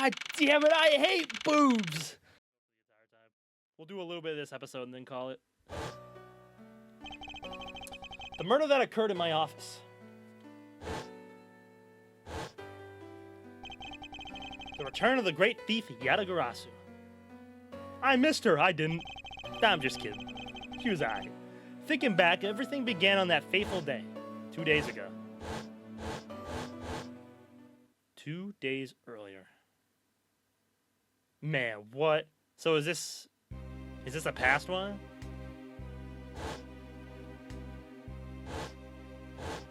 God damn it, I hate boobs! We'll do a little bit of this episode and then call it. The murder that occurred in my office. The return of the great thief Yatagarasu. I missed her, I didn't. Nah, I'm just kidding. She was alright. Thinking back, everything began on that fateful day, 2 days ago. 2 days earlier. Man, what? So is this a past one?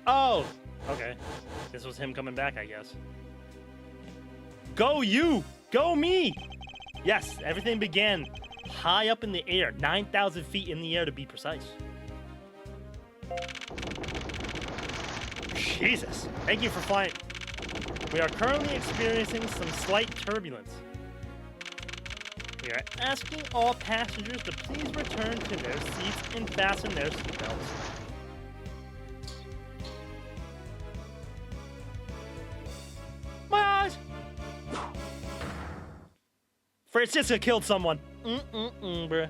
Oh, okay. This was him coming back, I guess. Go you! Go me! Yes, everything began high up in the air, 9,000 feet in the air to be precise. Jesus, thank you for flying. We are currently experiencing some slight turbulence. We are asking all passengers to please return to their seats and fasten their seatbelts. My eyes! Francisca killed someone. Bruh.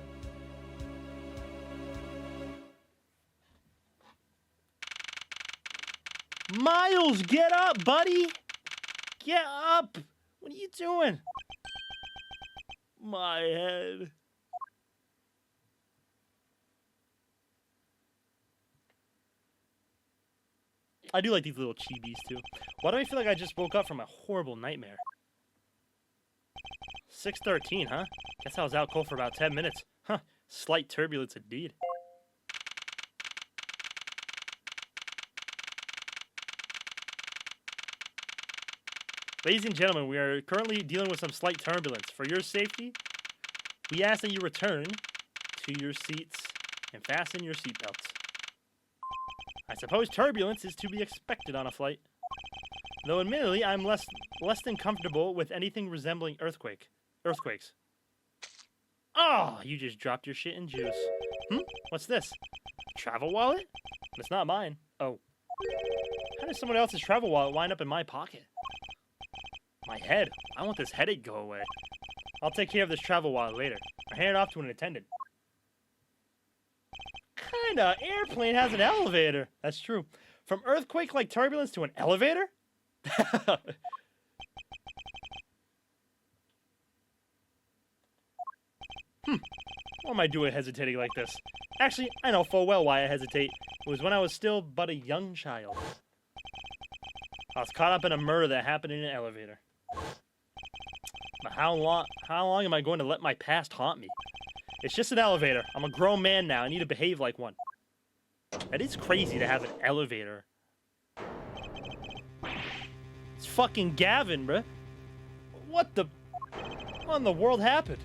Miles, get up, buddy! Get up! What are you doing? My head. I do like these little chibis too. Why do I feel like I just woke up from a horrible nightmare? 6:13, huh? Guess I was out cold for about 10 minutes. Huh, slight turbulence indeed. Ladies and gentlemen, we are currently dealing with some slight turbulence. For your safety, we ask that you return to your seats and fasten your seatbelts. I suppose turbulence is to be expected on a flight. Though admittedly, I'm less than comfortable with anything resembling earthquakes. Oh, you just dropped your shit in juice. What's this? Travel wallet? It's not mine. Oh. How does someone else's travel wallet wind up in my pocket? My head. I want this headache to go away. I'll take care of this travel wallet later. I hand it off to an attendant. Kinda airplane has an elevator. That's true. From earthquake-like turbulence to an elevator? What am I doing hesitating like this? Actually, I know full well why I hesitate. It was when I was still but a young child. I was caught up in a murder that happened in an elevator. But how long am I going to let my past haunt me? It's just an elevator. I'm a grown man now. I need to behave like one. That is crazy to have an elevator. It's fucking Gavin, bruh. What in the world happened?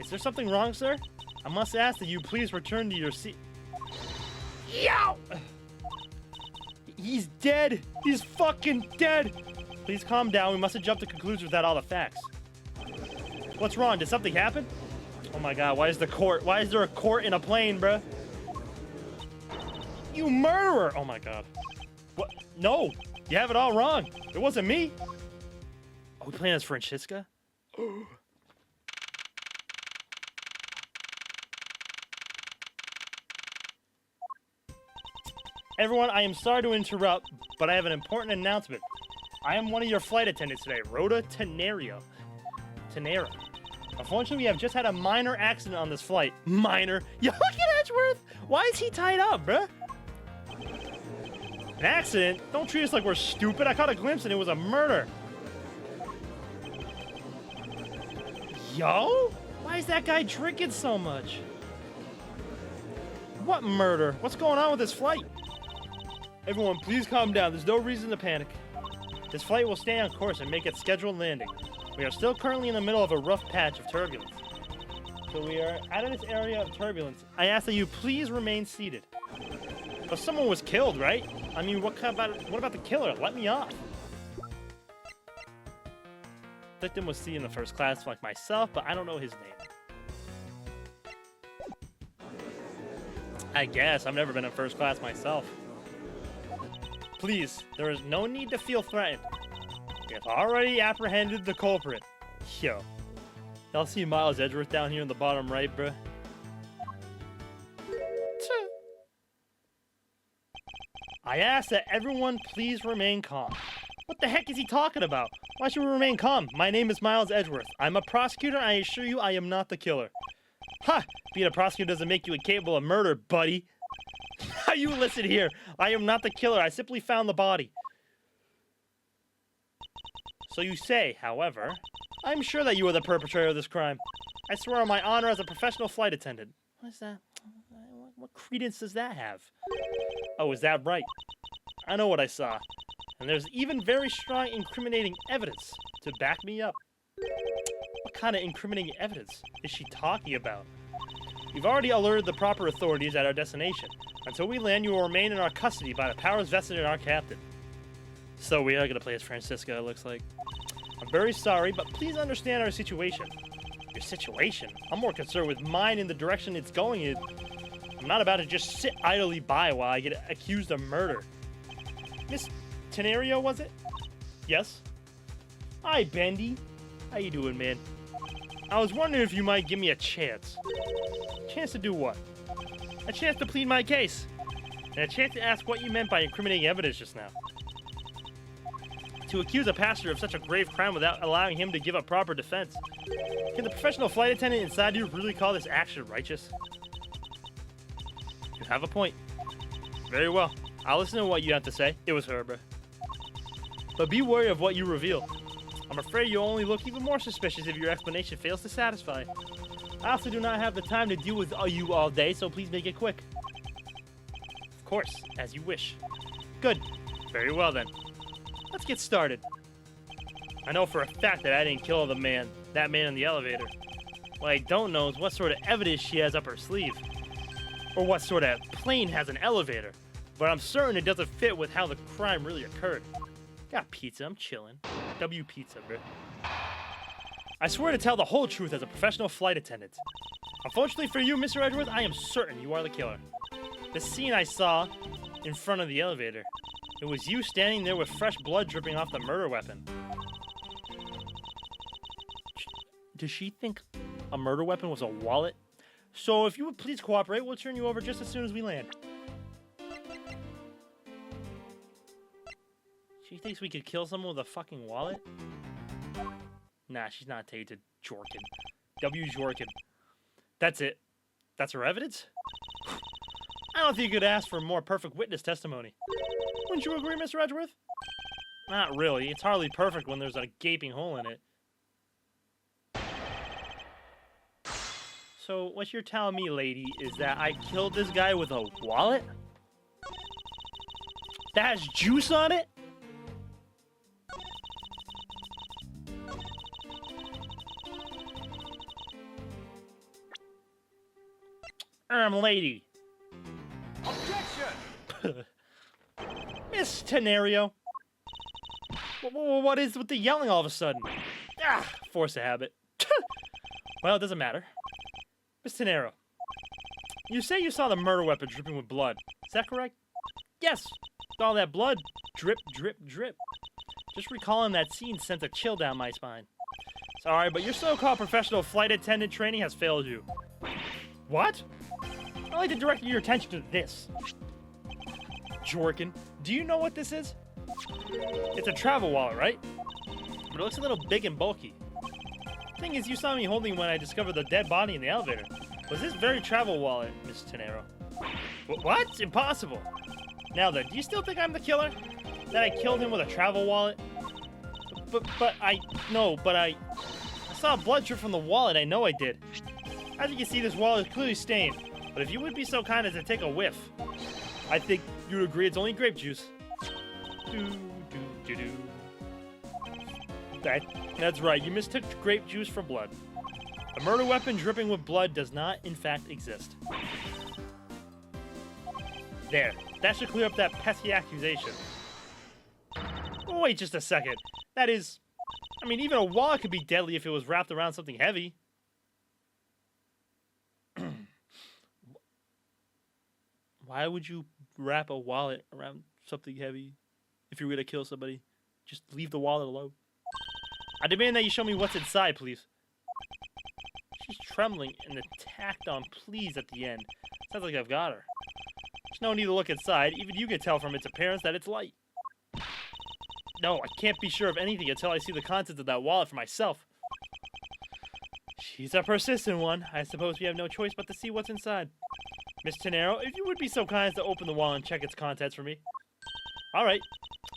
Is there something wrong, sir? I must ask that you please return to your seat. Yow! He's dead! He's fucking dead! Please calm down. We mustn't jump to conclusions without all the facts. What's wrong? Did something happen? Oh my god, why is there a court in a plane, bruh? You murderer! Oh my god. What? No! You have it all wrong. It wasn't me. Are we playing as Francisca? Everyone, I am sorry to interrupt, but I have an important announcement. I am one of your flight attendants today, Rhoda Tenera. Unfortunately, we have just had a minor accident on this flight. Minor? Yo, look at Edgeworth! Why is he tied up, bruh? An accident? Don't treat us like we're stupid. I caught a glimpse and it was a murder. Yo? Why is that guy drinking so much? What murder? What's going on with this flight? Everyone, please calm down. There's no reason to panic. This flight will stay on course and make its scheduled landing. We are still currently in the middle of a rough patch of turbulence. So we are out of this area of turbulence. I ask that you please remain seated. But someone was killed, right? I mean, what about the killer? Let me off. Victim was seated in the first class like myself, but I don't know his name. I guess. I've never been in first class myself. Please, there is no need to feel threatened. We've already apprehended the culprit. Yo. Y'all see Miles Edgeworth down here in the bottom right, bruh? I ask that everyone please remain calm. What the heck is he talking about? Why should we remain calm? My name is Miles Edgeworth. I'm a prosecutor, and I assure you I am not the killer. Ha! Being a prosecutor doesn't make you incapable of murder, buddy. Now you listen here. I am not the killer. I simply found the body. So you say, however, I'm sure that you are the perpetrator of this crime. I swear on my honor as a professional flight attendant. What is that? What credence does that have? Oh, is that right? I know what I saw. And there's even very strong incriminating evidence to back me up. What kind of incriminating evidence is she talking about? We've already alerted the proper authorities at our destination. Until we land, you will remain in our custody by the powers vested in our captain. So we are going to play as Francisca, it looks like. I'm very sorry, but please understand our situation. Your situation? I'm more concerned with mine in the direction it's going in. I'm not about to just sit idly by while I get accused of murder. Miss Tenario, was it? Yes? Hi, Bendy. How you doing, man? I was wondering if you might give me a chance. Chance to do what? A chance to plead my case. And a chance to ask what you meant by incriminating evidence just now. To accuse a passenger of such a grave crime without allowing him to give a proper defense. Can the professional flight attendant inside you really call this action righteous? You have a point. Very well. I'll listen to what you have to say. It was her, bruh. But be wary of what you reveal. I'm afraid you'll only look even more suspicious if your explanation fails to satisfy. I also do not have the time to deal with you all day, so please make it quick. Of course, as you wish. Good. Very well then. Let's get started. I know for a fact that I didn't kill that man in the elevator. What I don't know is what sort of evidence she has up her sleeve. Or what sort of plane has an elevator. But I'm certain it doesn't fit with how the crime really occurred. Got pizza, I'm chilling. W pizza, bro. I swear to tell the whole truth as a professional flight attendant. Unfortunately for you, Mr. Edgeworth, I am certain you are the killer. The scene I saw in front of the elevator. It was you standing there with fresh blood dripping off the murder weapon. Does she think a murder weapon was a wallet? So if you would please cooperate, we'll turn you over just as soon as we land. She thinks we could kill someone with a fucking wallet? Nah, she's not tainted. Jorkin. W. Jorkin. That's it. That's her evidence? I don't think you could ask for a more perfect witness testimony. Wouldn't you agree, Mr. Edgeworth? Not really. It's hardly perfect when there's a gaping hole in it. So, what you're telling me, lady, is that I killed this guy with a wallet? That has juice on it? Lady. Objection! Miss Tenario. What is with the yelling all of a sudden? Ah, force of habit. Well, it doesn't matter. Miss Tenario, you say you saw the murder weapon dripping with blood. Is that correct? Yes. All that blood. Drip, drip, drip. Just recalling that scene sent a chill down my spine. Sorry, but your so-called professional flight attendant training has failed you. What? I'd like to direct your attention to this. Jorkin, do you know what this is? It's a travel wallet, right? But it looks a little big and bulky. Thing is, you saw me holding when I discovered the dead body in the elevator. Was this very travel wallet, Miss Tenero? What? Impossible. Now then, do you still think I'm the killer? That I killed him with a travel wallet? But I saw blood drip from the wallet, I know I did. As you can see, this wallet is clearly stained. But if you would be so kind as to take a whiff, I think you would agree it's only grape juice. That's right, you mistook grape juice for blood. A murder weapon dripping with blood does not, in fact, exist. There, that should clear up that pesky accusation. Oh, wait just a second. That is... I mean, even a wallet could be deadly if it was wrapped around something heavy. Why would you wrap a wallet around something heavy if you were going to kill somebody? Just leave the wallet alone. I demand that you show me what's inside, please. She's trembling and the tacked on please at the end. Sounds like I've got her. There's no need to look inside. Even you can tell from its appearance that it's light. No, I can't be sure of anything until I see the contents of that wallet for myself. She's a persistent one. I suppose we have no choice but to see what's inside. Miss Tenero, if you would be so kind as to open the wallet and check its contents for me. All right.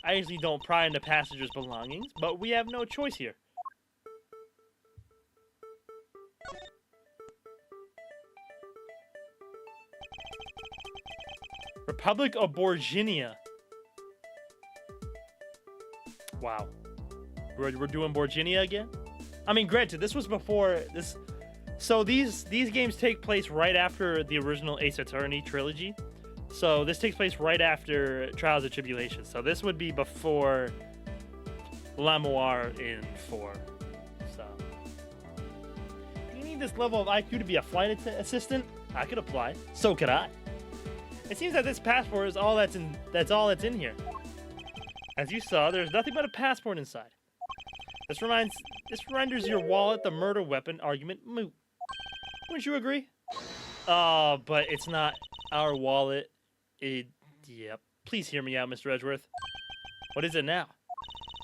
I usually don't pry into passengers' belongings, but we have no choice here. Republic of Borginia. Wow. We're doing Borginia again? I mean, granted, this was before this. So these games take place right after the original Ace Attorney trilogy. So this takes place right after Trials of Tribulation. So this would be before L'Amour in 4. So, do you need this level of IQ to be a flight assistant? I could apply. So could I. It seems that this passport is all that's in here. As you saw, there's nothing but a passport inside. This renders your wallet, the murder weapon argument, moot. Wouldn't you agree? But it's not our wallet. Yep. Please hear me out, Mr. Edgeworth. What is it now?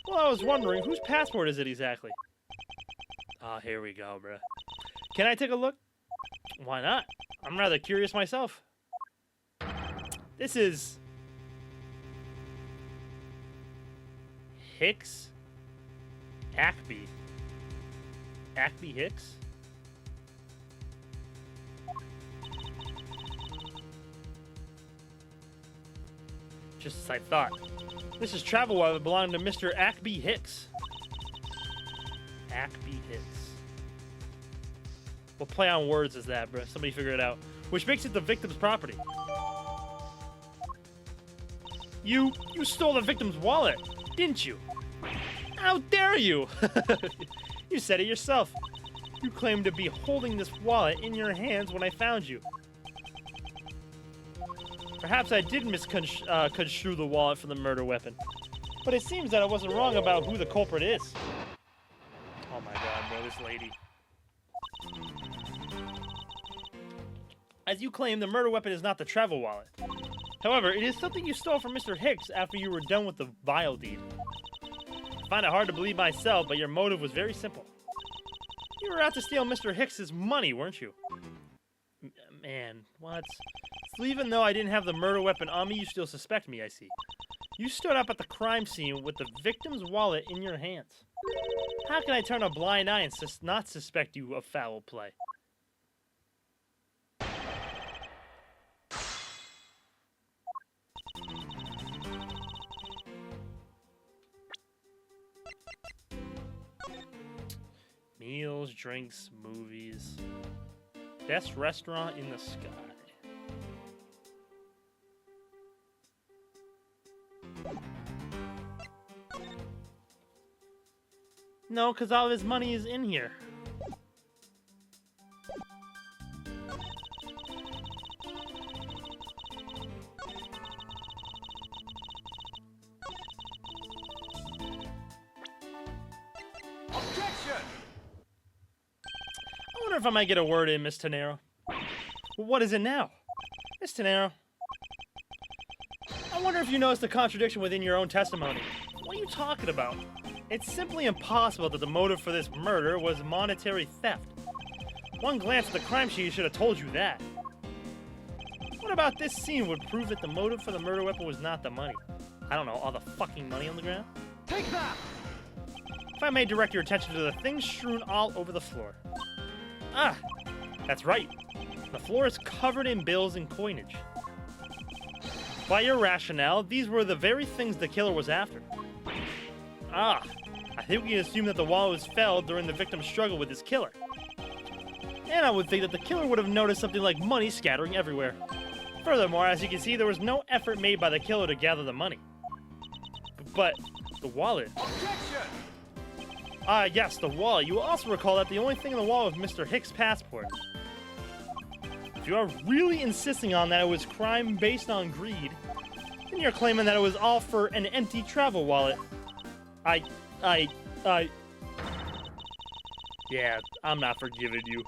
Well, I was wondering, whose passport is it exactly? Ah, here we go, bruh. Can I take a look? Why not? I'm rather curious myself. This is... Hicks? Ackby. Ackby Hicks? Just as I thought. This is travel wallet belonging to Mr. Ackby Hicks. Ackby Hicks. What play on words is that, bruh? Somebody figure it out. Which makes it the victim's property. You stole the victim's wallet, didn't you? How dare you? You said it yourself. You claimed to be holding this wallet in your hands when I found you. Perhaps I did misconstrue the wallet for the murder weapon. But it seems that I wasn't wrong about who the culprit is. Oh my god, bro, this lady. As you claim, the murder weapon is not the travel wallet. However, it is something you stole from Mr. Hicks after you were done with the vile deed. I find it hard to believe myself, but your motive was very simple. You were out to steal Mr. Hicks's money, weren't you? Man, what? So even though I didn't have the murder weapon on me, you still suspect me, I see. You stood up at the crime scene with the victim's wallet in your hands. How can I turn a blind eye and not suspect you of foul play? Meals, drinks, movies. Best restaurant in the sky. No, because all of his money is in here. I wonder if I might get a word in, Miss Tenero. Well, what is it now? Miss Tenero, I wonder if you noticed the contradiction within your own testimony. What are you talking about? It's simply impossible that the motive for this murder was monetary theft. One glance at the crime sheet should have told you that. What about this scene would prove that the motive for the murder weapon was not the money? I don't know, all the fucking money on the ground? Take that! If I may direct your attention to the things strewn all over the floor. Ah, that's right. The floor is covered in bills and coinage. By your rationale, these were the very things the killer was after. Ah, I think we can assume that the wallet was found during the victim's struggle with his killer. And I would think that the killer would have noticed something like money scattering everywhere. Furthermore, as you can see, there was no effort made by the killer to gather the money. But the wallet... Ah, yes, the wallet. You will also recall that the only thing in the wallet was Mr. Hicks' passport. If you are really insisting on that it was crime based on greed, then you're claiming that it was all for an empty travel wallet. Yeah, I'm not forgiving you.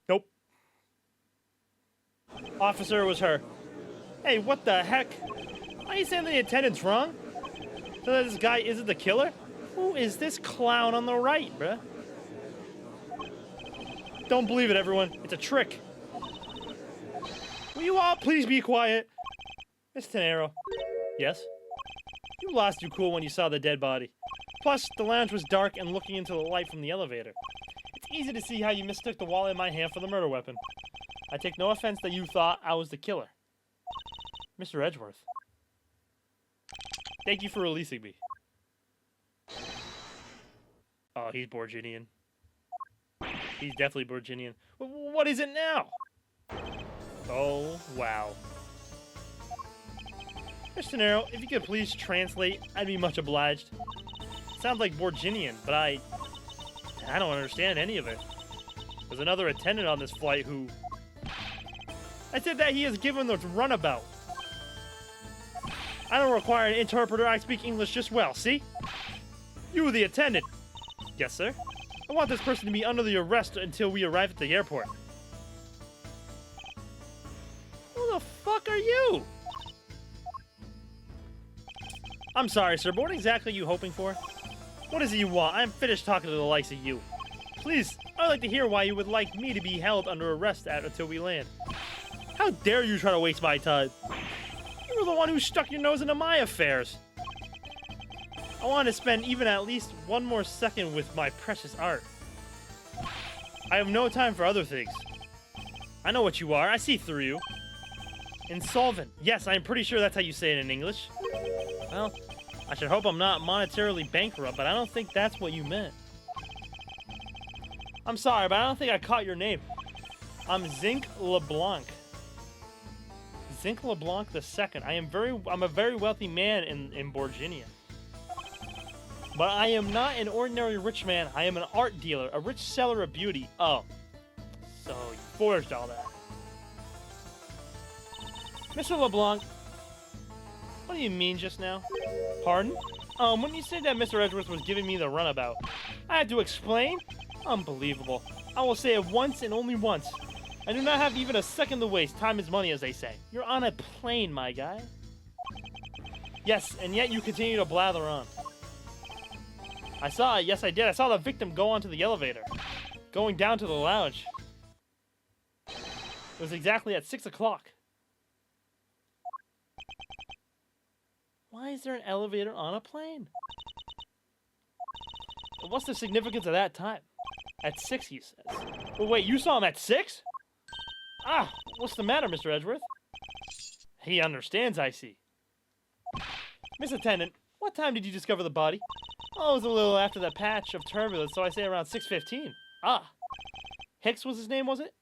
Nope. Officer, it was her. Hey, what the heck? Why are you saying the attendant's wrong? So that this guy isn't the killer? Who is this clown on the right, bruh? Don't believe it, everyone. It's a trick. Will you all please be quiet? Miss Tenero. Yes? You lost your cool when you saw the dead body. Plus, the lounge was dark and looking into the light from the elevator. It's easy to see how you mistook the wallet in my hand for the murder weapon. I take no offense that you thought I was the killer. Mr. Edgeworth. Thank you for releasing me. Oh, he's Borginian. He's definitely Borginian. What is it now? Oh, wow. Mr. Nero, if you could please translate, I'd be much obliged. Sounds like Borginian, but I don't understand any of it. There's another attendant on this flight who... I said that he has given the runabout. I don't require an interpreter. I speak English just well, see? You, the attendant. Yes, sir. I want this person to be under the arrest until we arrive at the airport. Who the fuck are you? I'm sorry, sir, but what exactly are you hoping for? What is it you want? I'm finished talking to the likes of you. Please, I'd like to hear why you would like me to be held under arrest until we land. How dare you try to waste my time? You were the one who stuck your nose into my affairs. I want to spend even at least one more second with my precious art. I have no time for other things. I know what you are. I see through you. Insolvent. Yes, I'm pretty sure that's how you say it in English. Well, I should hope I'm not monetarily bankrupt, but I don't think that's what you meant. I'm sorry, but I don't think I caught your name. I'm Zinc LeBlanc. Zinc LeBlanc II. I'm a very wealthy man in Borginia. But I am not an ordinary rich man. I am an art dealer, a rich seller of beauty. Oh. So you forged all that. Mr. LeBlanc, what do you mean just now? Pardon? When you said that Mr. Edgeworth was giving me the runabout, I had to explain? Unbelievable. I will say it once and only once. I do not have even a second to waste. Time is money, as they say. You're on a plane, my guy. Yes, and yet you continue to blather on. I saw it. Yes, I did. I saw the victim go onto the elevator, going down to the lounge. It was exactly at 6 o'clock. Why is there an elevator on a plane? What's the significance of that time? At 6, he says. But wait, you saw him at 6? Ah, what's the matter, Mr. Edgeworth? He understands, I see. Miss Attendant, what time did you discover the body? Oh, it was a little after that patch of turbulence, so I say around 6:15. Ah. Hicks was his name, was it?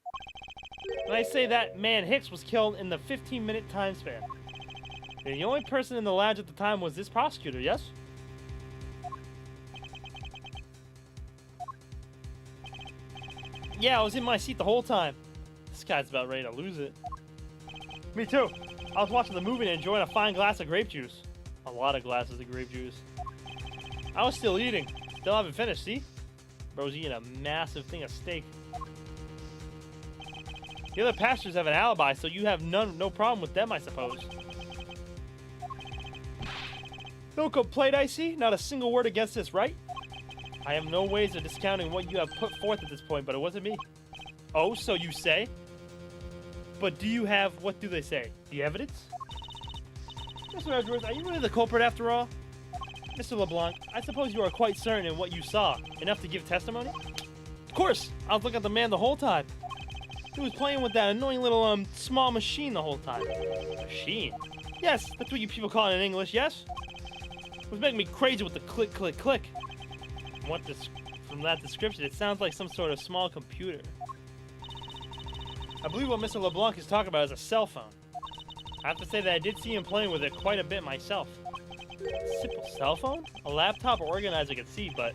And I say that man Hicks was killed in the 15-minute time span. And the only person in the lounge at the time was this prosecutor, yes? Yeah, I was in my seat the whole time. This guy's about ready to lose it. Me too. I was watching the movie and enjoying a fine glass of grape juice. A lot of glasses of grape juice. I was still eating. Still haven't finished, see? Bro's eating a massive thing of steak. The other passengers have an alibi, so you have no problem with them, I suppose. No complaint, I see. Not a single word against this, right? I have no ways of discounting what you have put forth at this point, but it wasn't me. Oh, so you say? But do you have, what do they say? The evidence? Mr. Edgeworth, are you really the culprit after all? Mr. LeBlanc, I suppose you are quite certain in what you saw, enough to give testimony? Of course! I was looking at the man the whole time. He was playing with that annoying little, small machine the whole time. Machine? Yes, that's what you people call it in English, yes? It was making me crazy with the click, click, click. From that description, it sounds like some sort of small computer. I believe what Mr. LeBlanc is talking about is a cell phone. I have to say that I did see him playing with it quite a bit myself. A simple cell phone? A laptop organizer I could see, but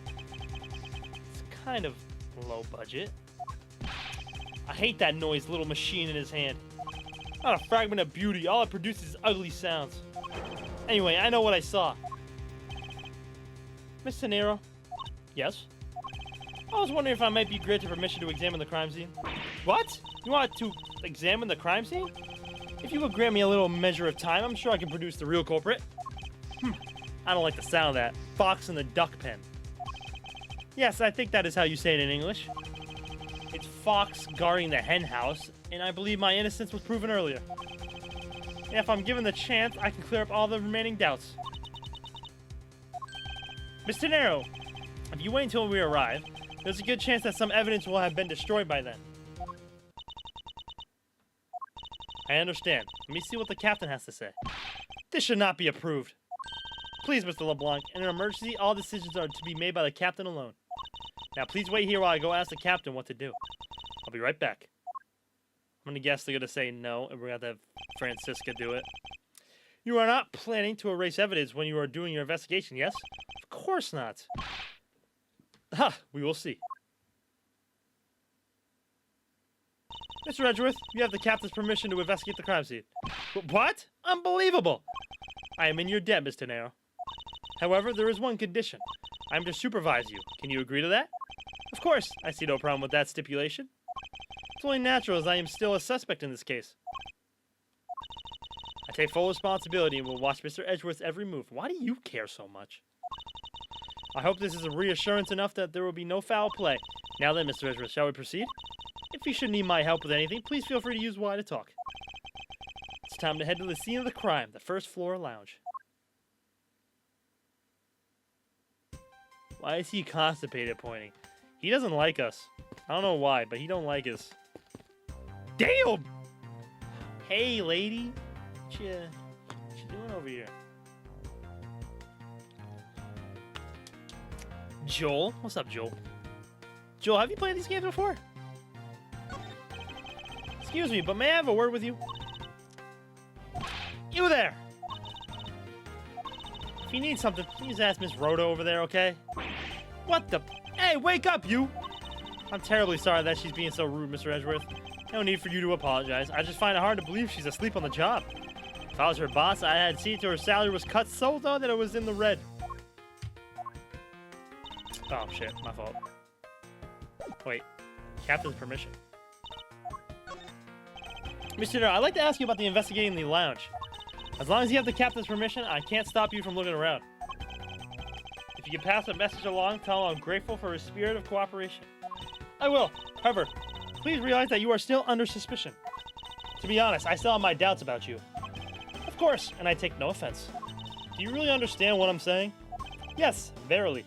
it's kind of low budget. I hate that noise, little machine in his hand. Not a fragment of beauty. All it produces is ugly sounds. Anyway, I know what I saw. Miss Tenero? Yes? I was wondering if I might be granted permission to examine the crime scene. What? You want to examine the crime scene? If you would grant me a little measure of time, I'm sure I can produce the real culprit. I don't like the sound of that. Fox in the duck pen. Yes, I think that is how you say it in English. It's Fox guarding the hen house, and I believe my innocence was proven earlier. And if I'm given the chance, I can clear up all the remaining doubts. Mr. Nero, if you wait until we arrive, there's a good chance that some evidence will have been destroyed by then. I understand. Let me see what the captain has to say. This should not be approved. Please, Mr. LeBlanc, in an emergency, all decisions are to be made by the captain alone. Now, please wait here while I go ask the captain what to do. I'll be right back. I'm going to guess they're going to say no, and we're going to have Francisca do it. You are not planning to erase evidence when you are doing your investigation, yes? Of course not. Ha! We will see. Mr. Edgeworth, you have the captain's permission to investigate the crime scene. What? Unbelievable! I am in your debt, Mr. Nero. However, there is one condition. I am to supervise you. Can you agree to that? Of course, I see no problem with that stipulation. It's only natural as I am still a suspect in this case. I take full responsibility and will watch Mr. Edgeworth's every move. Why do you care so much? I hope this is a reassurance enough that there will be no foul play. Now then, Mr. Edgeworth, shall we proceed? If you should need my help with anything, please feel free to use Y to talk. It's time to head to the scene of the crime, the first floor lounge. Why is he constipated pointing? He doesn't like us. I don't know why, but he don't like us. Damn! Hey, lady. What you doing over here? Joel? What's up, Joel? Joel, have you played these games before? Excuse me, but may I have a word with you? You there! If you need something, please ask Miss Rhoda over there, okay? What the? Hey, wake up, you! I'm terribly sorry that she's being so rude, Mr. Edgeworth. No need for you to apologize. I just find it hard to believe she's asleep on the job. If I was her boss, I had seen to her salary was cut so low that it was in the red. Oh, shit. My fault. Wait. Captain's permission. Mr. Nero, I'd like to ask you about the investigating the lounge. As long as you have the captain's permission, I can't stop you from looking around. If you can pass a message along, tell him I'm grateful for his spirit of cooperation. I will. However, please realize that you are still under suspicion. To be honest, I still have my doubts about you. Of course, and I take no offense. Do you really understand what I'm saying? Yes, verily.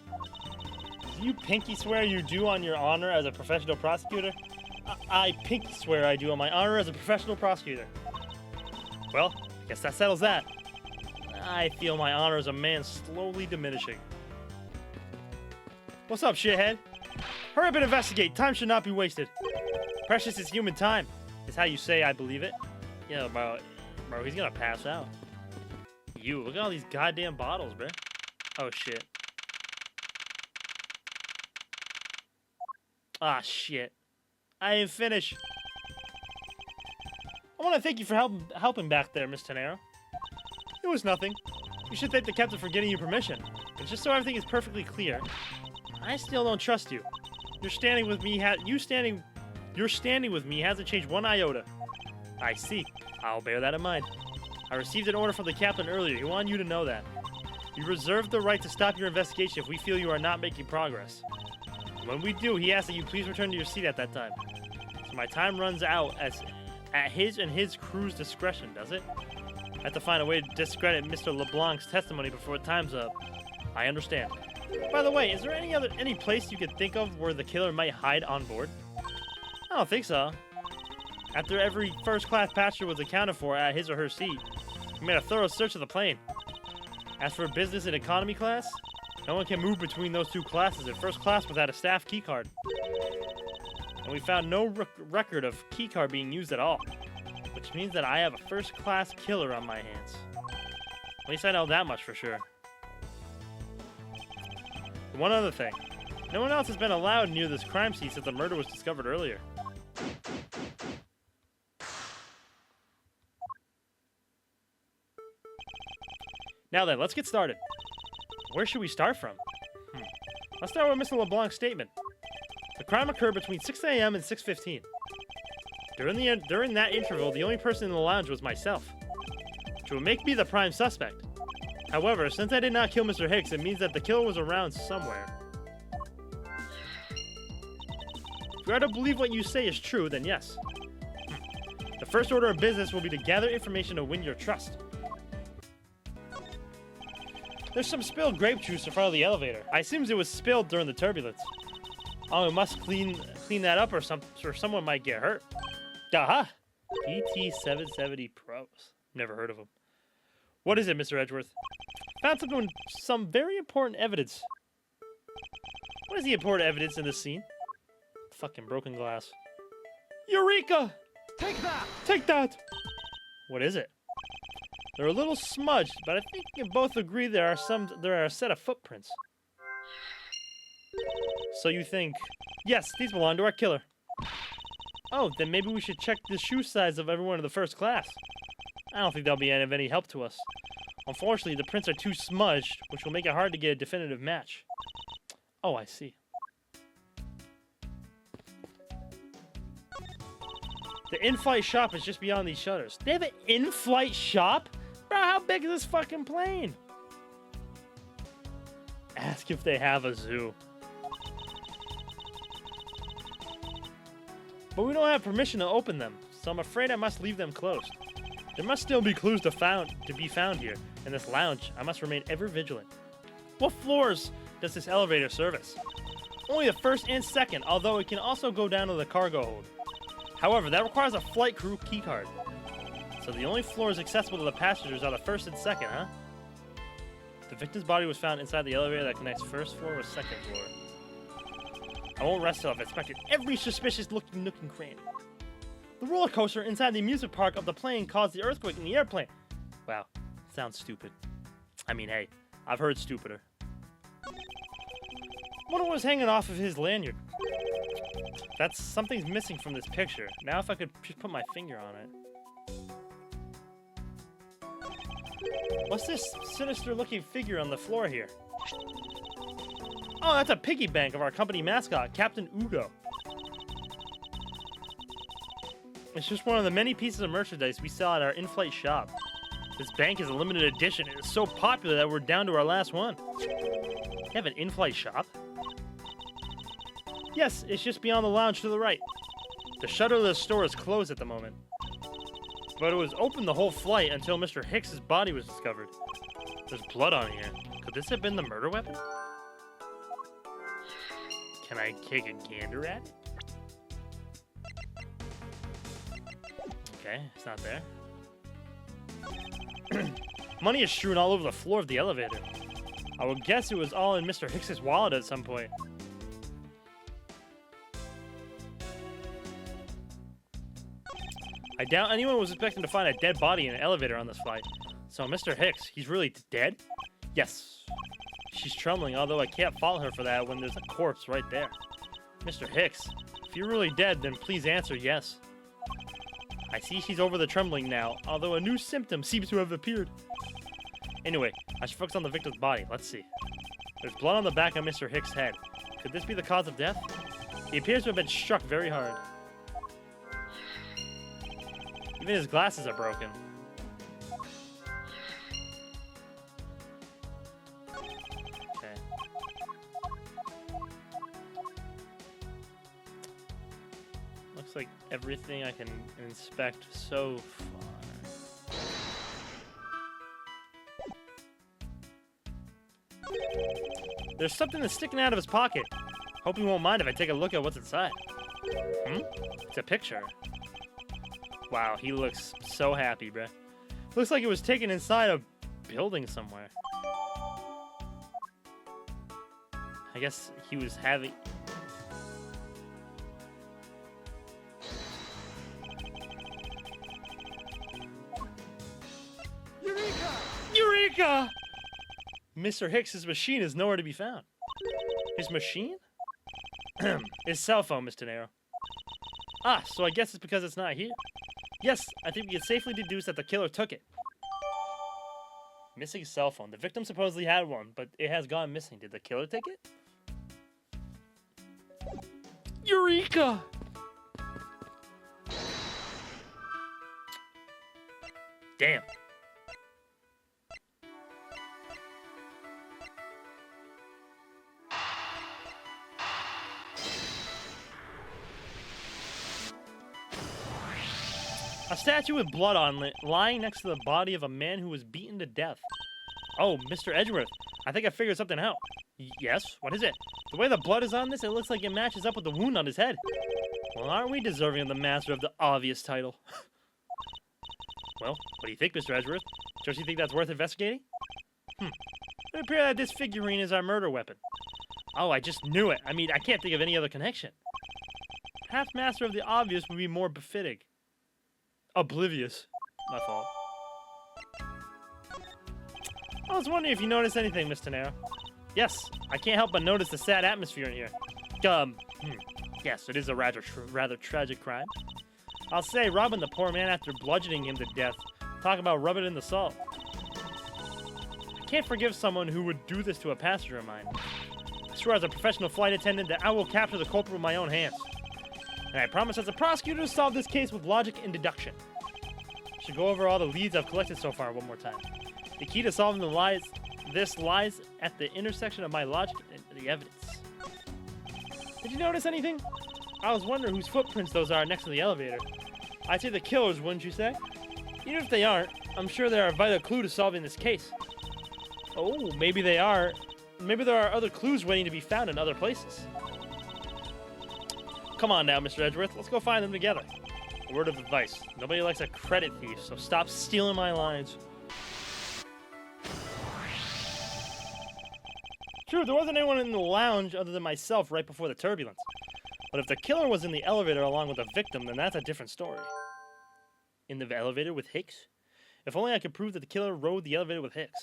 Do you pinky swear you do on your honor as a professional prosecutor? I pinky swear I do on my honor as a professional prosecutor. Well, I guess that settles that. I feel my honor as a man slowly diminishing. What's up, shithead? Hurry up and investigate. Time should not be wasted. Precious is human time, is how you say I believe it. Yeah, bro, he's gonna pass out. You, look at all these goddamn bottles, bro. Oh, shit. Ah, shit. I didn't finish. I want to thank you for helping back there, Miss Tenero. It was nothing. You should thank the captain for getting you permission. But just so everything is perfectly clear, I still don't trust you. Your standing with me hasn't changed one iota. I see. I'll bear that in mind. I received an order from the captain earlier. He wanted you to know that. We reserve the right to stop your investigation if we feel you are not making progress. When we do, he asks that you please return to your seat at that time. So my time runs out at his and his crew's discretion, does it? I have to find a way to discredit Mr. LeBlanc's testimony before time's up. I understand. By the way, is there any place you could think of where the killer might hide on board? I don't think so. After every first-class passenger was accounted for at his or her seat, we made a thorough search of the plane. As for business and economy class, no one can move between those two classes in first class without a staff keycard. And we found no record of keycard being used at all, which means that I have a first-class killer on my hands. At least I know that much for sure. And one other thing. No one else has been allowed near this crime scene since the murder was discovered earlier. Now then, let's get started. Where should we start from? Let's start with Mr. LeBlanc's statement. The crime occurred between 6 a.m. and 6:15. During that interval, the only person in the lounge was myself, which would make me the prime suspect. However, since I did not kill Mr. Hicks, it means that the killer was around somewhere. If we are to believe what you say is true, then yes. The first order of business will be to gather information to win your trust. There's some spilled grape juice in front of the elevator. I assume it was spilled during the turbulence. Oh, we must clean that up or someone might get hurt. Aha! BT-770 Pros. Never heard of them. What is it, Mr. Edgeworth? Found some very important evidence. What is the important evidence in this scene? Fucking broken glass. Eureka! Take that! Take that! What is it? They're a little smudged, but I think we can both agree there are a set of footprints. So you think, yes, these belong to our killer. Oh, then maybe we should check the shoe size of everyone in the first class. I don't think they'll be of any help to us. Unfortunately, the prints are too smudged, which will make it hard to get a definitive match. Oh, I see. The in-flight shop is just beyond these shutters. They have an in-flight shop? Bro, how big is this fucking plane? Ask if they have a zoo. But we don't have permission to open them, so I'm afraid I must leave them closed. There must still be clues to be found here. In this lounge, I must remain ever vigilant. What floors does this elevator service? Only the first and second, although it can also go down to the cargo hold. However, that requires a flight crew keycard. So the only floors accessible to the passengers are the first and second, huh? The victim's body was found inside the elevator that connects first floor with second floor. I won't rest till I've inspected every suspicious-looking nook and cranny. The roller coaster inside the amusement park of the plane caused the earthquake in the airplane. Wow, sounds stupid. I mean, hey, I've heard stupider. Wonder what was hanging off of his lanyard. Something's missing from this picture. Now if I could just put my finger on it. What's this sinister-looking figure on the floor here? Oh, that's a piggy bank of our company mascot, Captain Ugo. It's just one of the many pieces of merchandise we sell at our in-flight shop. This bank is a limited edition and it's so popular that we're down to our last one. You have an in-flight shop? Yes, it's just beyond the lounge to the right. The shutter of the store is closed at the moment. But it was open the whole flight until Mr. Hicks's body was discovered. There's blood on here. Could this have been the murder weapon? Can I take a gander at it? Okay, it's not there. Money is strewn all over the floor of the elevator. I would guess it was all in Mr. Hicks's wallet at some point. I doubt anyone was expecting to find a dead body in an elevator on this flight. So Mr. Hicks, he's really dead? Yes. She's trembling, although I can't fault her for that when there's a corpse right there. Mr. Hicks, if you're really dead, then please answer yes. I see she's over the trembling now, although a new symptom seems to have appeared. Anyway, I should focus on the victim's body. Let's see. There's blood on the back of Mr. Hicks' head. Could this be the cause of death? He appears to have been struck very hard. Even his glasses are broken. Okay. Looks like everything I can inspect so far. There's something that's sticking out of his pocket. Hope he won't mind if I take a look at what's inside. It's a picture. Wow, he looks so happy, bruh. Looks like it was taken inside a building somewhere. I guess he was having... Eureka! Eureka! Mr. Hicks's machine is nowhere to be found. His machine? His cell phone, Mr. Nero. Ah, so I guess it's because it's not here. Yes, I think we can safely deduce that the killer took it. Missing cell phone. The victim supposedly had one, but it has gone missing. Did the killer take it? Eureka! Damn. A statue with blood on it lying next to the body of a man who was beaten to death. Oh, Mr. Edgeworth, I think I figured something out. Yes? What is it? The way the blood is on this, it looks like it matches up with the wound on his head. Well, aren't we deserving of the master of the obvious title? Well, what do you think, Mr. Edgeworth? Don't you think that's worth investigating? It would appear that this figurine is our murder weapon. Oh, I just knew it. I mean, I can't think of any other connection. Perhaps master of the obvious would be more befitting. Oblivious. My fault. I was wondering if you noticed anything, Miss Tenero. Yes, I can't help but notice the sad atmosphere in here. Yes, it is a rather tragic crime. I'll say, robbing the poor man after bludgeoning him to death. Talk about rubbing it in the salt. I can't forgive someone who would do this to a passenger of mine. I swear as a professional flight attendant that I will capture the culprit with my own hands. And I promise as a prosecutor to solve this case with logic and deduction. I should go over all the leads I've collected so far one more time. The key to solving this lies at the intersection of my logic and the evidence. Did you notice anything? I was wondering whose footprints those are next to the elevator. I'd say the killers, wouldn't you say? Even if they aren't, I'm sure they're a vital clue to solving this case. Oh, maybe they are. Maybe there are other clues waiting to be found in other places. Come on now, Mr. Edgeworth. Let's go find them together. A word of advice. Nobody likes a credit thief, so stop stealing my lines. True, there wasn't anyone in the lounge other than myself right before the turbulence. But if the killer was in the elevator along with the victim, then that's a different story. In the elevator with Hicks? If only I could prove that the killer rode the elevator with Hicks.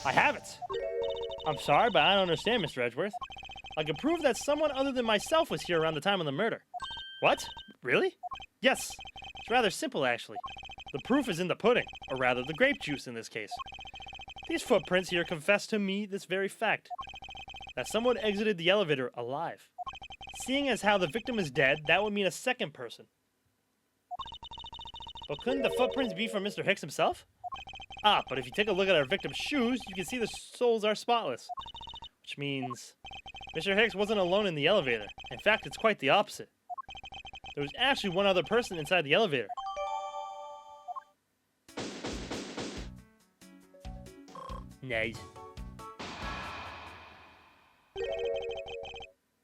I have it! I'm sorry, but I don't understand, Mr. Edgeworth. I can prove that someone other than myself was here around the time of the murder. What? Really? Yes. It's rather simple, actually. The proof is in the pudding, or rather, the grape juice in this case. These footprints here confess to me this very fact, that someone exited the elevator alive. Seeing as how the victim is dead, that would mean a second person. But couldn't the footprints be from Mr. Hicks himself? Ah, but if you take a look at our victim's shoes, you can see the soles are spotless. Which means Mr. Hicks wasn't alone in the elevator. In fact, it's quite the opposite. There was actually one other person inside the elevator. Nice.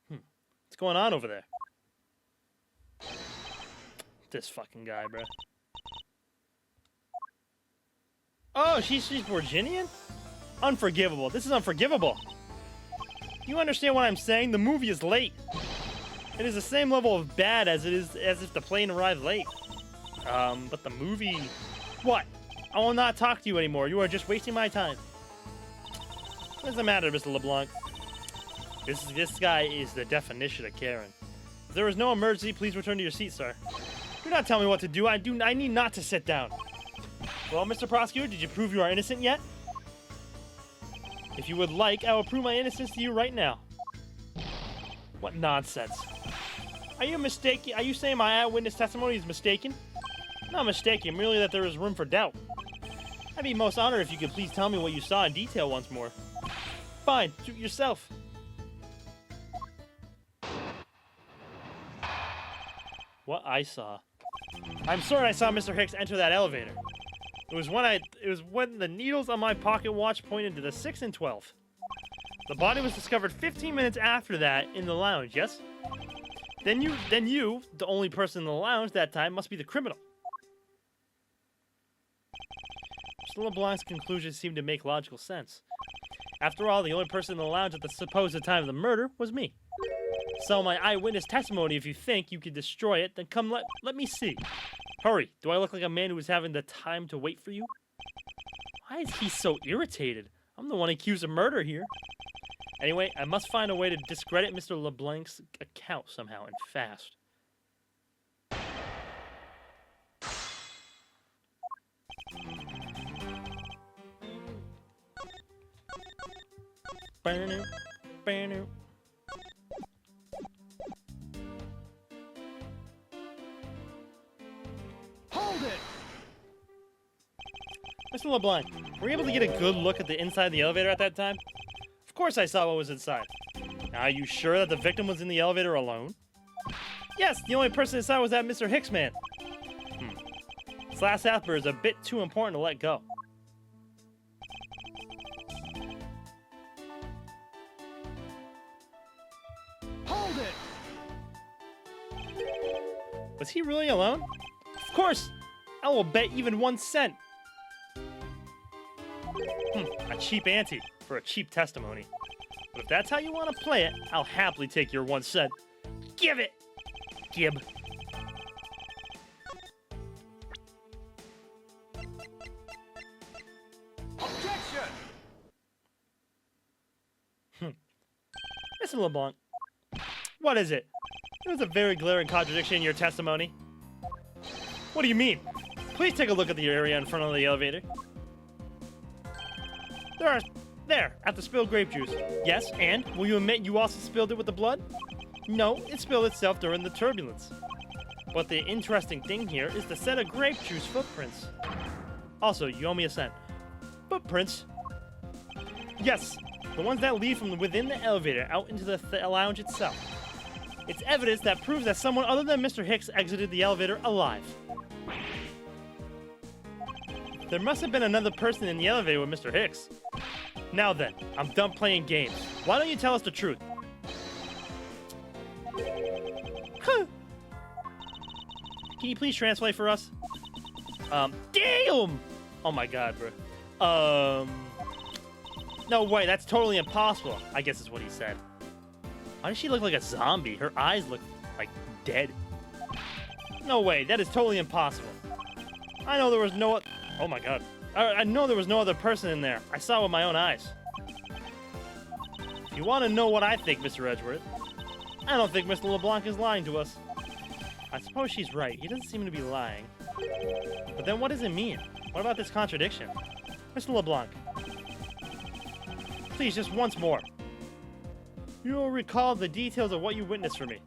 What's going on over there? This fucking guy, bro. Oh, she's Virginian? Unforgivable. This is unforgivable. You understand what I'm saying? The movie is late. It is the same level of bad as it is as if the plane arrived late. But the movie... What? I will not talk to you anymore. You are just wasting my time. What does it matter, Mr. LeBlanc? This guy is the definition of Karen. If there is no emergency, please return to your seat, sir. Do not tell me what to do. I need not to sit down. Well, Mr. Prosecutor, did you prove you are innocent yet? If you would like, I will prove my innocence to you right now. What nonsense. Are you mistaken? Are you saying my eyewitness testimony is mistaken? Not mistaken, merely that there is room for doubt. I'd be most honored if you could please tell me what you saw in detail once more. Fine, shoot yourself. What I saw. I'm certain I saw Mr. Hicks enter that elevator. It was when the needles on my pocket watch pointed to the 6 and 12. The body was discovered 15 minutes after that in the lounge, yes? Then you, the only person in the lounge that time, must be the criminal. Mr. LeBlanc's conclusions seem to make logical sense. After all, the only person in the lounge at the supposed time of the murder was me. Sell my eyewitness testimony if you think you could destroy it, then come let me see. Hurry, do I look like a man who is having the time to wait for you? Why is he so irritated? I'm the one accused of murder here. Anyway, I must find a way to discredit Mr. LeBlanc's account somehow, and fast. Burn burn it. Hold it! Mr. LeBlanc, were you able to get a good look at the inside of the elevator at that time? Of course I saw what was inside. Now, are you sure that the victim was in the elevator alone? Yes, the only person inside was that Mr. Hicks man. This last after is a bit too important to let go. Hold it! Was he really alone? Of course! I will bet even 1 cent. A cheap ante for a cheap testimony. But if that's how you want to play it, I'll happily take your 1 cent. Give it! Gib. Objection! Mr. LeBlanc, what is it? There was a very glaring contradiction in your testimony. What do you mean? Please take a look at the area in front of the elevator. There, at the spilled grape juice. Yes, and will you admit you also spilled it with the blood? No, it spilled itself during the turbulence. But the interesting thing here is the set of grape juice footprints. Also, you owe me a cent. Footprints? Yes, the ones that lead from within the elevator out into the lounge itself. It's evidence that proves that someone other than Mr. Hicks exited the elevator alive. There must have been another person in the elevator with Mr. Hicks. Now then, I'm done playing games. Why don't you tell us the truth? Huh. Can you please translate for us? Damn! Oh my god, bro. No way, that's totally impossible, I guess is what he said. Why does she look like a zombie? Her eyes look like dead. No way, that is totally impossible. I know there was no... Oh my god. I know there was no other person in there. I saw it with my own eyes. If you want to know what I think, Mr. Edgeworth, I don't think Mr. LeBlanc is lying to us. I suppose she's right. He doesn't seem to be lying. But then what does it mean? What about this contradiction? Mr. LeBlanc, please, just once more. You will recall the details of what you witnessed for me.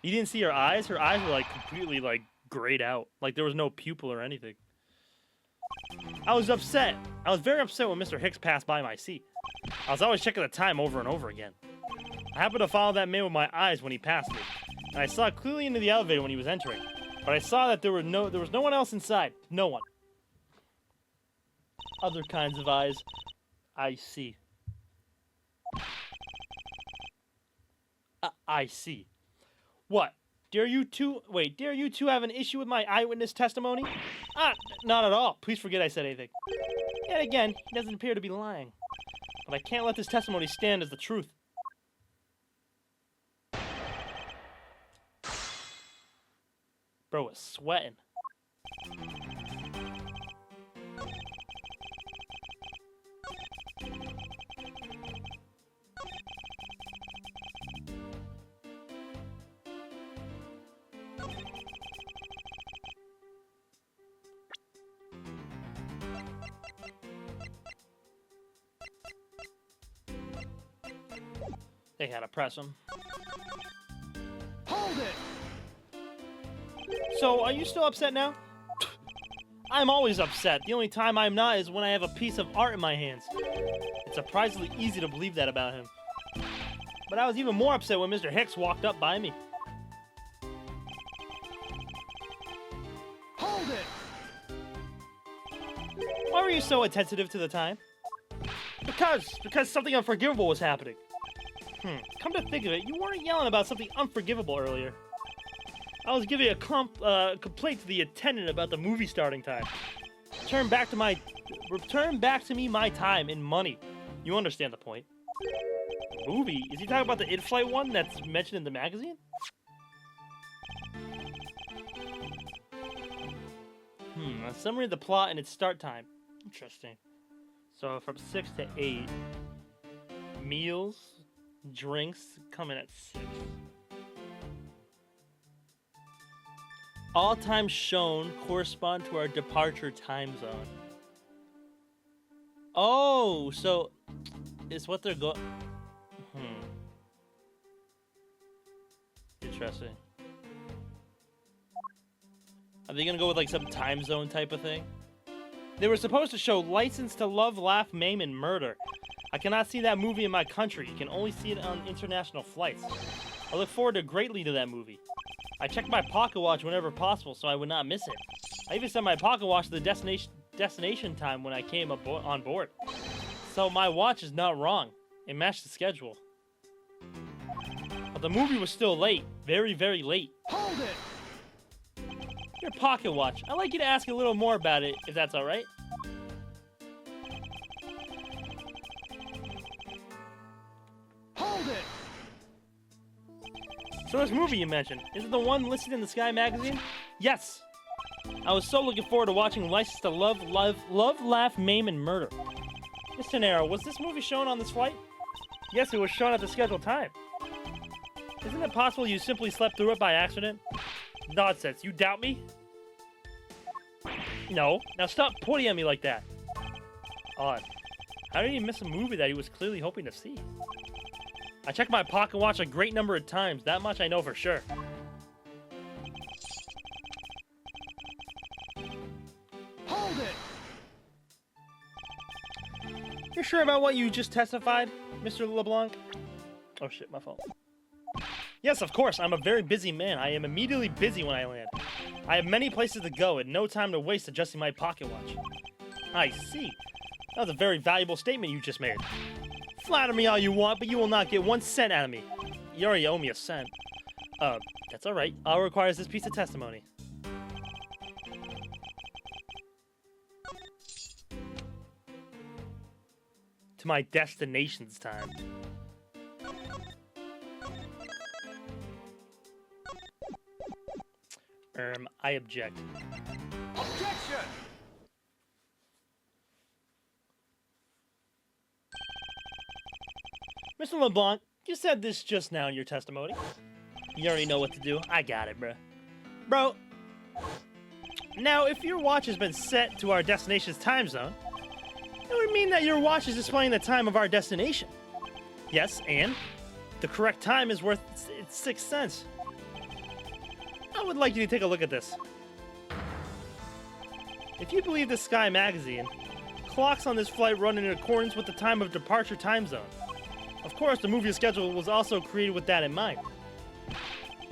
You didn't see her eyes? Her eyes were like completely like grayed out. Like there was no pupil or anything. I was upset. I was very upset when Mr. Hicks passed by my seat. I was always checking the time over and over again. I happened to follow that man with my eyes when he passed me, and I saw clearly into the elevator when he was entering. But I saw that there was no one else inside. No one. Other kinds of eyes. I see. I see. What? Dare you two have an issue with my eyewitness testimony? Not at all. Please forget I said anything. Yet again, he doesn't appear to be lying. But I can't let this testimony stand as the truth. Bro was sweating. They had to press him. Hold it! So, are you still upset now? I'm always upset. The only time I'm not is when I have a piece of art in my hands. It's surprisingly easy to believe that about him. But I was even more upset when Mr. Hicks walked up by me. Hold it! Why were you so attentive to the time? Because something unforgivable was happening. Come to think of it, you weren't yelling about something unforgivable earlier. I was giving a complaint to the attendant about the movie starting time. Return back to me my time and money. You understand the point. Movie? Is he talking about the in-flight one that's mentioned in the magazine? A summary of the plot and its start time. Interesting. So from 6 to 8. Meals, drinks coming at 6. All times shown correspond to our departure time zone. Oh, so is what they're going. Interesting. Are they gonna go with like some time zone type of thing? They were supposed to show License to Love, Laugh, Maim, and Murder. I cannot see that movie in my country. You can only see it on international flights. I look forward greatly to that movie. I check my pocket watch whenever possible so I would not miss it. I even set my pocket watch to the destination time when I came on board. So my watch is not wrong. It matched the schedule. But the movie was still late. Very, very late. Hold it! Your pocket watch. I'd like you to ask a little more about it, if that's alright. Hold it! So this movie you mentioned, is it the one listed in the Sky magazine? Yes! I was so looking forward to watching License to Love, Laugh, Maim, and Murder. Mr. Nero, was this movie shown on this flight? Yes, it was shown at the scheduled time. Isn't it possible you simply slept through it by accident? Nonsense, you doubt me? No. Now stop pointing at me like that. Odd. How did he miss a movie that he was clearly hoping to see? I checked my pocket watch a great number of times, that much I know for sure. Hold it! You're sure about what you just testified, Mr. LeBlanc? Oh shit, my fault. Yes, of course, I'm a very busy man. I am immediately busy when I land. I have many places to go and no time to waste adjusting my pocket watch. I see. That was a very valuable statement you just made. Flatter me all you want, but you will not get 1 cent out of me. You already owe me a cent. That's alright. All requires this piece of testimony. To my destination's time. I object. Objection! Mr. LeBlanc, you said this just now in your testimony. You already know what to do. I got it, bro. Bro, now if your watch has been set to our destination's time zone, it would mean that your watch is displaying the time of our destination. Yes, and the correct time is worth 6 cents. I would like you to take a look at this. If you believe the Sky magazine, clocks on this flight run in accordance with the time of departure time zone. Of course, the movie schedule was also created with that in mind.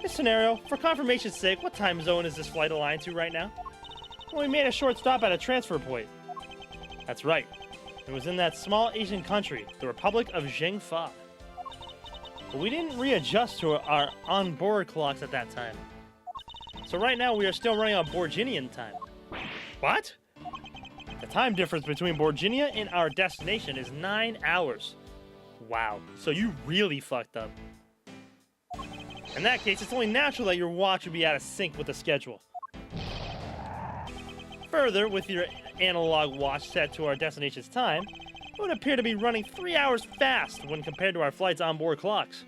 This scenario, for confirmation's sake, what time zone is this flight aligned to right now? Well, we made a short stop at a transfer point. That's right. It was in that small Asian country, the Republic of Zhengfa. But we didn't readjust to our on-board clocks at that time. So right now we are still running on Borginian time. What? The time difference between Borginia and our destination is 9 hours. Wow, so you really fucked up. In that case, it's only natural that your watch would be out of sync with the schedule. Further, with your analog watch set to our destination's time, it would appear to be running 3 hours fast when compared to our flight's onboard clocks.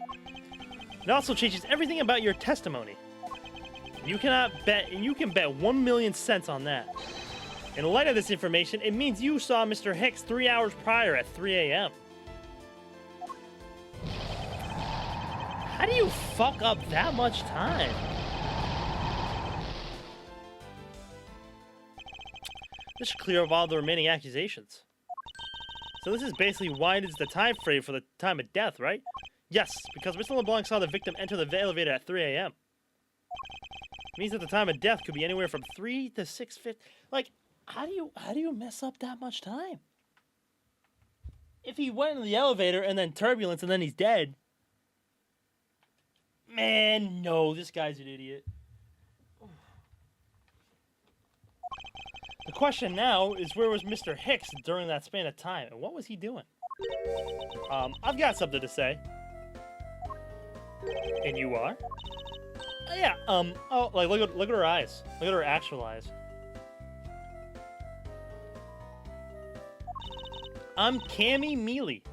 It also changes everything about your testimony. You can bet 1 million cents on that. In light of this information, it means you saw Mr. Hicks 3 hours prior at 3 a.m. How do you fuck up that much time? This should clear up all the remaining accusations. So this is basically why it is the time frame for the time of death, right? Yes, because Mr. LeBlanc saw the victim enter the elevator at 3 a.m. Means that the time of death could be anywhere from 3 to 6:50. Like, how do you mess up that much time? If he went in the elevator and then turbulence and then he's dead. Man, no, this guy's an idiot. The question now is, where was Mr. Hicks during that span of time, and what was he doing? I've got something to say. And you are? Yeah, oh, like, look at her eyes. Look at her actual eyes. I'm Cammy Mealy.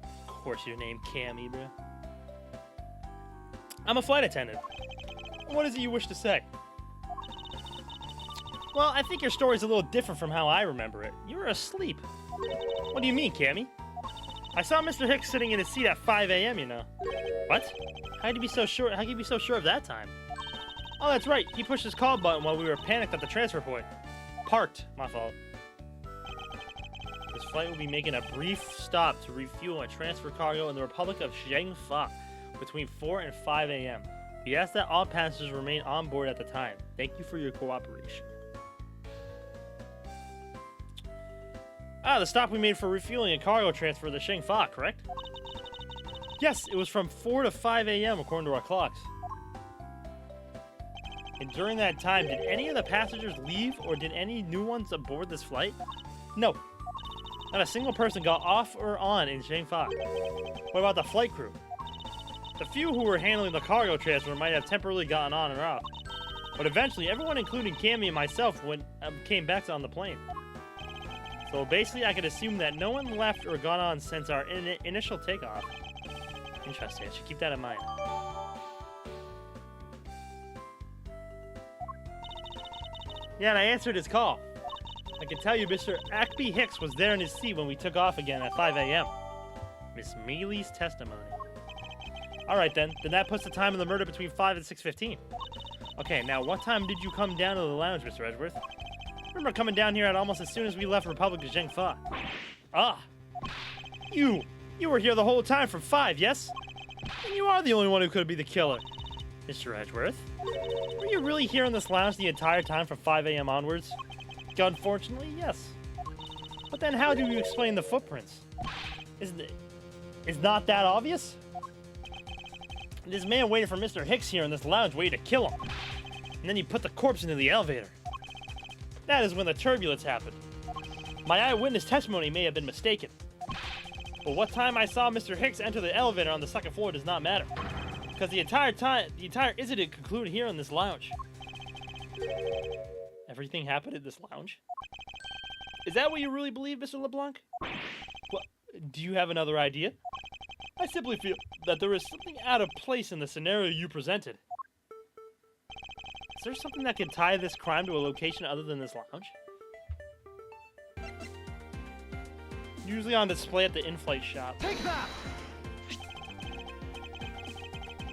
Of course your name Cammy, bro. I'm a flight attendant. What is it you wish to say? Well, I think your story's a little different from how I remember it. You were asleep. What do you mean, Cammy? I saw Mr. Hicks sitting in his seat at 5 a.m., you know. What? How could you be so sure? How could you be so sure of that time? Oh, that's right. He pushed his call button while we were panicked at the transfer point. Parked. My fault. This flight will be making a brief stop to refuel and transfer cargo in the Republic of Zhengfa between 4 and 5 a.m. We ask that all passengers remain on board at the time. Thank you for your cooperation. Ah, the stop we made for refueling and cargo transfer to Zhengfa, correct? Yes, it was from 4 to 5 a.m. according to our clocks. And during that time, did any of the passengers leave or did any new ones aboard this flight? No. Not a single person got off or on in Zhengfa. What about the flight crew? The few who were handling the cargo transfer might have temporarily gotten on and off. But eventually, everyone, including Cammy and myself, came back on the plane. So basically, I could assume that no one left or got on since our initial takeoff. Interesting. I should keep that in mind. Yeah, and I answered his call. I can tell you Mr. Ackby Hicks was there in his seat when we took off again at 5 a.m. Miss Mealy's testimony. Alright then that puts the time of the murder between 5 and 6:15. Okay, now what time did you come down to the lounge, Mr. Edgeworth? I remember coming down here at almost as soon as we left Republic of Zhengfa. Ah! You were here the whole time from 5, yes? And you are the only one who could be the killer. Mr. Edgeworth? Were you really here in this lounge the entire time from 5 a.m. onwards? Unfortunately, yes. But then how do you explain the footprints? Is not that obvious? This man waited for Mr. Hicks here in this lounge waiting to kill him. And then he put the corpse into the elevator. That is when the turbulence happened. My eyewitness testimony may have been mistaken. But what time I saw Mr. Hicks enter the elevator on the second floor does not matter. Because the entire incident concluded here in this lounge. Everything happened in this lounge? Is that what you really believe, Mr. LeBlanc? Well, do you have another idea? I simply feel that there is something out of place in the scenario you presented. Is there something that can tie this crime to a location other than this lounge? Usually on display at the in-flight shop. Take that!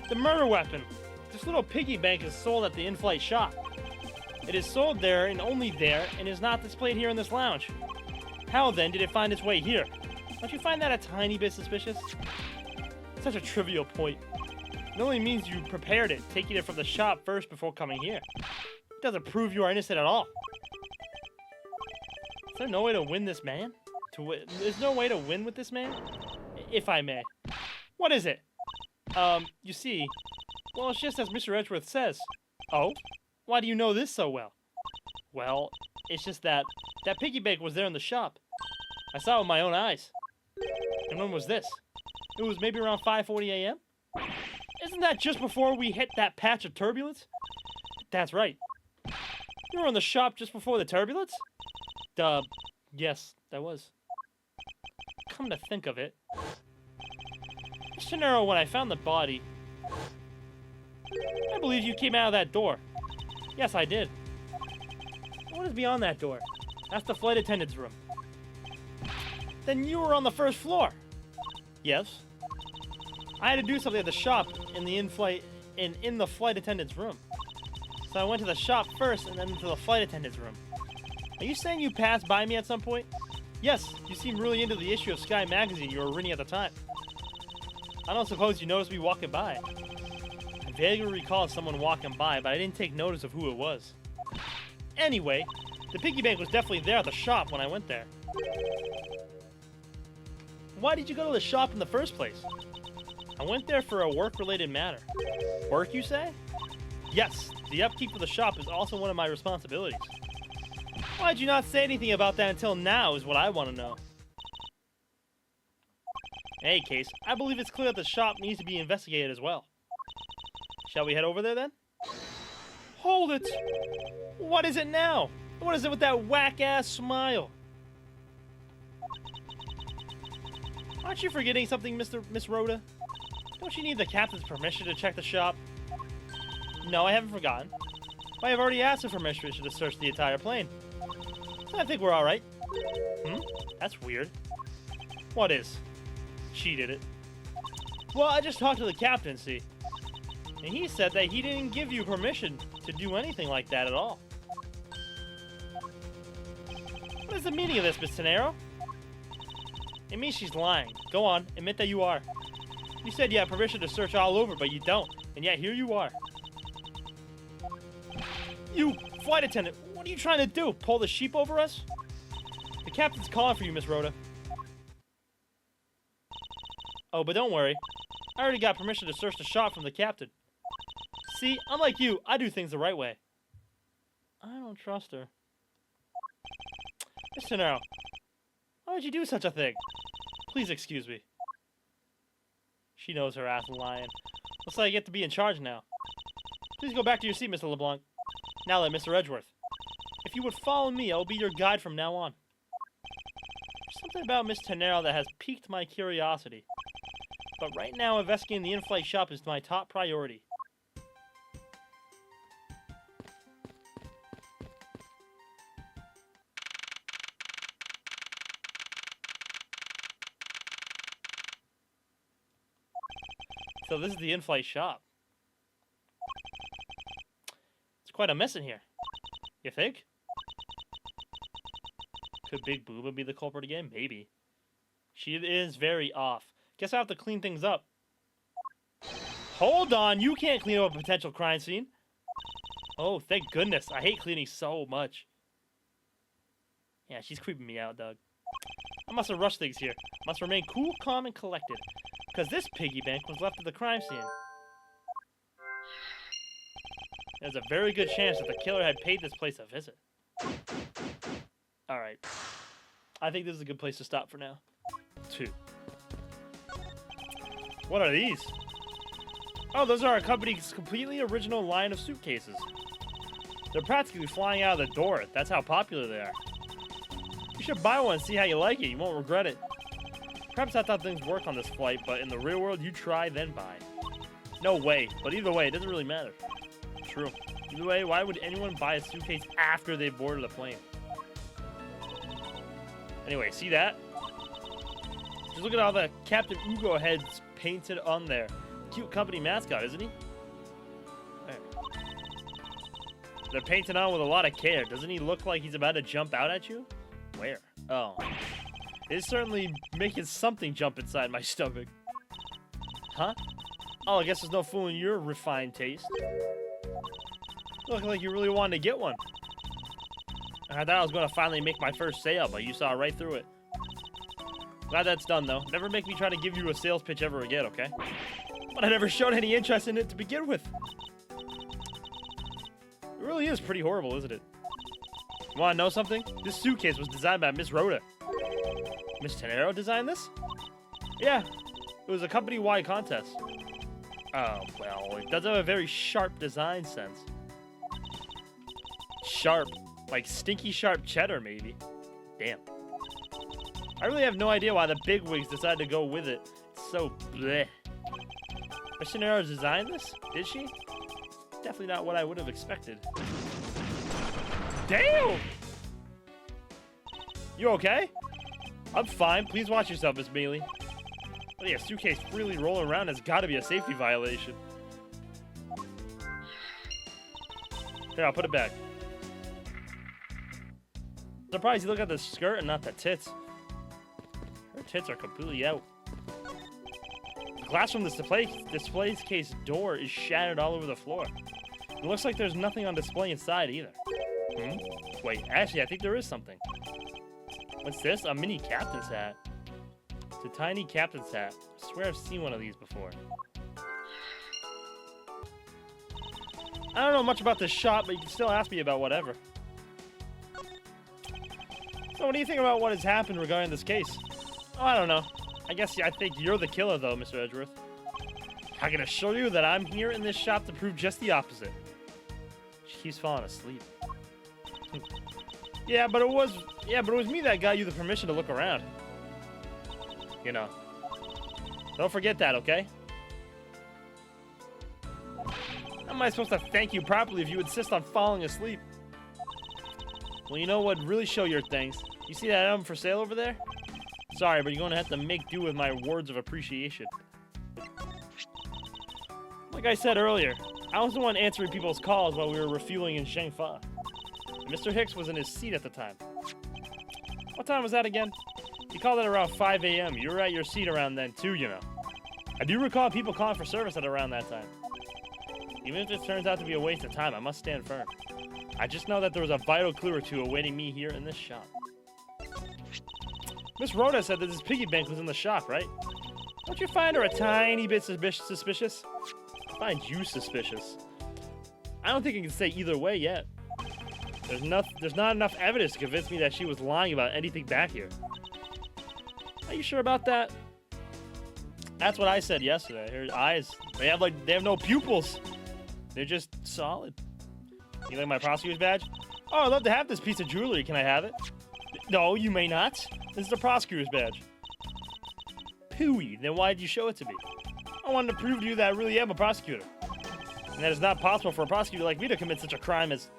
The murder weapon. This little piggy bank is sold at the in-flight shop. It is sold there and only there and is not displayed here in this lounge. How then did it find its way here? Don't you find that a tiny bit suspicious? Such a trivial point. It only means you prepared it, taking it from the shop first before coming here. It doesn't prove you are innocent at all. Is there no way to win this man? There's no way to win with this man? If I may. What is it? You see, well, it's just as Mr. Edgeworth says. Oh? Why do you know this so well? Well, it's just that piggy bank was there in the shop. I saw it with my own eyes. And when was this? It was maybe around 5:40 a.m.? Isn't that just before we hit that patch of turbulence? That's right. You were in the shop just before the turbulence? Yes, that was. Come to think of it. Mr. Nero, when I found the body, I believe you came out of that door. Yes, I did. What is beyond that door? That's the flight attendant's room. Then you were on the first floor. Yes. I had to do something at the shop in the flight attendant's room. So I went to the shop first and then to the flight attendant's room. Are you saying you passed by me at some point? Yes, you seem really into the issue of Sky Magazine you were reading at the time. I don't suppose you noticed me walking by. I vaguely recall someone walking by, but I didn't take notice of who it was. Anyway, the piggy bank was definitely there at the shop when I went there. Why did you go to the shop in the first place? I went there for a work-related matter. Work, you say? Yes, the upkeep of the shop is also one of my responsibilities. Why did you not say anything about that until now is what I want to know. In any case, I believe it's clear that the shop needs to be investigated as well. Shall we head over there then? Hold it! What is it now? What is it with that whack-ass smile? Aren't you forgetting something, Miss Rhoda? Don't you need the captain's permission to check the shop? No, I haven't forgotten. I have already asked him for permission to search the entire plane. So I think we're alright. That's weird. What is? She did it. Well, I just talked to the captain, see? And he said that he didn't give you permission to do anything like that at all. What is the meaning of this, Miss Tenero? It means she's lying. Go on, admit that you are. You said you had permission to search all over, but you don't. And yet here you are. You, flight attendant, what are you trying to do? Pull the sheep over us? The captain's calling for you, Miss Rhoda. Oh, but don't worry. I already got permission to search the shop from the captain. See, unlike you, I do things the right way. I don't trust her. Miss Tenero, why would you do such a thing? Please excuse me. She knows her ass lying. Looks like I get to be in charge now. Please go back to your seat, Mr. LeBlanc. Now then, Mr. Edgeworth. If you would follow me, I will be your guide from now on. There's something about Miss Tenero that has piqued my curiosity. But right now, investigating the in-flight shop is my top priority. So this is the in-flight shop. It's quite a mess in here. You think? Could Big Booba be the culprit again? Maybe. She is very off. Guess I have to clean things up. Hold on, you can't clean up a potential crime scene. Oh, thank goodness. I hate cleaning so much. Yeah, she's creeping me out, Doug. I must have rushed things here. Must remain cool, calm, and collected. Because this piggy bank was left at the crime scene. There's a very good chance that the killer had paid this place a visit. Alright. I think this is a good place to stop for now. 2. What are these? Oh, those are our company's completely original line of suitcases. They're practically flying out of the door. That's how popular they are. You should buy one and see how you like it. You won't regret it. Perhaps that's how things work on this flight, but in the real world, you try, then buy. No way. But either way, it doesn't really matter. True. Either way, why would anyone buy a suitcase after they boarded the plane? Anyway, see that? Just look at all the Captain Ugo heads painted on there. Cute company mascot, isn't he? There. They're painted on with a lot of care. Doesn't he look like he's about to jump out at you? Where? Oh. It's certainly making something jump inside my stomach. Huh? Oh, I guess there's no fooling your refined taste. Look like you really wanted to get one. I thought I was going to finally make my first sale, but you saw right through it. Glad that's done, though. Never make me try to give you a sales pitch ever again, okay? But I never showed any interest in it to begin with. It really is pretty horrible, isn't it? You want to know something? This suitcase was designed by Miss Rhoda. Miss Tenero designed this? Yeah, it was a company-wide contest. Oh, well, it does have a very sharp design sense. Sharp. Like stinky sharp cheddar, maybe. Damn. I really have no idea why the bigwigs decided to go with it. It's so bleh. Miss Tenero designed this? Did she? Definitely not what I would have expected. Damn! You okay? I'm fine. Please watch yourself, Miss Bailey. Oh yeah, suitcase freely rolling around has got to be a safety violation. Here, I'll put it back. Surprised you look at the skirt and not the tits. Her tits are completely out. The glass from this display case door is shattered all over the floor. It looks like there's nothing on display inside either. Hmm? Wait, actually, I think there is something. What's this? A mini captain's hat. It's a tiny captain's hat. I swear I've seen one of these before. I don't know much about this shop, but you can still ask me about whatever. So what do you think about what has happened regarding this case? Oh, I don't know. I think you're the killer, though, Mr. Edgeworth. I can assure you that I'm here in this shop to prove just the opposite. She keeps falling asleep. Yeah, but it was me that got you the permission to look around. You know. Don't forget that, okay? How am I supposed to thank you properly if you insist on falling asleep? Well, you know what would really show your things? You see that item for sale over there? Sorry, but you're going to have to make do with my words of appreciation. Like I said earlier, I was the one answering people's calls while we were refueling in Shangfa. Mr. Hicks was in his seat at the time. What time was that again? You called it around 5 a.m. You were at your seat around then too, you know. I do recall people calling for service at around that time. Even if it turns out to be a waste of time, I must stand firm. I just know that there was a vital clue or two awaiting me here in this shop. Miss Rhoda said that this piggy bank was in the shop, right? Don't you find her a tiny bit suspicious? I find you suspicious. I don't think I can say either way yet. There's not enough evidence to convince me that she was lying about anything back here. Are you sure about that? That's what I said yesterday. Her eyes, they have no pupils. They're just solid. You like my prosecutor's badge? Oh, I'd love to have this piece of jewelry. Can I have it? No, you may not. This is a prosecutor's badge. Pooey, then why did you show it to me? I wanted to prove to you that I really am a prosecutor. And that it's not possible for a prosecutor like me to commit such a crime as...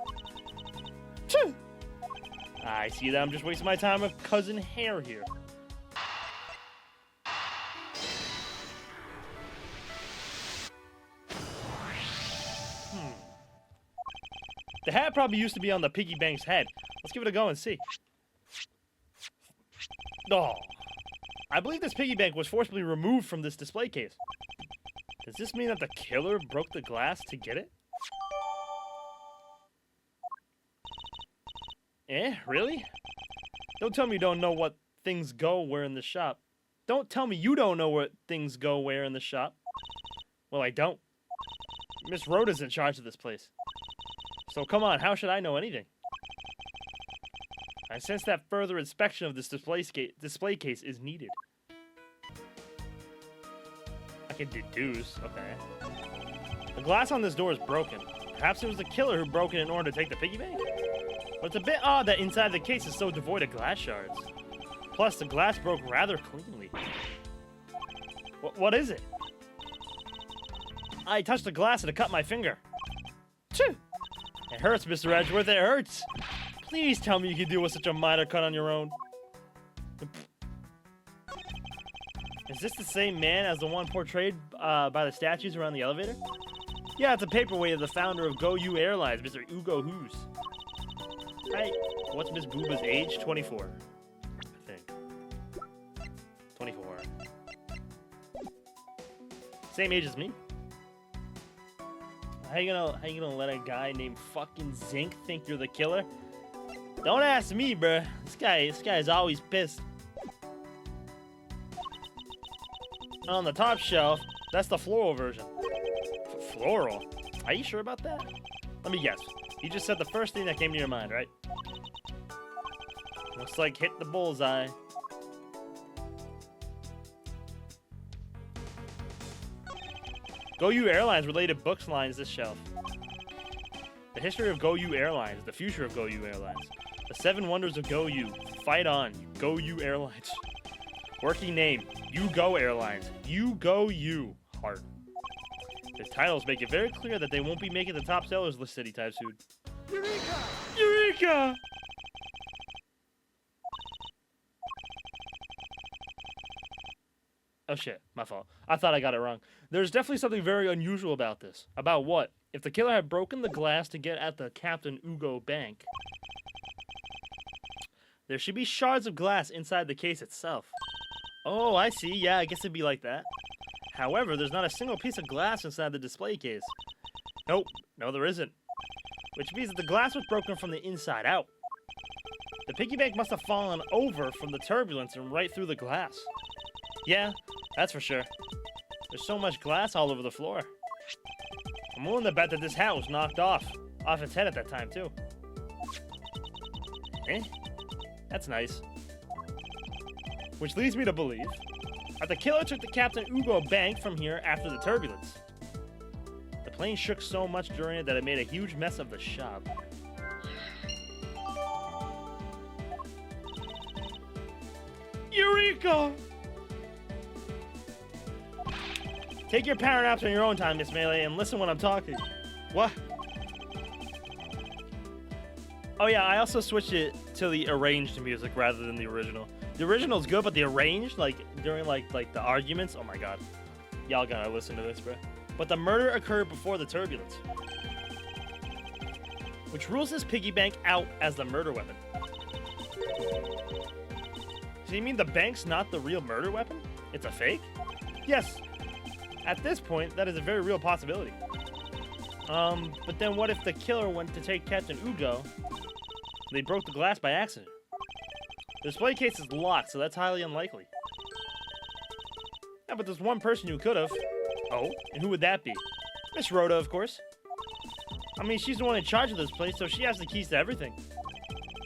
I see that I'm just wasting my time with Cousin Hare here. The hat probably used to be on the piggy bank's head. Let's give it a go and see. Oh. I believe this piggy bank was forcibly removed from this display case. Does this mean that the killer broke the glass to get it? Really? Don't tell me you don't know what things go where in the shop. Don't tell me you don't know what things go where in the shop. Well, I don't. Miss Rhoda's in charge of this place. So come on, how should I know anything? I sense that further inspection of this display case is needed. I can deduce, okay. The glass on this door is broken. Perhaps it was the killer who broke it in order to take the piggy bank? But it's a bit odd that inside the case is so devoid of glass shards. Plus, the glass broke rather cleanly. What is it? I touched the glass and it cut my finger. Phew! It hurts, Mr. Edgeworth, it hurts! Please tell me you can deal with such a minor cut on your own. Is this the same man as the one portrayed by the statues around the elevator? Yeah, it's a paperweight of the founder of Go You Airlines, Mr. Ugo Hoos. Hi, what's Miss Booba's age? 24, I think. 24. Same age as me. How you gonna let a guy named fucking Zink think you're the killer? Don't ask me, bruh. This guy's always pissed. On the top shelf, that's the floral version. Floral? Are you sure about that? Let me guess. You just said the first thing that came to your mind, right? Looks like hit the bullseye. Go You Airlines related books lines this shelf. The history of Go You Airlines, the future of Go You Airlines. The 7 wonders of Go You. Fight on, Go You Airlines. Working name, You Go Airlines. You Go You. Heart. The titles make it very clear that they won't be making the top sellers list anytime soon. Eureka! Eureka! Oh shit, my fault. I thought I got it wrong. There's definitely something very unusual about this. About what? If the killer had broken the glass to get at the Captain Ugo bank, there should be shards of glass inside the case itself. Oh, I see. Yeah, I guess it'd be like that. However, there's not a single piece of glass inside the display case. Nope. No, there isn't. Which means that the glass was broken from the inside out. The piggy bank must have fallen over from the turbulence and right through the glass. Yeah, that's for sure. There's so much glass all over the floor. I'm willing to bet that this hat was knocked off its head at that time, too. That's nice. Which leads me to believe that the killer took the Captain Ugo bank from here after the turbulence. The plane shook so much during it that it made a huge mess of the shop. Eureka! Take your power naps on your own time, Miss Melee, and listen when I'm talking. What? Oh yeah, I also switched it to the arranged music rather than the original. The original's good, but the arranged, like during like the arguments, oh my god. Y'all gotta listen to this, bro. But the murder occurred before the turbulence, which rules this piggy bank out as the murder weapon. So you mean the bank's not the real murder weapon? It's a fake? Yes. At this point, that is a very real possibility. But then what if the killer went to take Captain Ugo? They broke the glass by accident. The display case is locked, so that's highly unlikely. Yeah, but there's one person who could have. Oh, and who would that be? Miss Rhoda, of course. I mean, she's the one in charge of this place, so she has the keys to everything.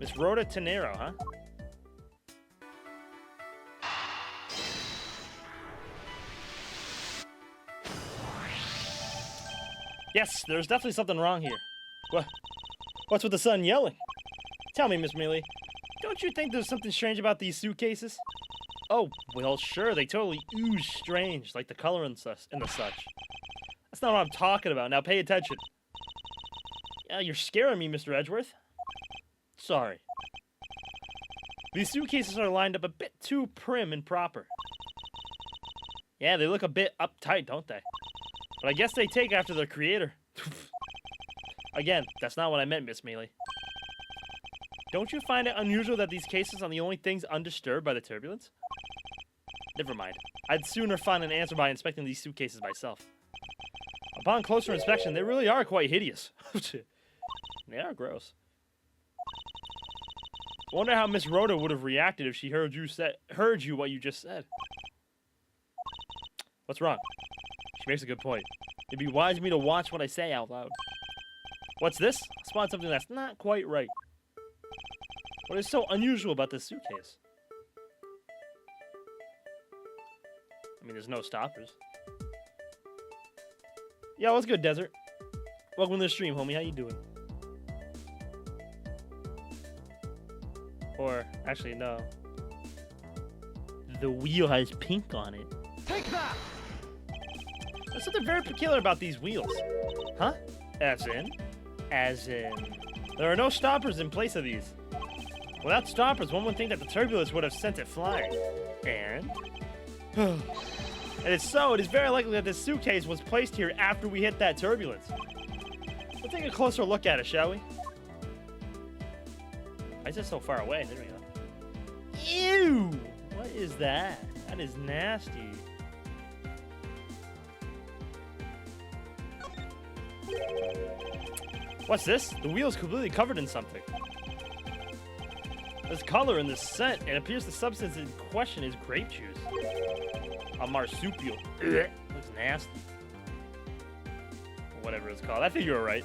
Miss Rhoda Tenero, huh? Yes, there's definitely something wrong here. What's with the son yelling? Tell me, Miss Mealy, don't you think there's something strange about these suitcases? Oh, well, sure, they totally ooze strange, like the color and the such. That's not what I'm talking about. Now pay attention. Yeah, you're scaring me, Mr. Edgeworth. Sorry. These suitcases are lined up a bit too prim and proper. Yeah, they look a bit uptight, don't they? But I guess they take after their creator. Again, that's not what I meant, Miss Mealy. Don't you find it unusual that these cases are the only things undisturbed by the turbulence? Never mind. I'd sooner find an answer by inspecting these suitcases myself. Upon closer inspection, they really are quite hideous. They are gross. I wonder how Miss Rhoda would have reacted if she heard you what you just said. What's wrong? She makes a good point. It'd be wise of me to watch what I say out loud. What's this? I spotted something that's not quite right. What is so unusual about this suitcase? I mean, there's no stoppers. Yo, what's good, Desert? Welcome to the stream, homie. How you doing? Or, actually, no. The wheel has pink on it. Take that! There's something very peculiar about these wheels. Huh? As in? As in... There are no stoppers in place of these. Without stoppers, one would think that the turbulence would have sent it flying. And? And it's so, it is very likely that this suitcase was placed here after we hit that turbulence. Let's take a closer look at it, shall we? Why is it so far away? There we go. Ew! What is that? That is nasty. What's this? The wheel is completely covered in something. There's color in the scent, and it appears the substance in question is grape juice. A marsupial. Looks nasty. Whatever it's called. I think you were right.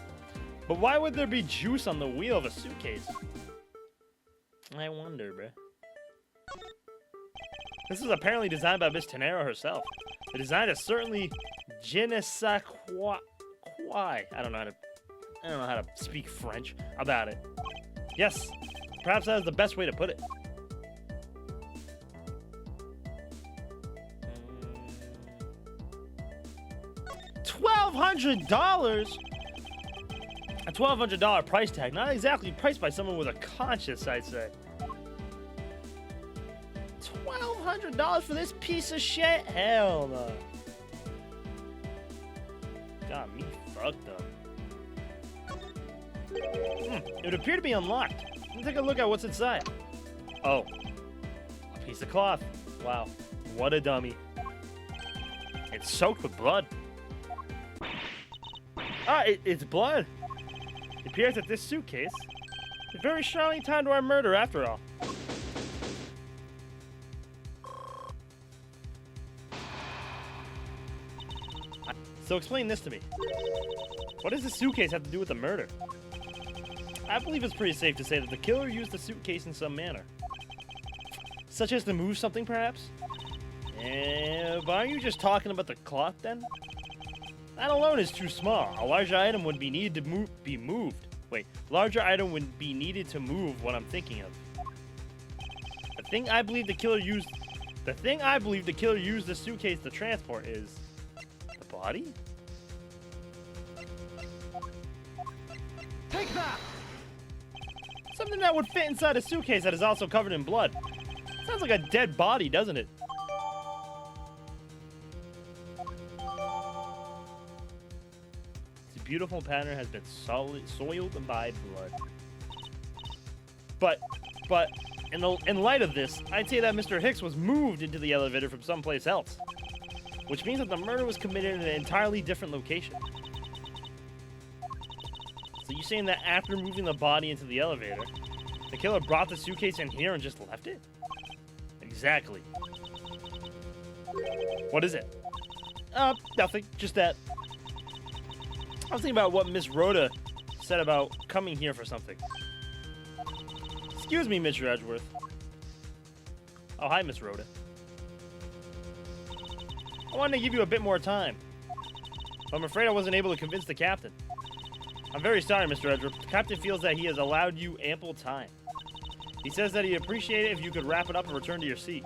But why would there be juice on the wheel of a suitcase? I wonder, bruh. This is apparently designed by Miss Tenero herself. The design is certainly je ne sais quoi. I don't know how to speak French about it. Yes, perhaps that is the best way to put it. $1,200? A $1,200 price tag. Not exactly priced by someone with a conscience, I'd say. $1,200 for this piece of shit? Hell no. Got me fucked up. It would appear to be unlocked. Let's take a look at what's inside. Oh. A piece of cloth. Wow. What a dummy. It's soaked with blood. Ah, it's blood. It appears that this suitcase is very strongly tied to our murder after all. So explain this to me. What does the suitcase have to do with the murder? I believe it's pretty safe to say that the killer used the suitcase in some manner. Such as to move something, perhaps? But aren't you just talking about the cloth, then? That alone is too small. A larger item would be needed to be moved. Wait, larger item would be needed to move what I'm thinking of. The thing I believe the killer used the suitcase to transport is the body? Take that! So Something that would fit inside a suitcase that is also covered in blood. Sounds like a dead body, doesn't it? This beautiful pattern has been soiled by blood. But in light of this, I'd say that Mr. Hicks was moved into the elevator from someplace else, which means that the murder was committed in an entirely different location. So you're saying that after moving the body into the elevator, the killer brought the suitcase in here and just left it? Exactly. What is it? Nothing. Just that. I was thinking about what Miss Rhoda said about coming here for something. Excuse me, Mr. Edgeworth. Oh, hi, Miss Rhoda. I wanted to give you a bit more time. But I'm afraid I wasn't able to convince the captain. I'm very sorry, Mr. Edgeworth. The captain feels that he has allowed you ample time. He says that he'd appreciate it if you could wrap it up and return to your seat.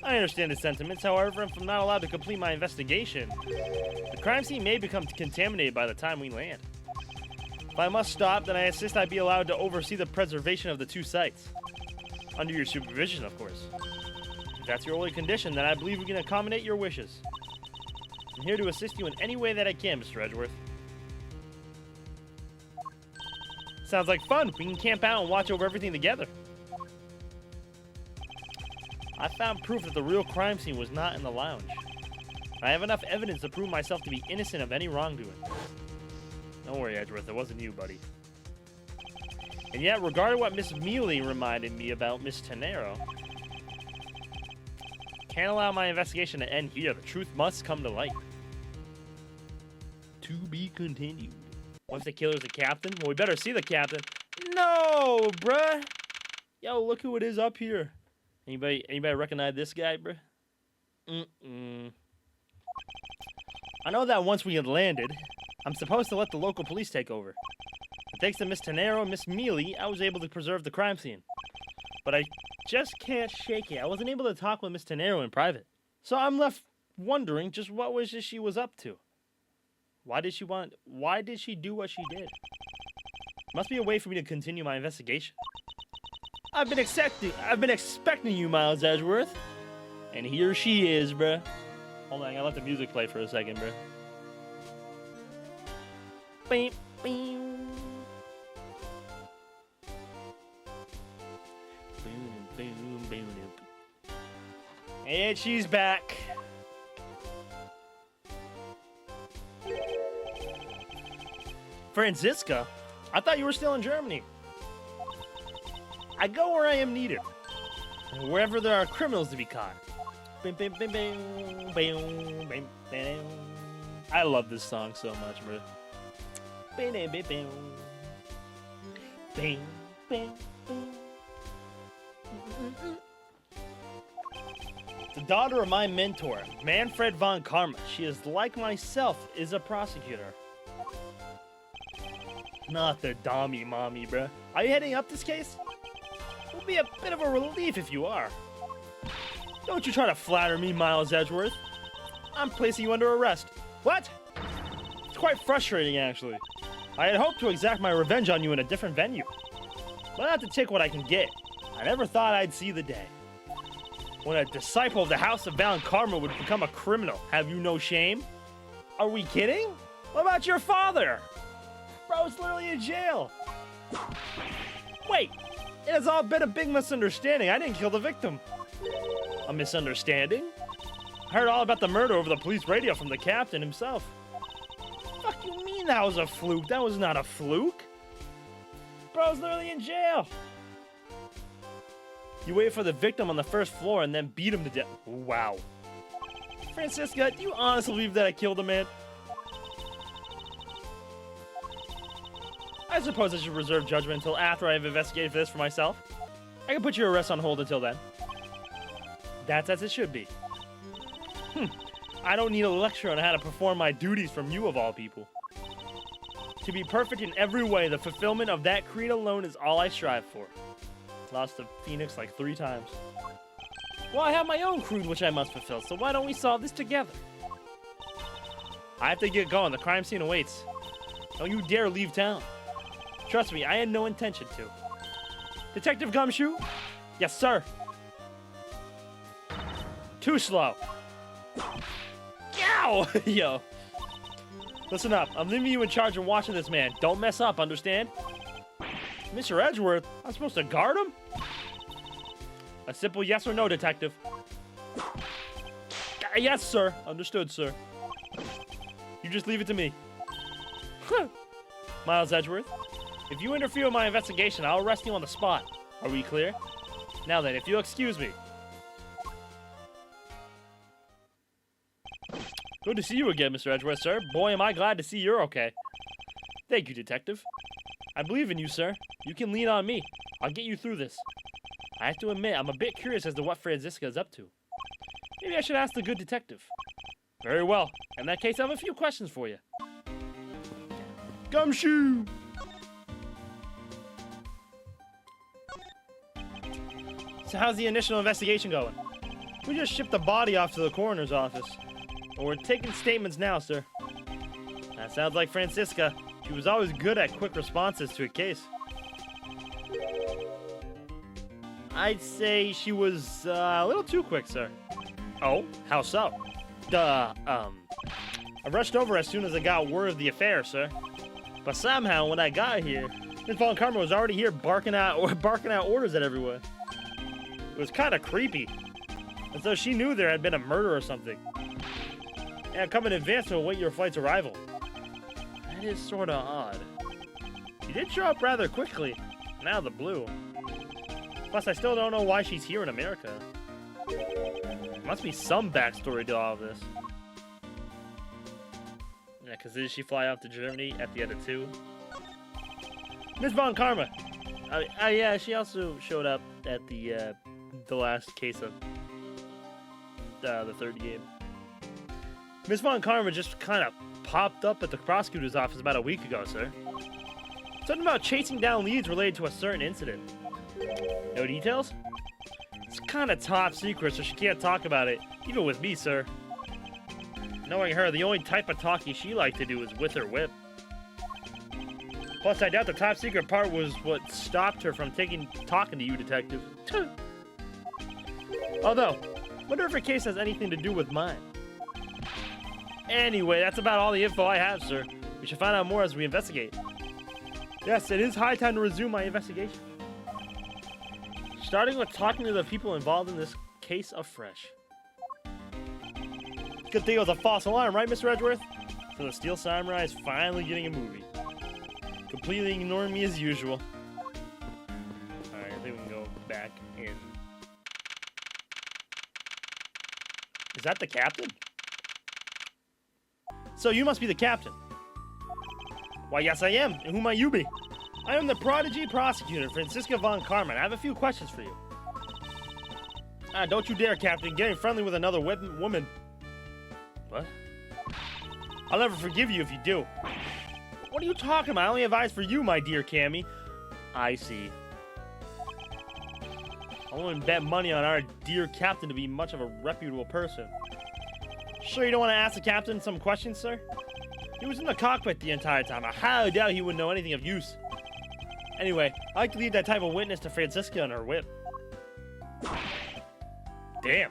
I understand his sentiments, however, if I'm not allowed to complete my investigation, the crime scene may become contaminated by the time we land. If I must stop, then I insist I be allowed to oversee the preservation of the two sites. Under your supervision, of course. If that's your only condition, then I believe we can accommodate your wishes. I'm here to assist you in any way that I can, Mr. Edgeworth. Sounds like fun. We can camp out and watch over everything together. I found proof that the real crime scene was not in the lounge. I have enough evidence to prove myself to be innocent of any wrongdoing. Don't worry, Edgeworth, it wasn't you, buddy. And yet, regarding what Miss Mealy reminded me about Miss Tenero, can't allow my investigation to end here. The truth must come to light. To be continued. What if the killer's the captain? Well, we better see the captain. No, bruh. Yo, look who it is up here. Anybody recognize this guy, bruh? I know that once we had landed, I'm supposed to let the local police take over. And thanks to Miss Tenero and Miss Mealy, I was able to preserve the crime scene. But I just can't shake it. I wasn't able to talk with Miss Tenero in private. So I'm left wondering just what was it she was up to. Why did she do what she did? Must be a way for me to continue my investigation. I've been expecting you, Miles Edgeworth. And here she is, bruh. Hold on, I gotta let the music play for a second, bruh. Beep, beep. Boom, boom, boom, boom. And she's back. Franziska? I thought you were still in Germany. I go where I am needed. Wherever there are criminals to be caught. I love this song so much, bro. The daughter of my mentor, Manfred von Karma. She is like myself, is a prosecutor. Not the dummy mommy, bruh. Are you heading up this case? It will be a bit of a relief if you are. Don't you try to flatter me, Miles Edgeworth. I'm placing you under arrest. What? It's quite frustrating, actually. I had hoped to exact my revenge on you in a different venue. But I have to take what I can get. I never thought I'd see the day. When a disciple of the House of Von Karma would become a criminal. Have you no shame? Are we kidding? What about your father? Bro's literally in jail. Wait, it has all been a big misunderstanding. I didn't kill the victim. A misunderstanding? I heard all about the murder over the police radio from the captain himself. Fuck you mean that was a fluke? That was not a fluke. Bro's literally in jail. You wait for the victim on the first floor and then beat him to death. Wow. Franziska, do you honestly believe that I killed a man? I suppose I should reserve judgment until after I have investigated for this for myself. I can put your arrest on hold until then. That's as it should be. I don't need a lecture on how to perform my duties from you of all people. To be perfect in every way, the fulfillment of that creed alone is all I strive for. Lost the Phoenix like 3 times. Well, I have my own creed which I must fulfill, so why don't we solve this together? I have to get going. The crime scene awaits. Don't you dare leave town. Trust me, I had no intention to. Detective Gumshoe? Yes, sir. Too slow. Yow! Yo. Listen up. I'm leaving you in charge of watching this man. Don't mess up, understand? Mr. Edgeworth? I'm supposed to guard him? A simple yes or no, detective. Yes, sir. Understood, sir. You just leave it to me. Miles Edgeworth, if you interfere with my investigation, I'll arrest you on the spot. Are we clear? Now then, if you'll excuse me. Good to see you again, Mr. Edgeworth, sir. Boy, am I glad to see you're okay. Thank you, detective. I believe in you, sir. You can lean on me. I'll get you through this. I have to admit, I'm a bit curious as to what Franziska is up to. Maybe I should ask the good detective. Very well. In that case, I have a few questions for you. Gumshoe! So how's the initial investigation going? We just shipped the body off to the coroner's office. Well, we're taking statements now, sir. That sounds like Franziska. She was always good at quick responses to a case. I'd say she was a little too quick, sir. Oh, how so? I rushed over as soon as I got word of the affair, sir. But somehow, when I got here, Miss Von Karma was already here barking out orders at everyone. It was kind of creepy, as though she knew there had been a murder or something. And come in advance to await your flight's arrival. That is sort of odd. She did show up rather quickly, and out of the blue. Plus, I still don't know why she's here in America. There must be some backstory to all of this. Yeah, because did she fly off to Germany at the end of 2? Miss Von Karma! Yeah, she also showed up at the last case of the third game. Miss Von Karma just kind of popped up at the prosecutor's office about a week ago, sir. Something about chasing down leads related to a certain incident. No details? It's kind of top secret, so she can't talk about it, even with me, sir. Knowing her, the only type of talking she liked to do is with her whip. Plus, I doubt the top secret part was what stopped her from talking to you, detective. Although, wonder if her case has anything to do with mine. Anyway, that's about all the info I have, sir. We should find out more as we investigate. Yes, it is high time to resume my investigation. Starting with talking to the people involved in this case afresh. Good thing it was a false alarm, right, Mr. Edgeworth? So the Steel Samurai is finally getting a movie. Completely ignoring me as usual. Alright, I think we can go back in. Is that the captain? So you must be the captain. Why, yes I am. And who might you be? I am the prodigy prosecutor, Franziska Von Karma. I have a few questions for you. Don't you dare, Captain. Getting friendly with another woman. What? I'll never forgive you if you do. What are you talking about? I only have eyes for you, my dear Cammy. I see. I wouldn't bet money on our dear captain to be much of a reputable person. Sure you don't want to ask the captain some questions, sir? He was in the cockpit the entire time. I highly doubt he would know anything of use. Anyway, I like to leave that type of witness to Franziska and her whip. Damn.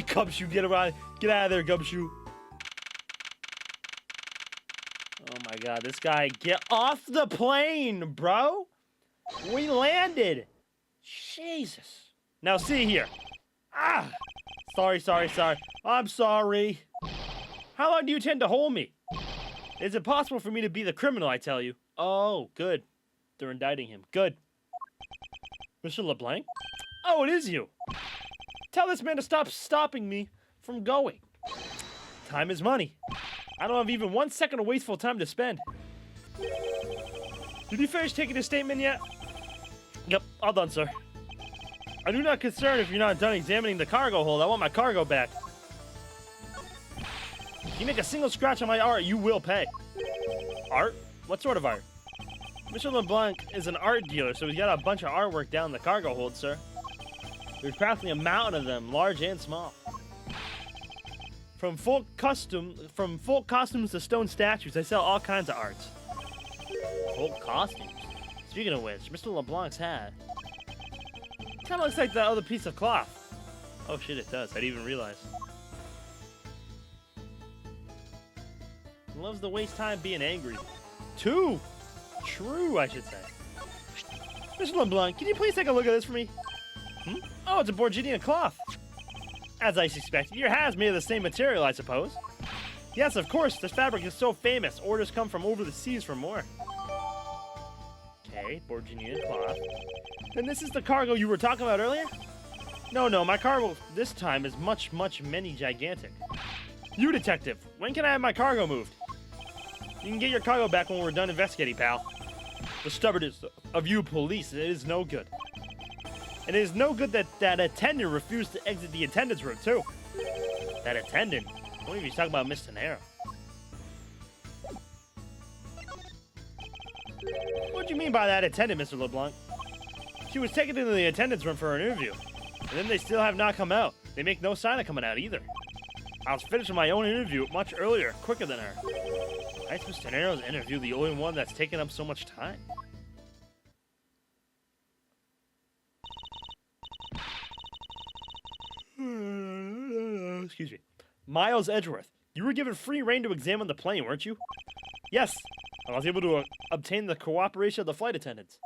Gumshoe, get out of there, Gumshoe. Oh my god, this guy, get off the plane, bro. We landed. Jesus. Now see here. Sorry. I'm sorry. How long do you intend to hold me? Is it possible for me to be the criminal, I tell you? Oh, good. They're indicting him. Good. Mr. LeBlanc? Oh, it is you. Tell this man to stop stopping me from going. Time is money. I don't have even 1 second of wasteful time to spend. Did you finish taking his statement yet? Yep, all done, sir. I do not concern if you're not done examining the cargo hold. I want my cargo back. If you make a single scratch on my art, you will pay. Art? What sort of art? Mr. LeBlanc is an art dealer, so he's got a bunch of artwork down in the cargo hold, sir. There's practically a mountain of them, large and small. From folk costumes to stone statues, they sell all kinds of arts. Old costumes. Speaking of which, Mr. LeBlanc's hat kind of looks like that other piece of cloth. Oh shit, it does. I didn't even realize. He loves to waste time being angry. True, I should say. Mr. LeBlanc, can you please take a look at this for me? Oh, it's a Borginian cloth. As I suspected, your hat is made of the same material, I suppose. Yes, of course. This fabric is so famous. Orders come from over the seas for more. Okay, Borginian cloth. Then this is the cargo you were talking about earlier? No, my cargo this time is much, many gigantic. You, detective, when can I have my cargo moved? You can get your cargo back when we're done investigating, pal. The stubbornness of you police, it is no good. And it is no good that attendant refused to exit the attendance room, too. That attendant? What if he's talking about Miss Tenero? What do you mean by that attendant, Mr. LeBlanc? She was taken into the attendance room for an interview. And then they still have not come out. They make no sign of coming out either. I was finishing my own interview much earlier, quicker than her. Why is Miss Tenero's interview the only one that's taken up so much time? Excuse me. Miles Edgeworth, you were given free rein to examine the plane, weren't you? Yes, I was able to obtain the cooperation of the flight attendants.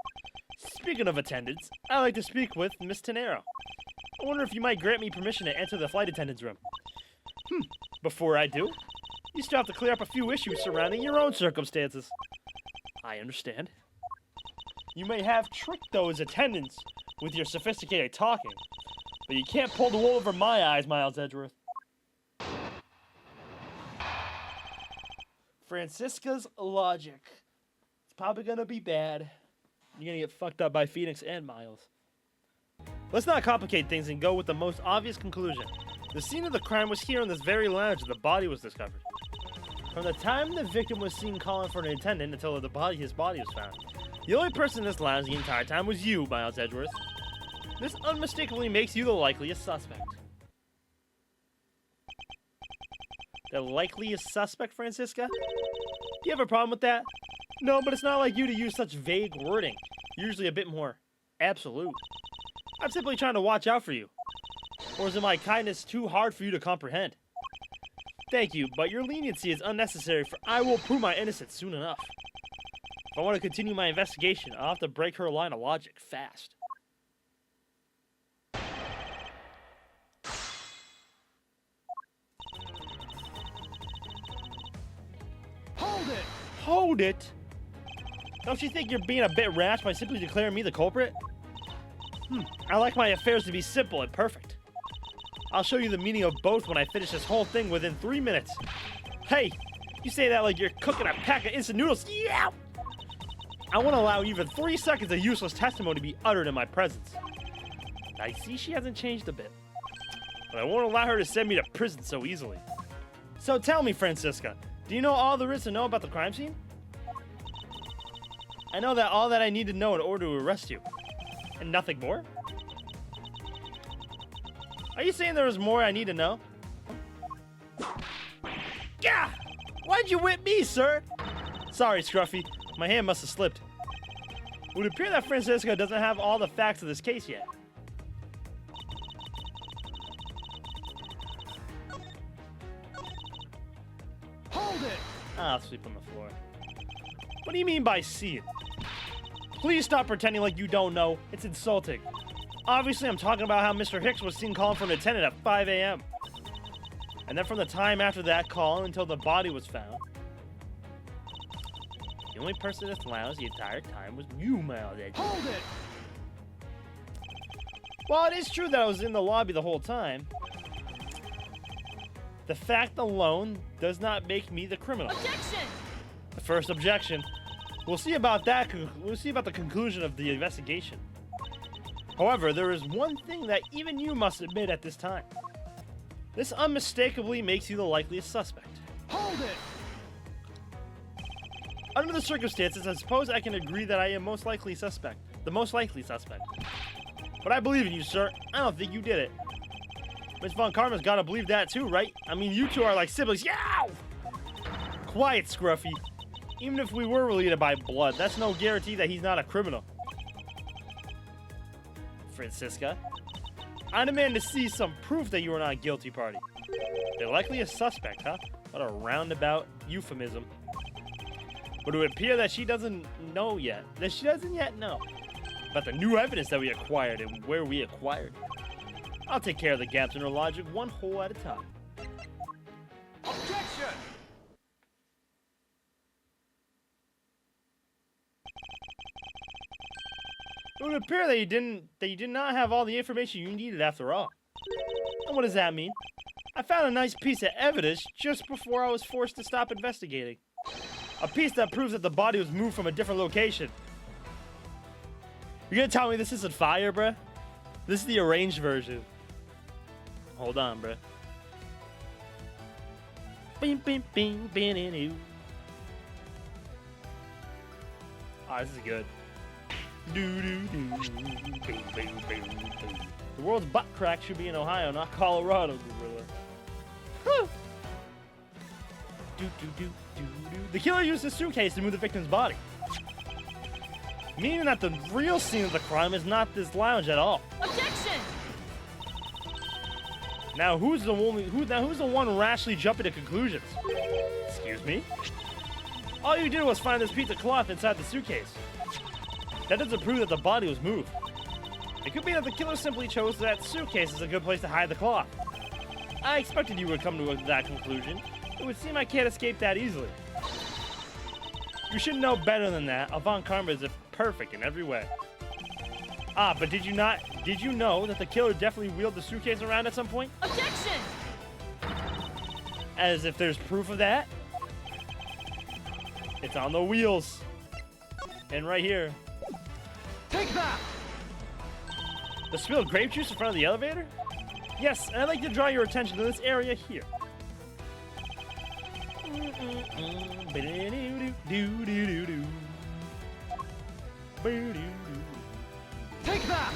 Speaking of attendants, I'd like to speak with Miss Tenero. I wonder if you might grant me permission to enter the flight attendant's room. Before I do, you still have to clear up a few issues surrounding your own circumstances. I understand. You may have tricked those attendants with your sophisticated talking, but you can't pull the wool over my eyes, Miles Edgeworth. Francisca's logic. It's probably gonna be bad. You're gonna get fucked up by Phoenix and Miles. Let's not complicate things and go with the most obvious conclusion. The scene of the crime was here in this very lounge where the body was discovered. From the time the victim was seen calling for an attendant until his body was found, the only person in this lounge the entire time was you, Miles Edgeworth. This unmistakably makes you the likeliest suspect. The likeliest suspect, Francisca? Do you have a problem with that? No, but it's not like you to use such vague wording. Usually a bit more absolute. I'm simply trying to watch out for you. Or is it my kindness too hard for you to comprehend? Thank you, but your leniency is unnecessary, for I will prove my innocence soon enough. If I want to continue my investigation, I'll have to break her line of logic fast. Hold it! Hold it? Don't you think you're being a bit rash by simply declaring me the culprit? I like my affairs to be simple and perfect. I'll show you the meaning of both when I finish this whole thing within 3 minutes. Hey, you say that like you're cooking a pack of instant noodles. Yeah! I won't allow even 3 seconds of useless testimony to be uttered in my presence. I see she hasn't changed a bit. But I won't allow her to send me to prison so easily. So tell me, Francisca, do you know all there is to know about the crime scene? I know that all that I need to know in order to arrest you. And nothing more? Are you saying there is more I need to know? Yeah! Why'd you whip me, sir? Sorry, Scruffy. My hand must have slipped. It would appear that Francisca doesn't have all the facts of this case yet. Hold it! I'll sleep on the floor. What do you mean by see it? Please stop pretending like you don't know. It's insulting. Obviously, I'm talking about how Mr. Hicks was seen calling for an attendant at 5 a.m. And then from the time after that call until the body was found, the only person in this lounge the entire time was you, Miles Edgeworth. Hold it! While it is true that I was in the lobby the whole time, the fact alone does not make me the criminal. Objection! The first objection. We'll see about that. We'll see about the conclusion of the investigation. However, there is one thing that even you must admit at this time. This unmistakably makes you the likeliest suspect. Hold it! Under the circumstances, I suppose I can agree that I am the most likely suspect. But I believe in you, sir. I don't think you did it. Miss Von Karma's gotta believe that too, right? I mean, you two are like siblings. Yow! Quiet, Scruffy. Even if we were related by blood, that's no guarantee that he's not a criminal. Francisca, I demand to see some proof that you are not a guilty party. They're likely a suspect, huh? What a roundabout euphemism. But it would appear that she doesn't know yet. That she doesn't yet know about the new evidence that we acquired and where we acquired it. I'll take care of the gaps in her logic one hole at a time. Objection! It would appear that you did not have all the information you needed after all. And what does that mean? I found a nice piece of evidence just before I was forced to stop investigating. A piece that proves that the body was moved from a different location. You're gonna tell me this isn't fire, bruh? This is the arranged version. Hold on, bruh. Bing, bing, bing, bing, bing, bing. Oh, this is good. Do, do, do, bing, bing, bing, bing. The world's butt crack should be in Ohio, not Colorado, gorilla. Huh. Do, do, do, do, do. The killer used a suitcase to move the victim's body, meaning that the real scene of the crime is not this lounge at all. Objection! Now, who's the one rashly jumping to conclusions? Excuse me? All you did was find this piece of cloth inside the suitcase. That doesn't prove that the body was moved. It could be that the killer simply chose that suitcase as a good place to hide the cloth. I expected you would come to that conclusion. It would seem I can't escape that easily. You should know better than that. Avant Karma is perfect in every way. Ah, but did you know that the killer definitely wheeled the suitcase around at some point? Objection! As if there's proof of that. It's on the wheels. And right here. Take that! The spilled grape juice in front of the elevator? Yes, and I'd like to draw your attention to this area here. Take that!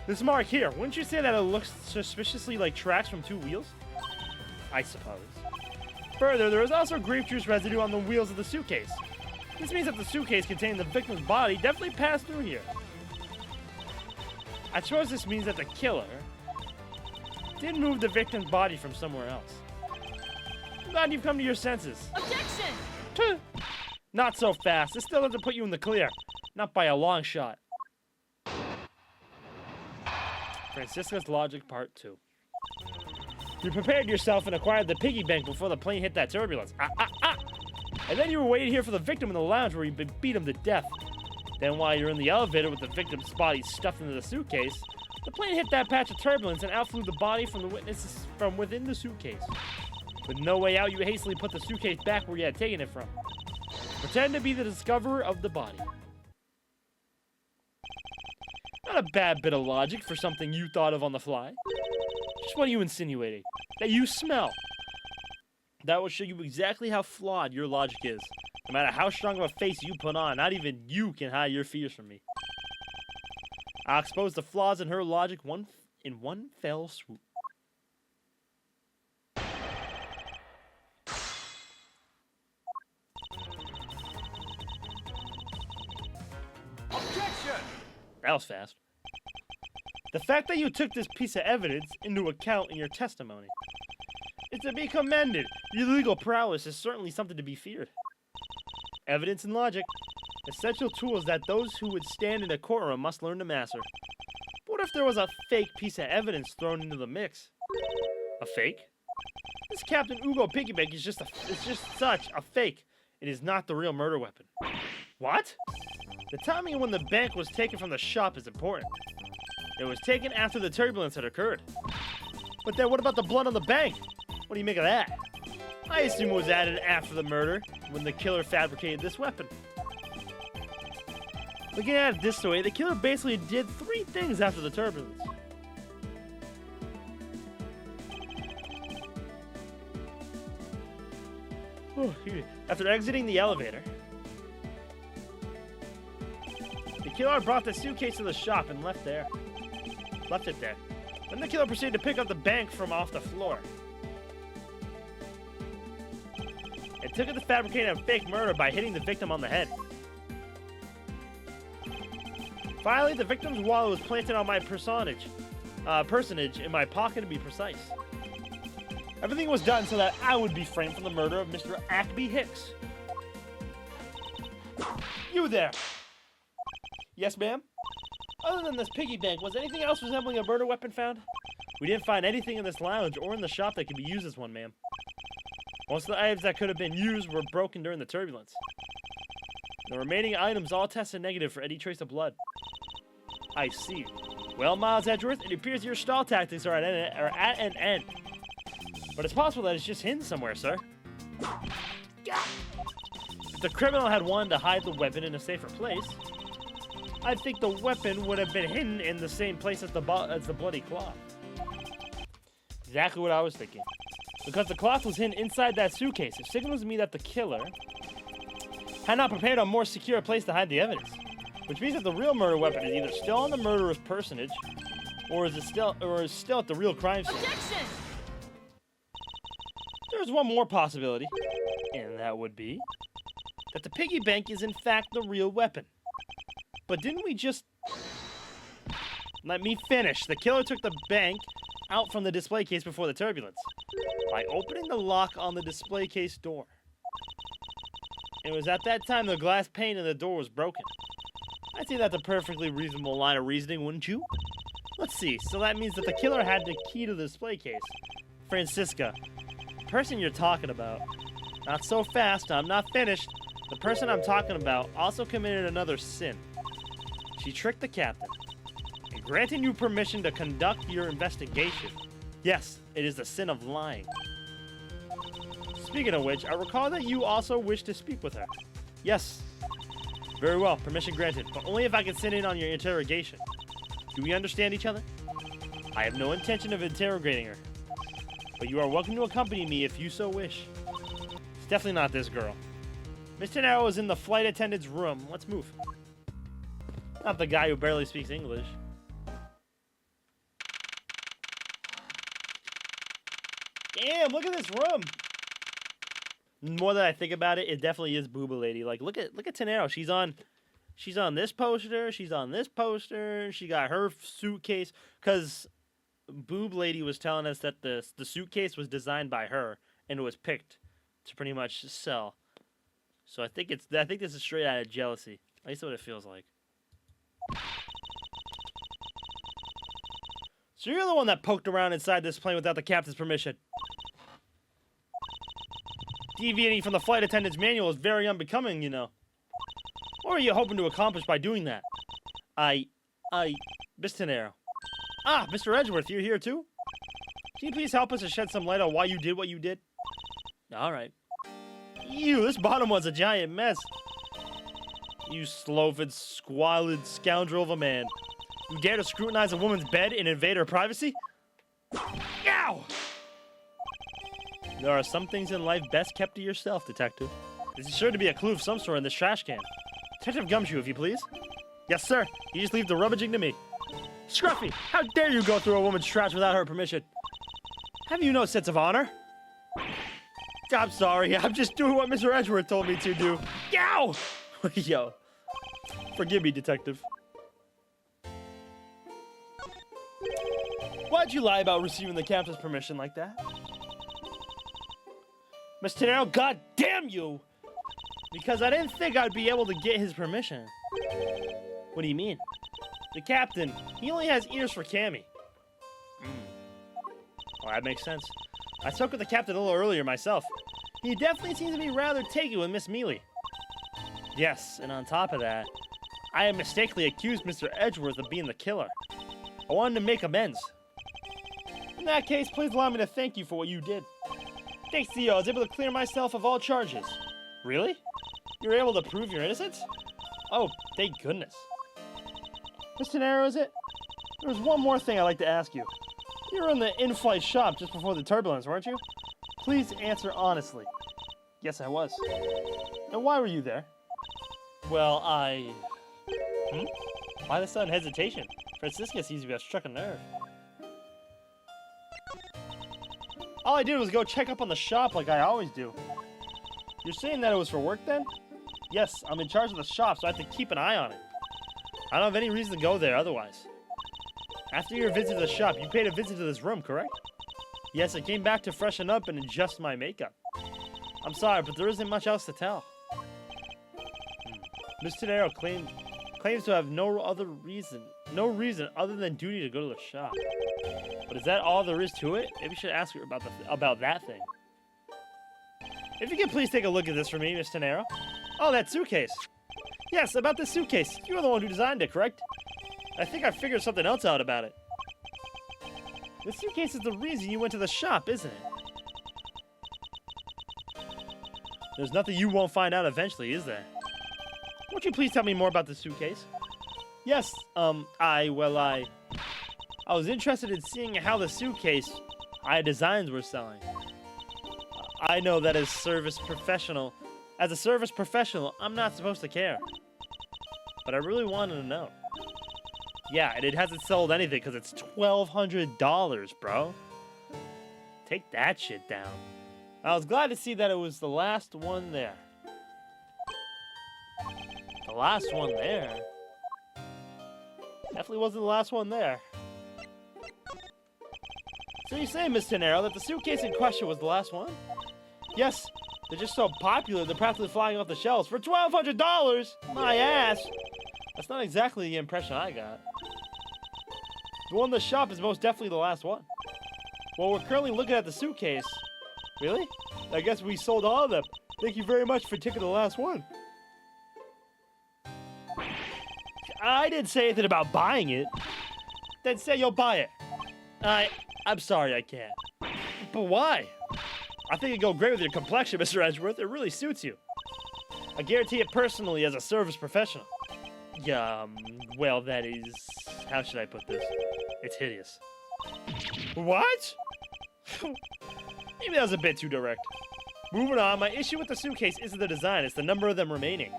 This mark here, wouldn't you say that it looks suspiciously like tracks from two wheels? I suppose. Further, there is also grape juice residue on the wheels of the suitcase. This means that the suitcase containing the victim's body definitely passed through here. I suppose this means that the killer did move the victim's body from somewhere else. I'm glad you've come to your senses. Objection! Tuh. Not so fast. This still doesn't put you in the clear. Not by a long shot. Francisca's Logic Part 2. You prepared yourself and acquired the piggy bank before the plane hit that turbulence. And then you were waiting here for the victim in the lounge where you beat him to death. Then while you're in the elevator with the victim's body stuffed into the suitcase, the plane hit that patch of turbulence and outflew the body from the witnesses from within the suitcase. With no way out, you hastily put the suitcase back where you had taken it from. Pretend to be the discoverer of the body. Not a bad bit of logic for something you thought of on the fly. Just what are you insinuating? That you smell. That will show you exactly how flawed your logic is. No matter how strong of a face you put on, not even you can hide your fears from me. I'll expose the flaws in her logic in one fell swoop. Objection! That was fast. The fact that you took this piece of evidence into account in your testimony is to be commended. Your legal prowess is certainly something to be feared. Evidence and logic, essential tools that those who would stand in a courtroom must learn to master. But what if there was a fake piece of evidence thrown into the mix? A fake? This Captain Ugo Piggybank is just such a fake. It is not the real murder weapon. What? The timing of when the bank was taken from the shop is important. It was taken after the turbulence had occurred. But then what about the blood on the bank? What do you make of that? I assume it was added after the murder, when the killer fabricated this weapon. Looking at it this way, the killer basically did 3 things after the turbulence. After exiting the elevator, the killer brought the suitcase to the shop and left it there. Then the killer proceeded to pick up the bank from off the floor. and took it to fabricate a fake murder by hitting the victim on the head. Finally, the victim's wallet was planted on my personage in my pocket to be precise. Everything was done so that I would be framed for the murder of Mr. Acme Hicks. You there! Yes, ma'am? Other than this piggy bank, was anything else resembling a murder weapon found? We didn't find anything in this lounge or in the shop that could be used as one, ma'am. Most of the items that could have been used were broken during the turbulence. The remaining items all tested negative for any trace of blood. I see. Well, Miles Edgeworth, it appears your stall tactics are at an end. But it's possible that it's just hidden somewhere, sir. If the criminal had wanted to hide the weapon in a safer place, I think the weapon would have been hidden in the same place as the bloody cloth. Exactly what I was thinking. Because the cloth was hidden inside that suitcase, it signals to me that the killer had not prepared a more secure place to hide the evidence. Which means that the real murder weapon is either still on the murderer's personage, or is still at the real crime scene. Objection! There's one more possibility, and that would be that the piggy bank is in fact the real weapon. But didn't we just... Let me finish. The killer took the bank out from the display case before the turbulence by opening the lock on the display case door. It was at that time the glass pane in the door was broken. I'd say that's a perfectly reasonable line of reasoning, wouldn't you? Let's see. So that means that the killer had the key to the display case. Francisca, the person you're talking about. Not so fast. I'm not finished. The person I'm talking about also committed another sin. She tricked the captain and granted you permission to conduct your investigation. Yes, it is the sin of lying. Speaking of which, I recall that you also wish to speak with her. Yes. Very well, permission granted, but only if I can sit in on your interrogation. Do we understand each other? I have no intention of interrogating her, but you are welcome to accompany me if you so wish. It's definitely not this girl. Miss Tenero is in the flight attendant's room. Let's move. Not the guy who barely speaks English. Damn, look at this room. The more that I think about it, it definitely is Booba Lady. Like, look at Tenero. She's on this poster. She's on this poster. She got her suitcase. Cause Boob Lady was telling us that the suitcase was designed by her and it was picked to pretty much sell. So I think this is straight out of jealousy. At least what it feels like. So you're the one that poked around inside this plane without the captain's permission. Deviating from the flight attendant's manual is very unbecoming, you know. What are you hoping to accomplish by doing that? Miss Tenero. Ah, Mr. Edgeworth, you're here too? Can you please help us to shed some light on why you did what you did? Alright. This bottom one's a giant mess. You sloven, squalid scoundrel of a man. You dare to scrutinize a woman's bed and invade her privacy? Ow! There are some things in life best kept to yourself, Detective. There's sure to be a clue of some sort in this trash can. Detective Gumshoe, if you please. Yes, sir. You just leave the rummaging to me. Scruffy, how dare you go through a woman's trash without her permission? Have you no sense of honor? I'm sorry. I'm just doing what Mr. Edgeworth told me to do. Yow! Yo. Forgive me, Detective. Why'd you lie about receiving the captain's permission like that? Miss Tenero, god damn you! Because I didn't think I'd be able to get his permission. What do you mean? The captain, he only has ears for Cammy. Well, that makes sense. I spoke with the captain a little earlier myself. He definitely seems to be rather taken with Miss Mealy. Yes, and on top of that, I had mistakenly accused Mr. Edgeworth of being the killer. I wanted to make amends. In that case, please allow me to thank you for what you did. Thanks to you, I was able to clear myself of all charges. Really? You were able to prove your innocence? Oh, thank goodness. Miss Tenero, is it? There's one more thing I'd like to ask you. You were in the in-flight shop just before the turbulence, weren't you? Please answer honestly. Yes, I was. And why were you there? Well, Why the sudden hesitation? Francisca seems to have struck a nerve. All I did was go check up on the shop like I always do. You're saying that it was for work then? Yes, I'm in charge of the shop, so I have to keep an eye on it. I don't have any reason to go there otherwise. After your visit to the shop, you paid a visit to this room, correct? Yes, I came back to freshen up and adjust my makeup. I'm sorry, but there isn't much else to tell. Miss Tenero claims to have no reason other than duty to go to the shop. But is that all there is to it? Maybe you should ask her about that thing. If you could please take a look at this for me, Miss Tenero. Oh, that suitcase. Yes, about this suitcase. You were the one who designed it, correct? I think I figured something else out about it. The suitcase is the reason you went to the shop, isn't it? There's nothing you won't find out eventually, is there? Won't you please tell me more about the suitcase? Yes, I was interested in seeing how the suitcase I designs were selling. I know that as a service professional, I'm not supposed to care. But I really wanted to know. Yeah, and it hasn't sold anything because it's $1,200, bro. Take that shit down. I was glad to see that it was the last one there. The last one there? Definitely wasn't the last one there. So you say, Miss Tenero, that the suitcase in question was the last one? Yes, they're just so popular they're practically flying off the shelves for $1,200! My ass! That's not exactly the impression I got. The one in the shop is most definitely the last one. Well, we're currently looking at the suitcase. Really? I guess we sold all of them. Thank you very much for taking the last one. I didn't say anything about buying it. Then say you'll buy it. I'm sorry, I can't. But why? I think it'd go great with your complexion, Mr. Edgeworth. It really suits you. I guarantee it personally as a service professional. Yeah, well, that is... How should I put this? It's hideous. What? Maybe that was a bit too direct. Moving on, my issue with the suitcase isn't the design, it's the number of them remaining.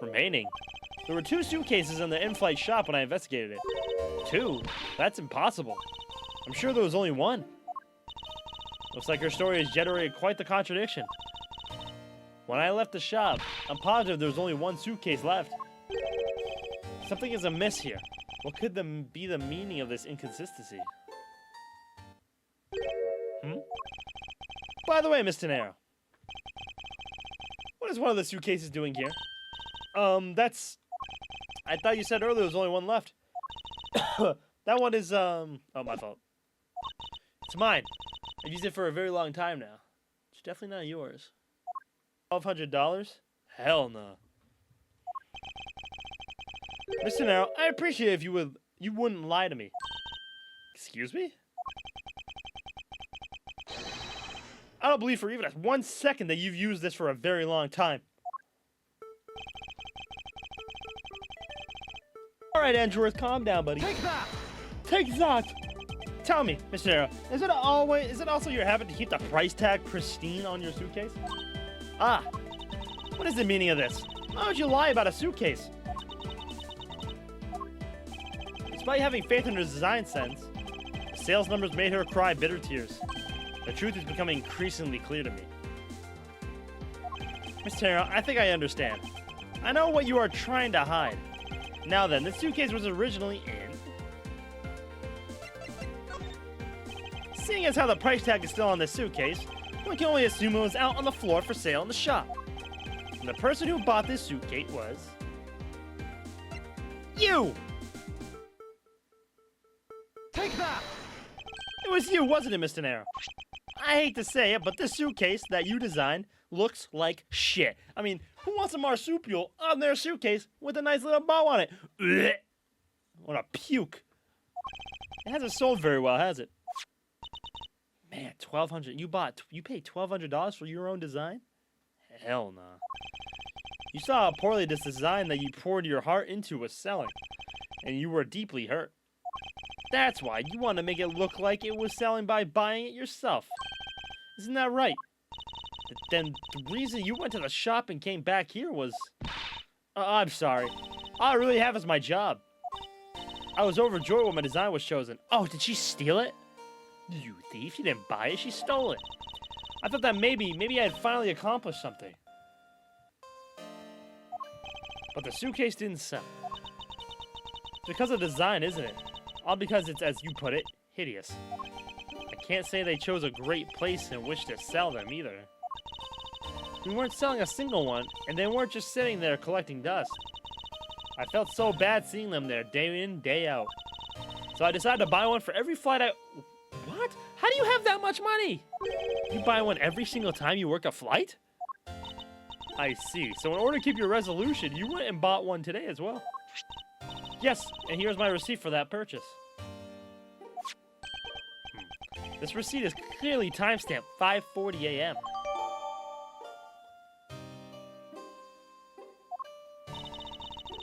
Remaining? There were 2 suitcases in the in-flight shop when I investigated it. 2? That's impossible. I'm sure there was only 1. Looks like her story has generated quite the contradiction. When I left the shop, I'm positive there was only 1 suitcase left. Something is amiss here. What could be the meaning of this inconsistency? By the way, Miss Tenero, what is one of the suitcases doing here? I thought you said earlier there was only 1 left. That one is, oh, my fault. It's mine. I've used it for a very long time now. It's definitely not yours. $1,200? Hell no. Mr. Tenero, I appreciate if you wouldn't lie to me. Excuse me? I don't believe for even 1 second that you've used this for a very long time. Alright, Edgeworth, calm down, buddy. Take that! Take that! Tell me, Mr. Tenero, is it also your habit to keep the price tag pristine on your suitcase? Ah, what is the meaning of this? Why would you lie about a suitcase? Despite having faith in her design sense, the sales numbers made her cry bitter tears. The truth is becoming increasingly clear to me. Miss Tenero, I think I understand. I know what you are trying to hide. Now then, the suitcase was originally in. Seeing as how the price tag is still on this suitcase, one can only assume it was out on the floor for sale in the shop. And the person who bought this suitcase was... you! Take that! It was you, wasn't it, Mr. Tenero? I hate to say it, but this suitcase that you designed looks like shit. I mean, who wants a marsupial on their suitcase with a nice little bow on it? Blech. I want to puke. It hasn't sold very well, has it? Man, $1,200. You paid $1,200 for your own design? Hell no. You saw how poorly this design that you poured your heart into was selling, and you were deeply hurt. That's why you want to make it look like it was selling by buying it yourself. Isn't that right? Then the reason you went to the shop and came back here was... I'm sorry. All I really have is my job. I was overjoyed when my design was chosen. Oh, did she steal it? You thief, she didn't buy it, she stole it. I thought that maybe I had finally accomplished something. But the suitcase didn't sell. It's because of design, isn't it? All because it's, as you put it, hideous. I can't say they chose a great place in which to sell them either. We weren't selling a single one, and they weren't just sitting there collecting dust. I felt so bad seeing them there day in, day out. So I decided to buy one for every flight I... What? How do you have that much money? You buy one every single time you work a flight? I see. So in order to keep your resolution, you went and bought one today as well. Yes, and here's my receipt for that purchase. This receipt is clearly timestamped 5:40 a.m.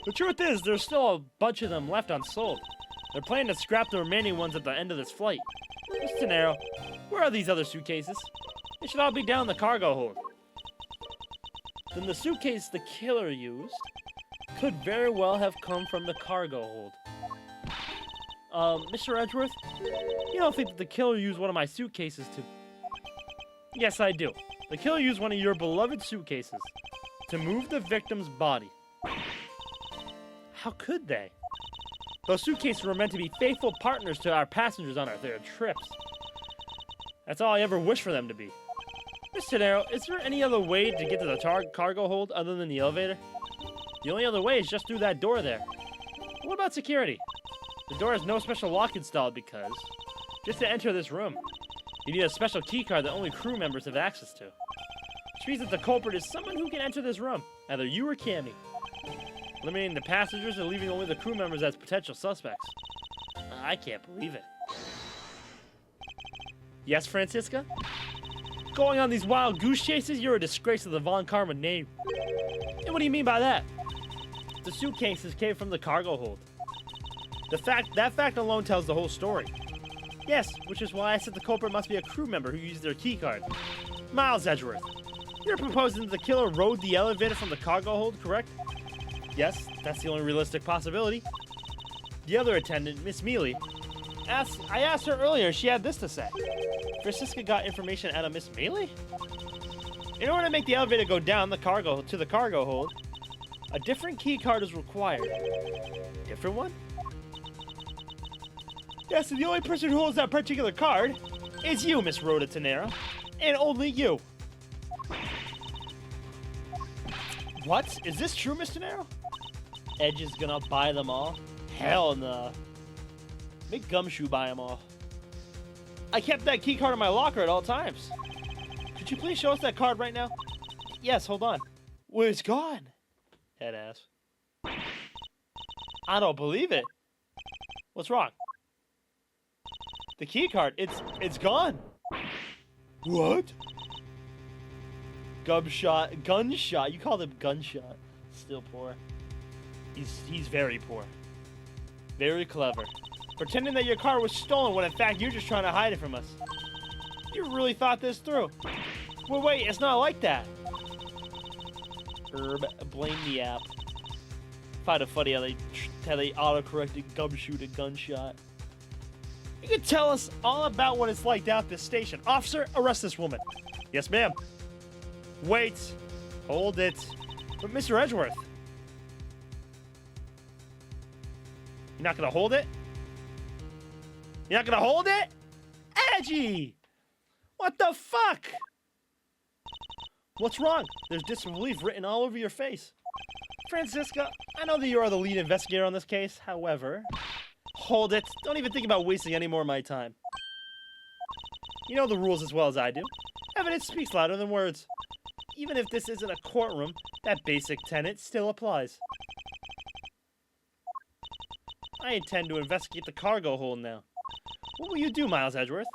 The truth is, there's still a bunch of them left unsold. They're planning to scrap the remaining ones at the end of this flight. Mr. Nero, where are these other suitcases? They should all be down in the cargo hold. Then the suitcase the killer used could very well have come from the cargo hold. Mr. Edgeworth, you don't think that the killer used one of my suitcases to... Yes, I do. The killer used one of your beloved suitcases to move the victim's body. How could they? Those suitcases were meant to be faithful partners to our passengers on their trips. That's all I ever wished for them to be. Mr. Nero, is there any other way to get to the cargo hold other than the elevator? The only other way is just through that door there. What about security? The door has no special lock installed because, just to enter this room, you need a special key card that only crew members have access to. Which means that the culprit is someone who can enter this room, either you or Cammy. Eliminating the passengers and leaving only the crew members as potential suspects. I can't believe it. Yes, Francisca? Going on these wild goose chases, you're a disgrace to the Von Karma name. And what do you mean by that? The suitcases came from the cargo hold. That fact alone tells the whole story. Yes, which is why I said the culprit must be a crew member who used their key card. Miles Edgeworth, you're proposing that the killer rode the elevator from the cargo hold, correct? Yes, that's the only realistic possibility. The other attendant, Miss Mealy, I asked her earlier, she had this to say. Francisca got information out of Miss Mealy? In order to make the elevator go down to the cargo hold, a different key card is required. Different one? Yes, and the only person who holds that particular card is you, Miss Rhoda Tenera. And only you. What? Is this true, Mr. Nero? Edge is gonna buy them all? Hell no. Make Gumshoe buy them all. I kept that key card in my locker at all times. Could you please show us that card right now? Yes, hold on. Well, it's gone. Head ass. I don't believe it. What's wrong? The key card, it's gone. What? Gunshot. You called him gunshot. Still poor. He's very poor. Very clever. Pretending that your car was stolen when in fact you're just trying to hide it from us. You really thought this through. Well, wait, it's not like that. Herb, blame the app. Find it funny how they auto-corrected Gumshoe to gunshot. You can tell us all about what it's like down at this station. Officer, arrest this woman. Yes, ma'am. Wait. Hold it. But Mr. Edgeworth. You're not gonna hold it? You're not gonna hold it? Edgy! What the fuck? What's wrong? There's disbelief written all over your face. Francisca, I know that you are the lead investigator on this case. However, hold it. Don't even think about wasting any more of my time. You know the rules as well as I do. Evidence speaks louder than words. Even if this isn't a courtroom, that basic tenet still applies. I intend to investigate the cargo hold now. What will you do, Miles Edgeworth?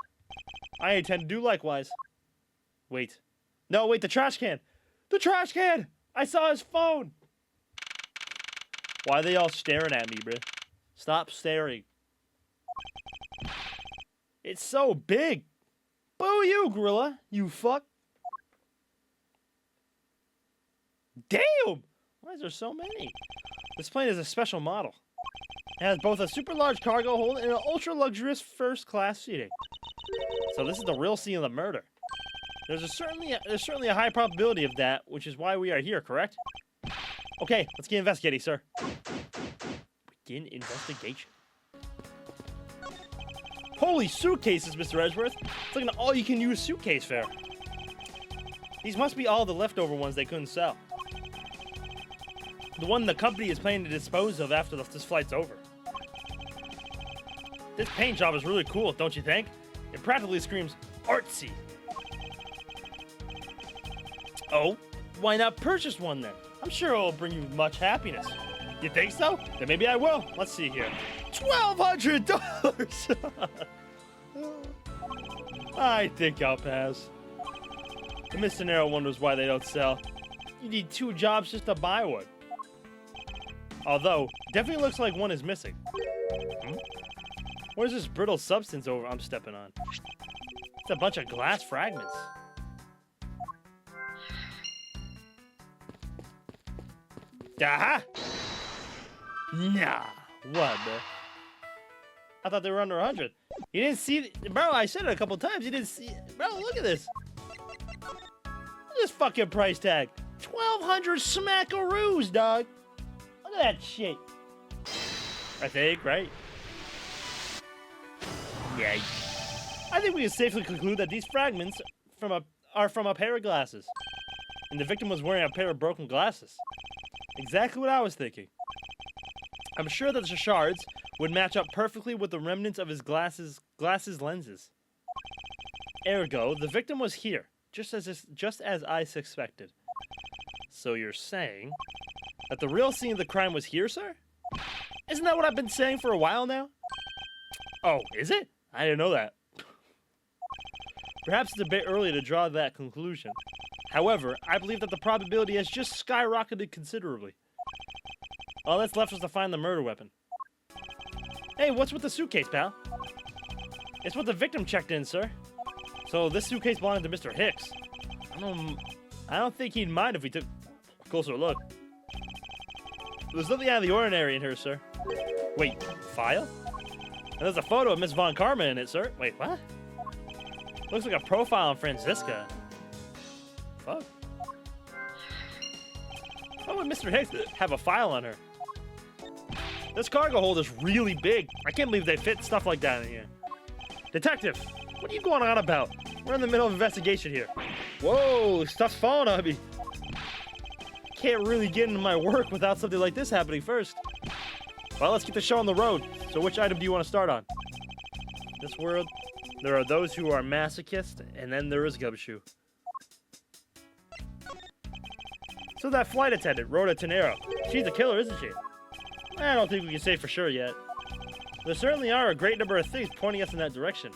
I intend to do likewise. Wait. No, wait, the trash can! The trash can! I saw his phone! Why are they all staring at me, bruh? Stop staring. It's so big! Boo you, gorilla! You fuck! Damn! Why is there so many? This plane is a special model. It has both a super large cargo hold and an ultra luxurious first class seating. So this is the real scene of the murder. There's certainly a high probability of that, which is why we are here, correct? Okay, let's get investigating, sir. Begin investigation. Holy suitcases, Mr. Edgeworth. It's like an all-you-can-use suitcase fair. These must be all the leftover ones they couldn't sell. The one the company is planning to dispose of after this flight's over. This paint job is really cool, don't you think? It practically screams artsy. Oh, why not purchase one then? I'm sure it'll bring you much happiness. You think so? Then maybe I will. Let's see here. $1,200! I think I'll pass. The Mr. Nero wonders why they don't sell. You need 2 jobs just to buy one. Although, definitely looks like one is missing. What is this brittle substance I'm stepping on? It's a bunch of glass fragments. Aha! Nah, what, bro? I thought they were under 100. You didn't see, bro. I said it a couple times. You didn't see, bro. Look at this. Look at this fucking price tag. 1,200 smackaroos, dog. Look at that shit. I think, right? Yeah. I think we can safely conclude that these fragments are from a pair of glasses, and the victim was wearing a pair of broken glasses. Exactly what I was thinking. I'm sure that the shards would match up perfectly with the remnants of his glasses lenses. Ergo, the victim was here, just as I suspected. So you're saying that the real scene of the crime was here, sir? Isn't that what I've been saying for a while now? Oh, is it? I didn't know that. Perhaps it's a bit early to draw that conclusion. However, I believe that the probability has just skyrocketed considerably. All that's left was to find the murder weapon. Hey, what's with the suitcase, pal? It's what the victim checked in, sir. So this suitcase belonged to Mr. Hicks. I don't think he'd mind if we took a closer look. There's nothing out of the ordinary in here, sir. Wait, file? And there's a photo of Miss Von Karma in it, sir. Wait, what? Looks like a profile on Franziska. Fuck. Why would Mr. Hicks have a file on her? This cargo hold is really big. I can't believe they fit stuff like that in here. Detective, what are you going on about? We're in the middle of an investigation here. Whoa, stuff's falling on me. Can't really get into my work without something like this happening first. Well, let's get the show on the road. So which item do you want to start on? In this world, there are those who are masochists, and then there is Gumshoe. So that flight attendant, Rhoda Tenero, she's a killer, isn't she? I don't think we can say for sure yet. There certainly are a great number of things pointing us in that direction.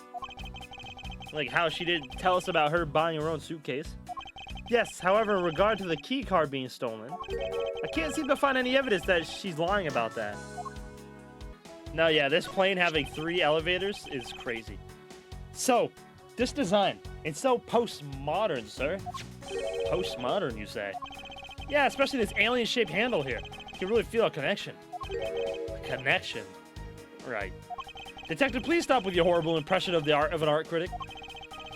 Like how she didn't tell us about her buying her own suitcase. Yes, however, in regard to the key card being stolen, I can't seem to find any evidence that she's lying about that. No, yeah, this plane having 3 elevators is crazy. So, this design, it's so postmodern, sir. Postmodern, you say? Yeah, especially this alien-shaped handle here. You can really feel a connection. A connection. Right. Detective, please stop with your horrible impression of the art of an art critic.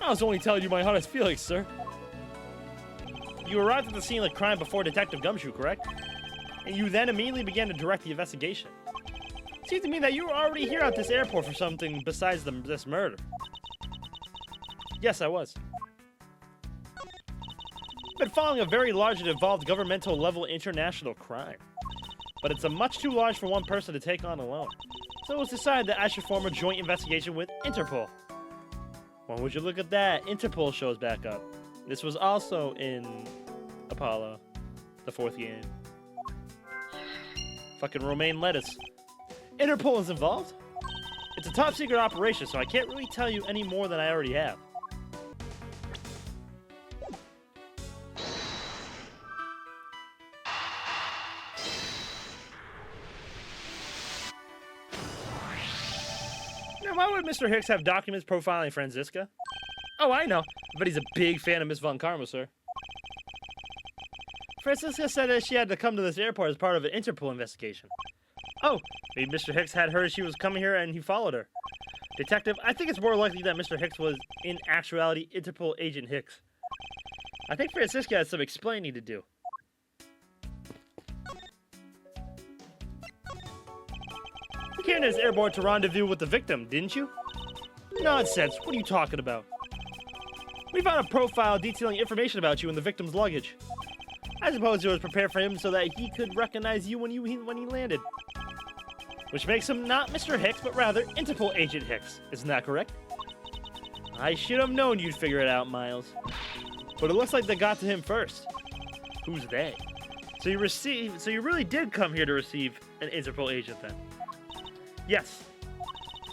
I was only telling you my honest feelings, sir. You arrived at the scene of the crime before Detective Gumshoe, correct? And you then immediately began to direct the investigation. It seems to me that you were already here at this airport for something besides this murder. Yes, I was. I've been following a very large and involved governmental-level international crime. But it's a much too large for one person to take on alone. So it was decided that I should form a joint investigation with Interpol. When would you look at that? Interpol shows back up. This was also in Apollo, the 4th game. Fucking romaine lettuce. Interpol is involved? It's a top secret operation, so I can't really tell you any more than I already have. Now, why would Mr. Hicks have documents profiling Franziska? Oh, I know, but he's a big fan of Miss Von Karma, sir. Franziska said that she had to come to this airport as part of an Interpol investigation. Oh, maybe Mr. Hicks had heard she was coming here and he followed her. Detective, I think it's more likely that Mr. Hicks was, in actuality, Interpol agent Hicks. I think Francisca has some explaining to do. You came to this airport to rendezvous with the victim, didn't you? Nonsense. What are you talking about? We found a profile detailing information about you in the victim's luggage. I suppose it was prepared for him so that he could recognize you when he landed. Which makes him not Mr. Hicks, but rather Interpol Agent Hicks. Isn't that correct? I should have known you'd figure it out, Miles. But it looks like they got to him first. Who's they? So you really did come here to receive an Interpol agent then? Yes.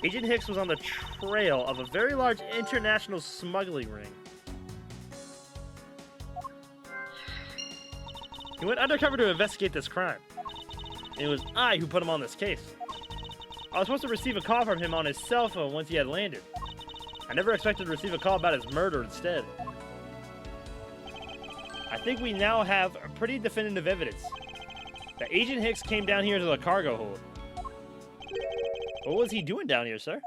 Agent Hicks was on the trail of a very large international smuggling ring. He went undercover to investigate this crime. And it was I who put him on this case. I was supposed to receive a call from him on his cell phone once he had landed. I never expected to receive a call about his murder instead. I think we now have a pretty definitive evidence that Agent Hicks came down here to the cargo hold. What was he doing down here, sir?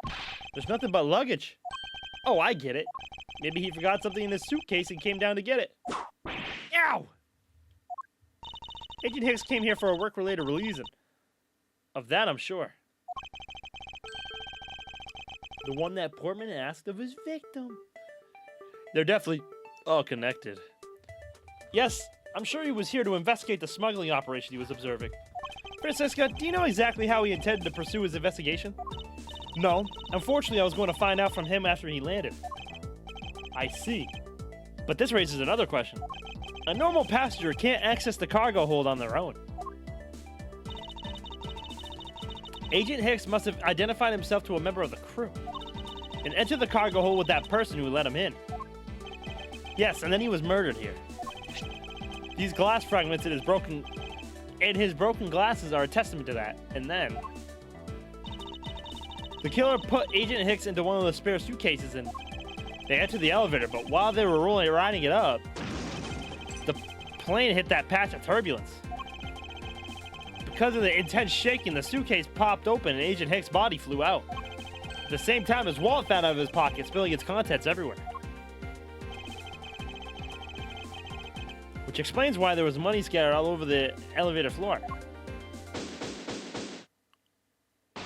There's nothing but luggage. Oh, I get it. Maybe he forgot something in his suitcase and came down to get it. Ow! Agent Hicks came here for a work-related reason. Of that, I'm sure. The one that Portman asked of his victim. They're definitely all connected. Yes, I'm sure he was here to investigate the smuggling operation he was observing. Francisca, do you know exactly how he intended to pursue his investigation? No. Unfortunately, I was going to find out from him after he landed. I see. But this raises another question. A normal passenger can't access the cargo hold on their own. Agent Hicks must have identified himself to a member of the crew and entered the cargo hold with that person who let him in. Yes, and then he was murdered here. These glass fragments in his broken glasses are a testament to that. And then the killer put Agent Hicks into one of the spare suitcases and they entered the elevator, but while they were riding it up, the plane hit that patch of turbulence. Because of the intense shaking, the suitcase popped open and Agent Hicks' body flew out. At the same time, his wallet fell out of his pocket, spilling its contents everywhere. Which explains why there was money scattered all over the elevator floor. I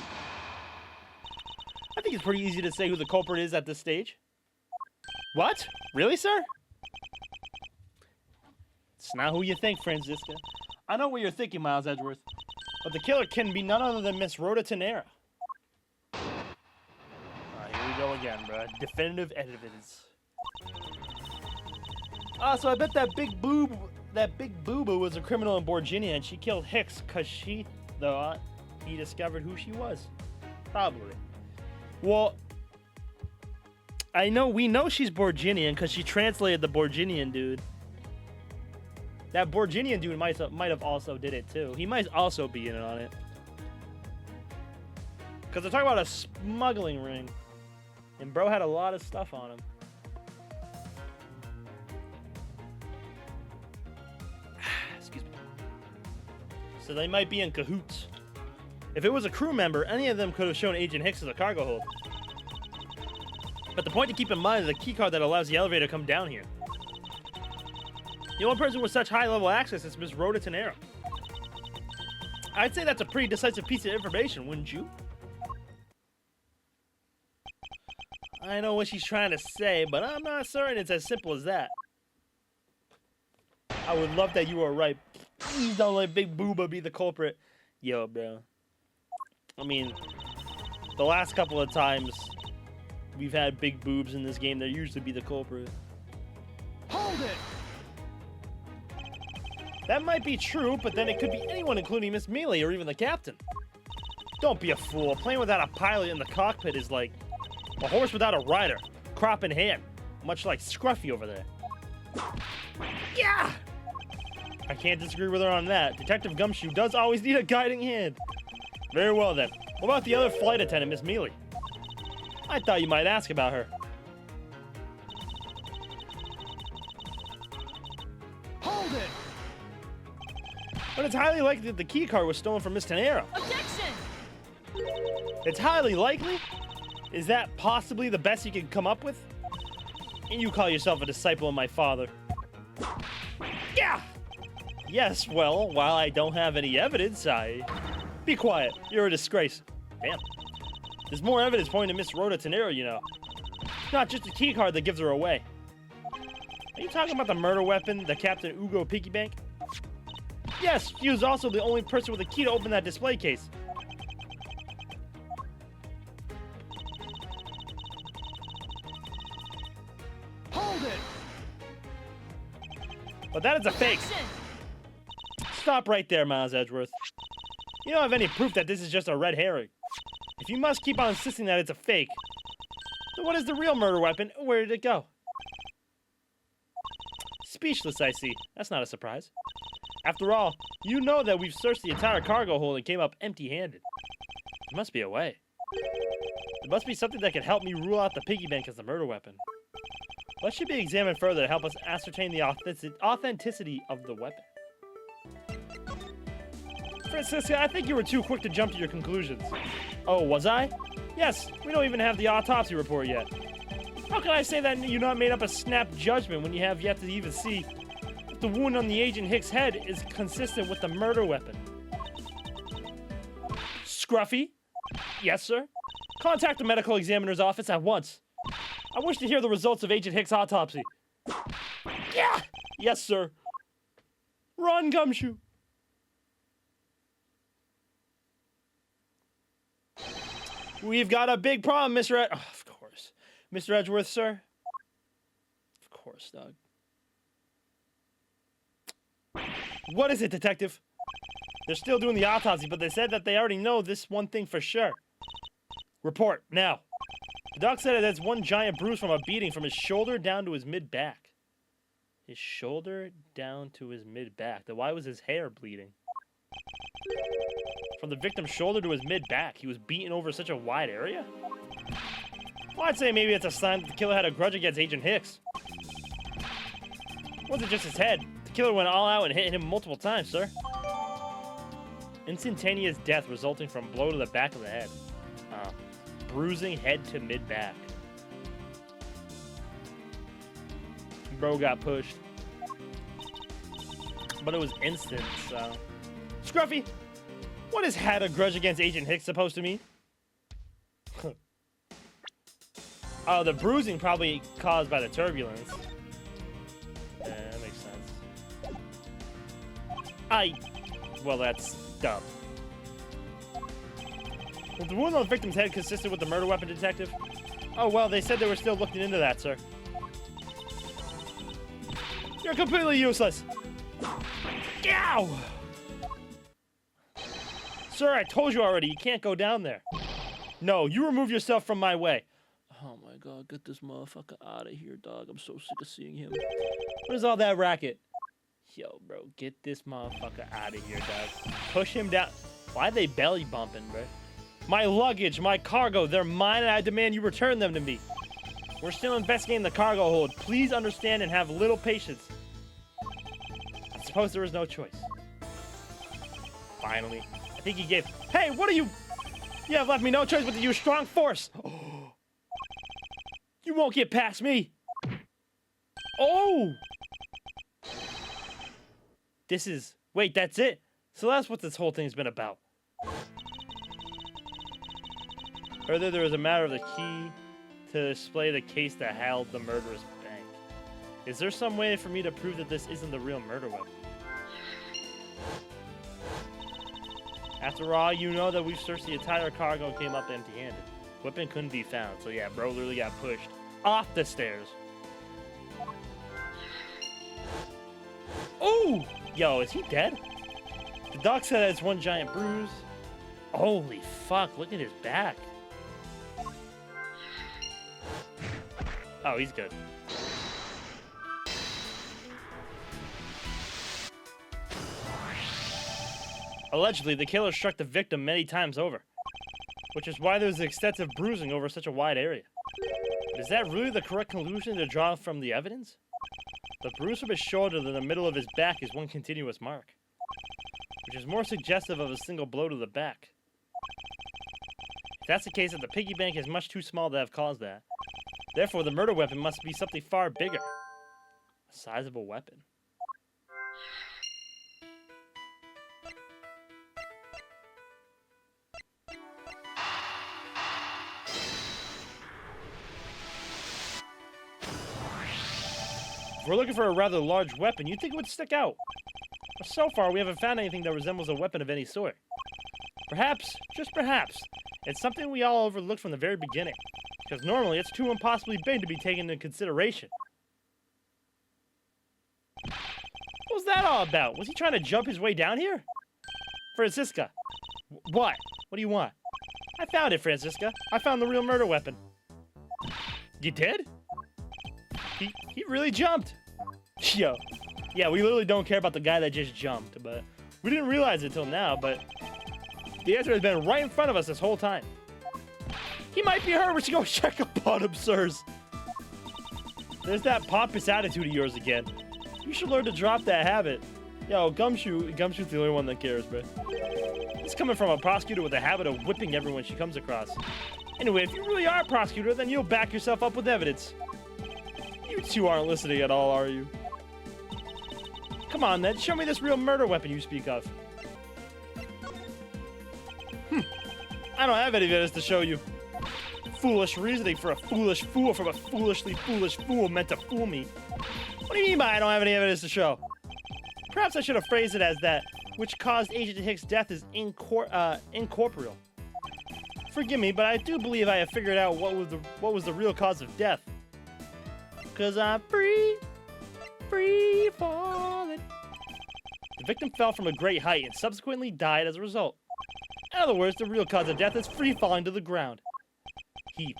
think it's pretty easy to say who the culprit is at this stage. What? Really, sir? It's not who you think, Francisca. I know what you're thinking, Miles Edgeworth. But the killer can be none other than Miss Rhoda Tenera. Here we go again, bro. Definitive evidence. So I bet that big boo-boo was a criminal in Borginia and she killed Hicks because she thought he discovered who she was. Probably. Well, we know she's Borginian because she translated the Borginian dude. That Borginian dude might have also did it too. He might also be in on it. Because they're talking about a smuggling ring. And bro had a lot of stuff on him. Excuse me. So they might be in cahoots. If it was a crew member, any of them could have shown Agent Hicks as a cargo hold. But the point to keep in mind is the key card that allows the elevator to come down here. The only person with such high-level access is Miss Rhoda Tenera. I'd say that's a pretty decisive piece of information, wouldn't you? I know what she's trying to say, but I'm not certain it's as simple as that. I would love that you were right. Please don't let Big Booba be the culprit. Yo, bro. I mean, the last couple of times we've had big boobs in this game, they usually be the culprit. Hold it! That might be true, but then it could be anyone, including Miss Mealy or even the captain. Don't be a fool. Playing without a pilot in the cockpit is like a horse without a rider, crop in hand, much like Scruffy over there. Yeah! I can't disagree with her on that. Detective Gumshoe does always need a guiding hand. Very well then. What about the other flight attendant, Miss Mealy? I thought you might ask about her. Hold it! But it's highly likely that the key card was stolen from Miss Tenera. Objection! It's highly likely? Is that possibly the best you can come up with? And you call yourself a disciple of my father. Yes, well, while I don't have any evidence, Be quiet. You're a disgrace. Damn. There's more evidence pointing to Miss Rhoda Tenero, you know. It's not just a key card that gives her away. Are you talking about the murder weapon, the Captain Ugo piggy bank? Yes, she was also the only person with a key to open that display case. Hold it! But that is a fake. Stop right there, Miles Edgeworth. You don't have any proof that this is just a red herring. If you must keep on insisting that it's a fake, then what is the real murder weapon? Where did it go? Speechless, I see. That's not a surprise. After all, you know that we've searched the entire cargo hold and came up empty-handed. There must be a way. There must be something that can help me rule out the piggy bank as the murder weapon. What should be examined further to help us ascertain the authenticity of the weapon? Francisca, I think you were too quick to jump to your conclusions. Oh, was I? Yes, we don't even have the autopsy report yet. How can I say that you not made up a snap judgment when you have yet to even see if the wound on the Agent Hicks' head is consistent with the murder weapon? Scruffy? Yes, sir? Contact the medical examiner's office at once. I wish to hear the results of Agent Hicks' autopsy. Yeah! Yes, sir. Run, Gumshoe. We've got a big problem, Mr. Oh, of course. Mr. Edgeworth, sir? Of course, Doug. What is it, Detective? They're still doing the autopsy, but they said that they already know this one thing for sure. Report, now. The doc said that it's one giant bruise from a beating from his shoulder down to his mid-back. His shoulder down to his mid-back. Then why was his hair bleeding? From the victim's shoulder to his mid-back, he was beaten over such a wide area? Well, I'd say maybe it's a sign that the killer had a grudge against Agent Hicks. It wasn't just his head. The killer went all out and hit him multiple times, sir. Instantaneous death resulting from blow to the back of the head. Bruising head to mid-back. Bro got pushed. But it was instant, so... Scruffy! What is had a grudge against Agent Hicks supposed to mean? Oh, the bruising probably caused by the turbulence. Yeah, that makes sense. Well, that's dumb. Was the wound on the victim's head consistent with the murder weapon, Detective? Oh, well, they said they were still looking into that, sir. You're completely useless! Ow! Sir, I told you already, you can't go down there. No, you remove yourself from my way. Oh my god, get this motherfucker out of here, dog. I'm so sick of seeing him. What is all that racket? Yo, bro, get this motherfucker out of here, dog. Push him down. Why are they belly bumping, bro? My luggage, my cargo, they're mine and I demand you return them to me. We're still investigating the cargo hold. Please understand and have little patience. I suppose there is no choice. Finally. I think he gave... Hey, what are you... You have left me no choice but to use strong force. You won't get past me. Oh! This is... Wait, that's it? So that's what this whole thing's been about. Further, there was a matter of the key to display the case that held the murderous bank. Is there some way for me to prove that this isn't the real murder weapon? After all, you know that we've searched the entire cargo and came up empty-handed. Weapon couldn't be found, so yeah, bro literally got pushed off the stairs. Oh! Yo, is he dead? The doc said it's one giant bruise. Holy fuck, look at his back. Oh, he's good. Allegedly, the killer struck the victim many times over, which is why there's extensive bruising over such a wide area. But is that really the correct conclusion to draw from the evidence? The bruise from his shoulder to the middle of his back is one continuous mark, which is more suggestive of a single blow to the back. If that's the case, then the piggy bank is much too small to have caused that. Therefore, the murder weapon must be something far bigger. A sizable weapon. If we're looking for a rather large weapon, you'd think it would stick out. But so far, we haven't found anything that resembles a weapon of any sort. Perhaps, just perhaps, it's something we all overlooked from the very beginning. Because normally, it's too impossibly big to be taken into consideration. What was that all about? Was he trying to jump his way down here? Francisca. What? What do you want? I found it, Francisca. I found the real murder weapon. You did? He really jumped. Yo. Yeah, we literally don't care about the guy that just jumped, but we didn't realize it till now, but the answer has been right in front of us this whole time. He might be hurt. We should go check up on him, sirs. There's that pompous attitude of yours again. You should learn to drop that habit. Yo, Gumshoe's the only one that cares, bro. It's coming from a prosecutor with a habit of whipping everyone she comes across. Anyway, if you really are a prosecutor, then you'll back yourself up with evidence. You two aren't listening at all, are you? Come on, then. Show me this real murder weapon you speak of. I don't have any evidence to show you. Foolish reasoning for a foolish fool from a foolishly foolish fool meant to fool me. What do you mean by I don't have any evidence to show? Perhaps I should have phrased it as that which caused Agent Hicks' death is incorporeal. Forgive me, but I do believe I have figured out what was the real cause of death. 'Cause I'm free falling. The victim fell from a great height and subsequently died as a result. In other words, the real cause of death is free falling to the ground. He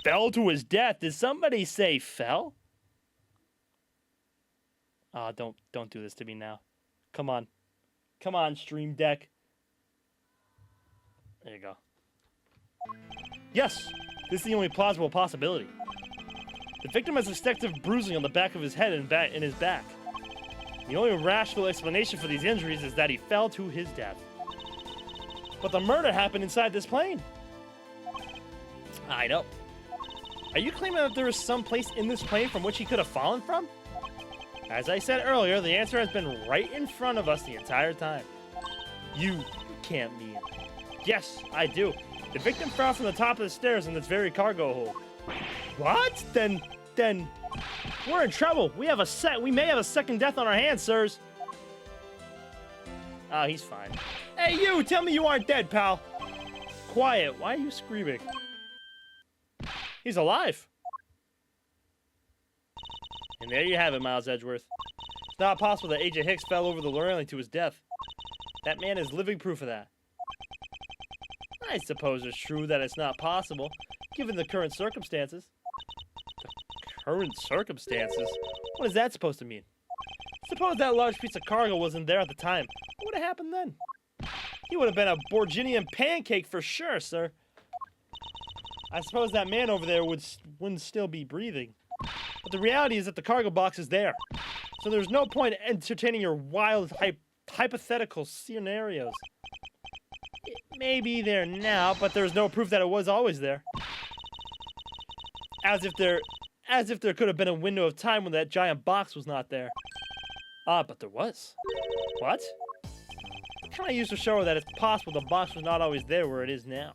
fell to his death. Did somebody say fell? Ah, don't do this to me now. Come on. Come on, Stream Deck. There you go. Yes, this is the only plausible possibility. The victim has extensive bruising on the back of his head and in his back. The only rational explanation for these injuries is that he fell to his death. But the murder happened inside this plane. I know. Are you claiming that there is some place in this plane from which he could have fallen from? As I said earlier, the answer has been right in front of us the entire time. You can't mean. Yes, I do. The victim fell from the top of the stairs in this very cargo hold. What? Then we're in trouble. We may have a second death on our hands, sirs. Oh, he's fine. Hey, you! Tell me you aren't dead, pal. Quiet. Why are you screaming? He's alive. And there you have it, Miles Edgeworth. It's not possible that Agent Hicks fell over the railing to his death. That man is living proof of that. I suppose it's true that it's not possible, given the current circumstances. The current circumstances? What is that supposed to mean? Suppose that large piece of cargo wasn't there at the time. What would have happened then? He would have been a Borginian pancake for sure, sir. I suppose that man over there wouldn't still be breathing. But the reality is that the cargo box is there. So there's no point entertaining your wild, hypothetical scenarios. It may be there now, but there's no proof that it was always there. As if there could have been a window of time when that giant box was not there. Ah, but there was. What? What can I use to show her that it's possible the box was not always there where it is now?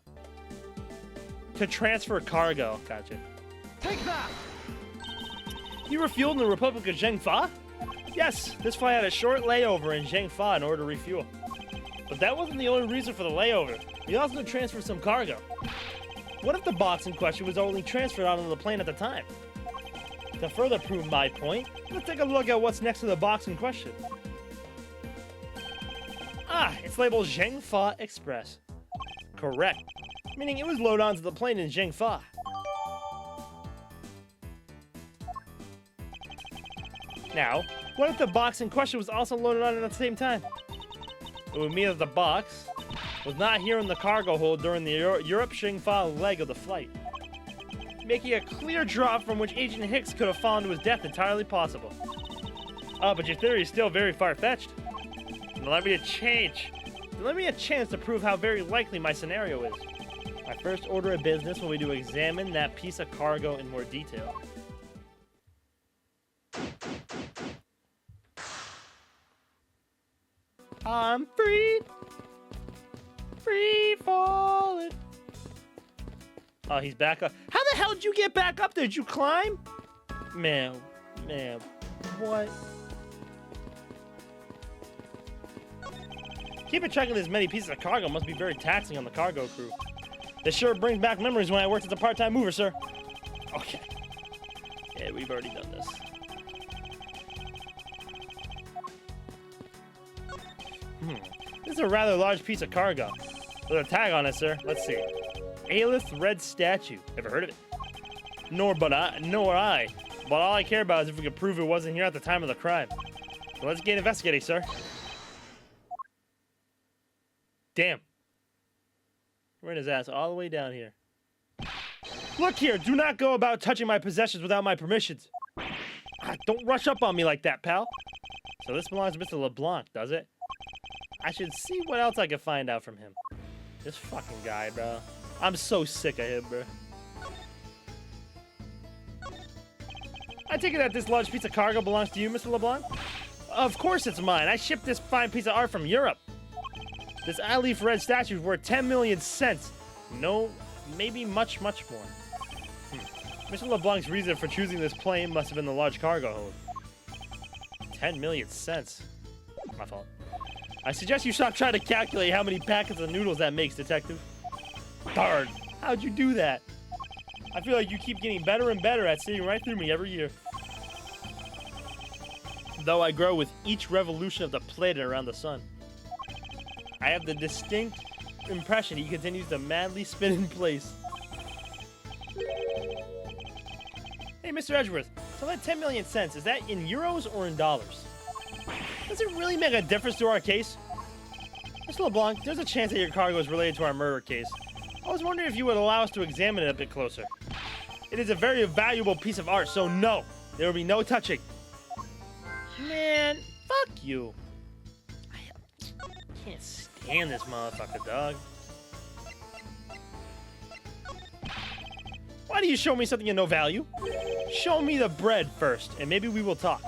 To transfer cargo. Gotcha. Take that! You refueled in the Republic of Zhengfa? Yes, this flight had a short layover in Zhengfa in order to refuel. But that wasn't the only reason for the layover. We also transferred some cargo. What if the box in question was only transferred out of the plane at the time? To further prove my point, let's take a look at what's next to the box in question. Ah, it's labeled Zhengfa Express. Correct. Meaning it was loaded onto the plane in Zhengfa. Now, what if the box in question was also loaded on at the same time? It would mean that the box was not here in the cargo hold during the Europe-Zhengfa leg of the flight, making a clear drop from which Agent Hicks could have fallen to his death entirely possible. But your theory is still very far-fetched. Let me a chance to prove how very likely my scenario is. My first order of business will be to examine that piece of cargo in more detail. I'm free falling. Oh, he's back up. How the hell did you get back up there? Did you climb? Man, what? Keeping track of this many pieces of cargo must be very taxing on the cargo crew. This sure brings back memories when I worked as a part-time mover, sir. Okay. Yeah, we've already done this. This is a rather large piece of cargo. There's a tag on it, sir. Let's see. Aelith Red Statue. Ever heard of it? Nor I. But all I care about is if we can prove it wasn't here at the time of the crime. So let's get investigating, sir. Damn. We're in his ass all the way down here. Look here, do not go about touching my possessions without my permissions. Don't rush up on me like that, pal. So this belongs to Mr. LeBlanc, does it? I should see what else I can find out from him. This fucking guy, bro. I'm so sick of him, bro. I take it that this large piece of cargo belongs to you, Mr. LeBlanc? Of course it's mine. I shipped this fine piece of art from Europe. This Aelith Red statue is worth 10 million cents. No, maybe much, much more. Mr. LeBlanc's reason for choosing this plane must have been the large cargo hold. 10 million cents. My fault. I suggest you stop trying to calculate how many packets of noodles that makes, detective. Darn, how'd you do that? I feel like you keep getting better and better at seeing right through me every year. Though I grow with each revolution of the planet around the sun. I have the distinct impression he continues to madly spin in place. Hey, Mr. Edgeworth, so that 10 million cents, is that in euros or in dollars? Does it really make a difference to our case? Mr. LeBlanc, there's a chance that your cargo is related to our murder case. I was wondering if you would allow us to examine it a bit closer. It is a very valuable piece of art, so no, there will be no touching. Man, fuck you. I can't stand this motherfucker, dog. Why do you show me something of no value? Show me the bread first, and maybe we will talk.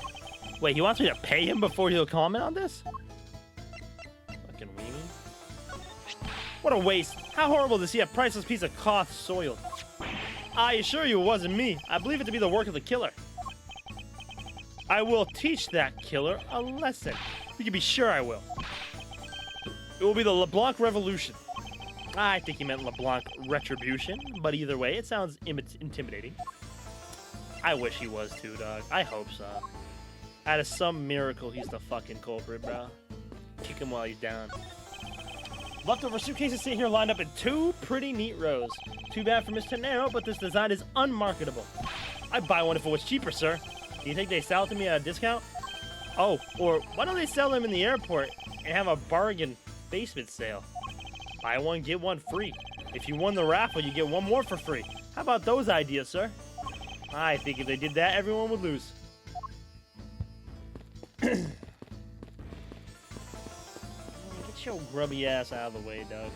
Wait, he wants me to pay him before he'll comment on this? Fucking weenie. What a waste. How horrible to see a priceless piece of cloth soiled. I assure you it wasn't me. I believe it to be the work of the killer. I will teach that killer a lesson. You can be sure I will. It will be the LeBlanc Revolution. I think he meant LeBlanc Retribution, but either way, it sounds intimidating. I wish he was too, dog. I hope so. Out of some miracle, he's the fucking culprit, bro. Kick him while he's down. Leftover suitcases sit here lined up in two pretty neat rows. Too bad for Mr. Nero, but this design is unmarketable. I'd buy one if it was cheaper, sir. Do you think they sell it to me at a discount? Oh, or why don't they sell them in the airport and have a bargain basement sale? Buy one, get one free. If you won the raffle, you get one more for free. How about those ideas, sir? I think if they did that, everyone would lose. Get your grubby ass out of the way, Doug.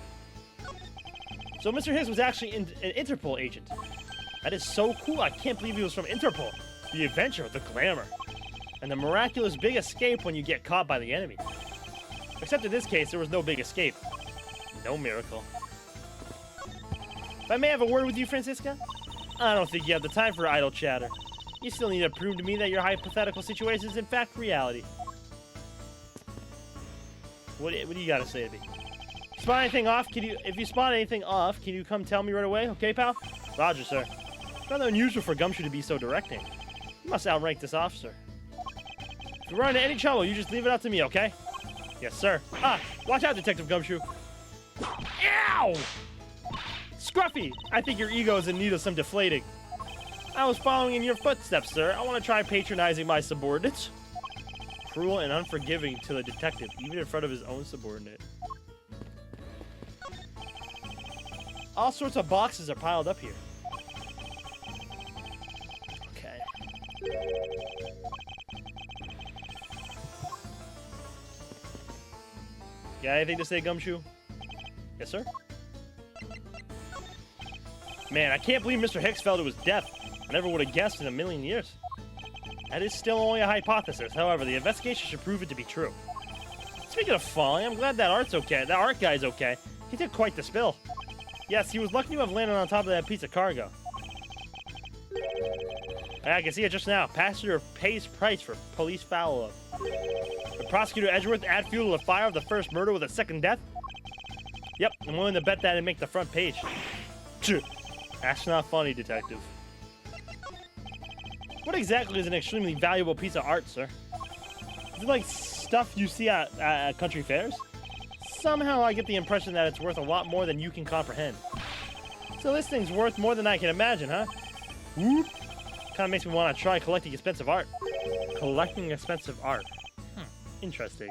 So Mr. Higgs was actually an Interpol agent. That is so cool. I can't believe he was from Interpol. The adventure, the glamour, and the miraculous big escape when you get caught by the enemy. Except in this case, there was no big escape. No miracle. If I may have a word with you, Francisca? I don't think you have the time for idle chatter. You still need to prove to me that your hypothetical situation is in fact reality. What do you got to say to me? Spot anything off? If you spot anything off, can you come tell me right away? Okay, pal? Roger, sir. It's rather unusual for Gumshoe to be so directing. You must outrank this officer. If you run into any trouble, you just leave it up to me, okay? Yes, sir. Watch out, Detective Gumshoe. Ow! Scruffy! I think your ego is in need of some deflating. I was following in your footsteps, sir. I want to try patronizing my subordinates. Cruel and unforgiving to the detective, even in front of his own subordinate. All sorts of boxes are piled up here. Okay. Got anything to say, Gumshoe? Yes, sir? Man, I can't believe Mr. Hicks fell to his death. I never would have guessed in a million years. That is still only a hypothesis. However, the investigation should prove it to be true. Speaking of falling, I'm glad that art's okay. That art guy's okay. He took quite the spill. Yes, he was lucky to have landed on top of that piece of cargo. I can see it just now. Passenger pays price for police follow-up. The prosecutor Edgeworth add fuel to the fire of the first murder with a second death? Yep, I'm willing to bet that and make the front page. That's not funny, detective. What exactly is an extremely valuable piece of art, sir? Is it like stuff you see at country fairs? Somehow I get the impression that it's worth a lot more than you can comprehend. So this thing's worth more than I can imagine, huh? Whoop. Kind of makes me want to try collecting expensive art. Collecting expensive art. Interesting.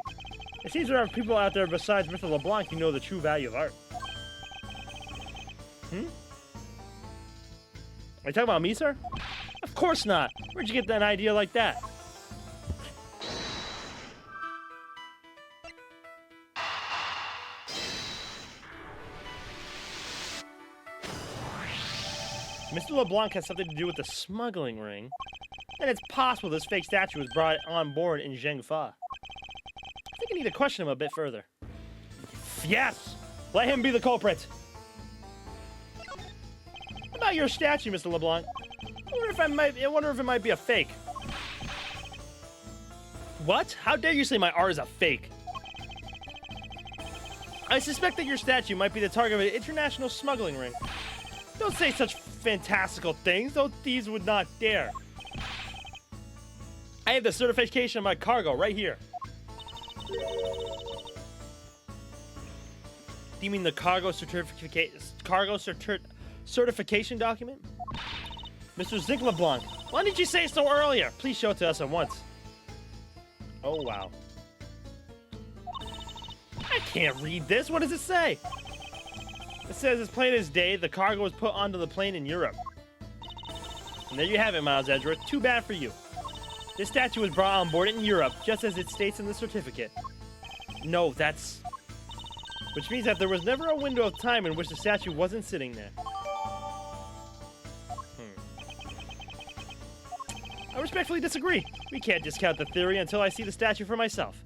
It seems there are people out there besides Mr. LeBlanc who know the true value of art. Are you talking about me, sir? Of course not. Where'd you get that idea like that? Mr. LeBlanc has something to do with the smuggling ring, and it's possible this fake statue was brought on board in Zhengfa. I think I need to question him a bit further. Yes! Let him be the culprit! What about your statue, Mr. LeBlanc? I wonder if it might be a fake. What? How dare you say my art is a fake? I suspect that your statue might be the target of an international smuggling ring. Don't say such fantastical things. Those thieves would not dare. I have the certification of my cargo right here. Do you mean the certification document? Mr. Zinc LeBlanc, why didn't you say so earlier? Please show it to us at once. Oh, wow. I can't read this. What does it say? It says, as plain as day, the cargo was put onto the plane in Europe. And there you have it, Miles Edgeworth. Too bad for you. This statue was brought on board in Europe, just as it states in the certificate. No, that's... Which means that there was never a window of time in which the statue wasn't sitting there. I respectfully disagree. We can't discount the theory until I see the statue for myself.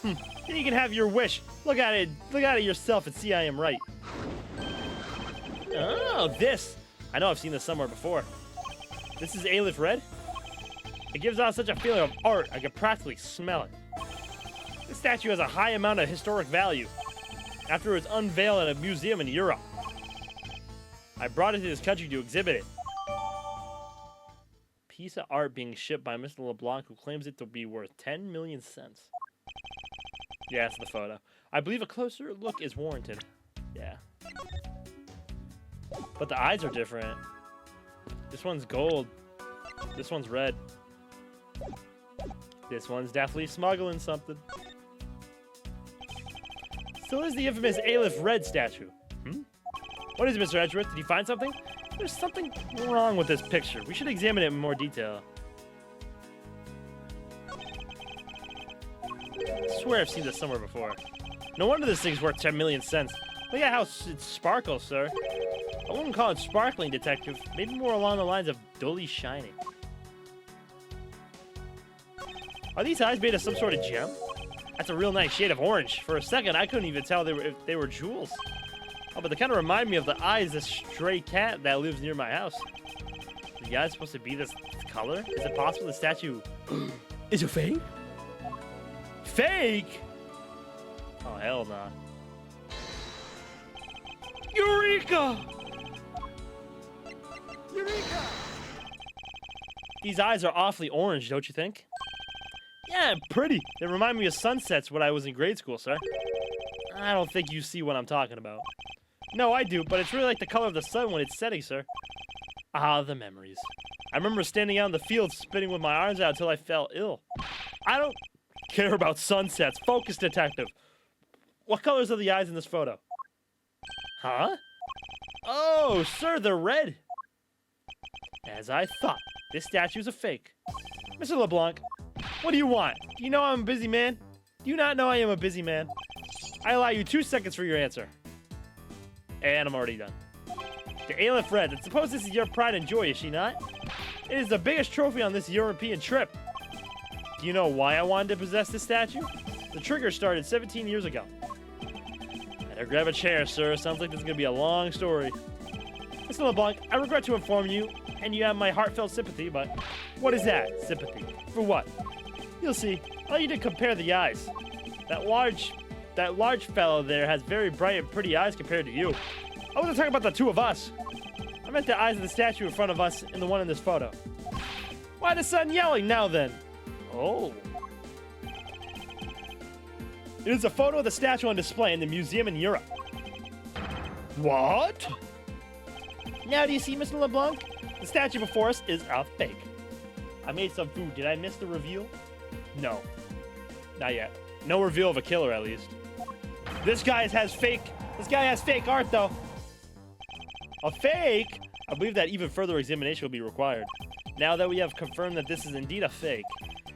Then you can have your wish. Look at it yourself and see I am right. Oh, this. I know I've seen this somewhere before. This is Aleph Red? It gives off such a feeling of art, I can practically smell it. This statue has a high amount of historic value. After it was unveiled at a museum in Europe. I brought it to this country to exhibit it. Piece of art being shipped by Mr. LeBlanc, who claims it to be worth 10 million cents. Yeah, that's the photo. I believe a closer look is warranted. Yeah. But the eyes are different. This one's gold. This one's red. This one's definitely smuggling something. So is the infamous Aleph Red statue. What is it, Mr. Edgeworth? Did you find something? There's something wrong with this picture. We should examine it in more detail. I swear I've seen this somewhere before. No wonder this thing's worth 10 million cents. Look at how it sparkles, sir. I wouldn't call it sparkling, detective. Maybe more along the lines of dully shining. Are these eyes made of some sort of gem? That's a real nice shade of orange. For a second, I couldn't even tell if they were jewels. Oh, but they kind of remind me of the eyes of this stray cat that lives near my house. Are the eyes supposed to be this color? Is it possible the statue is a fake? Fake? Oh, hell nah. Eureka! Eureka! These eyes are awfully orange, don't you think? Yeah, pretty. They remind me of sunsets when I was in grade school, sir. I don't think you see what I'm talking about. No, I do, but it's really like the color of the sun when it's setting, sir. Ah, the memories. I remember standing out in the field spinning with my arms out until I fell ill. I don't care about sunsets. Focus, detective. What colors are the eyes in this photo? Huh? Oh, sir, they're red. As I thought, this statue's a fake. Mr. LeBlanc, what do you want? Do you know I'm a busy man? Do you not know I am a busy man? I allow you 2 seconds for your answer. And I'm already done. The Aleph Red, I suppose this is your pride and joy, is she not? It is the biggest trophy on this European trip. Do you know why I wanted to possess this statue? The trigger started 17 years ago. Better grab a chair, sir. Sounds like this is going to be a long story. Mr. LeBlanc, I regret to inform you, and you have my heartfelt sympathy, but what is that, sympathy? For what? You'll see. I'll need to compare the eyes. That large fellow there has very bright and pretty eyes compared to you. I wasn't talking about the two of us. I meant the eyes of the statue in front of us and the one in this photo. Why the sun yelling now then? Oh. It is a photo of the statue on display in the museum in Europe. What? Now do you see, Mr. LeBlanc? The statue before us is a fake. I made some food. Did I miss the reveal? No. Not yet. No reveal of a killer, at least. This guy has fake art, though. A fake? I believe that even further examination will be required. Now that we have confirmed that this is indeed a fake,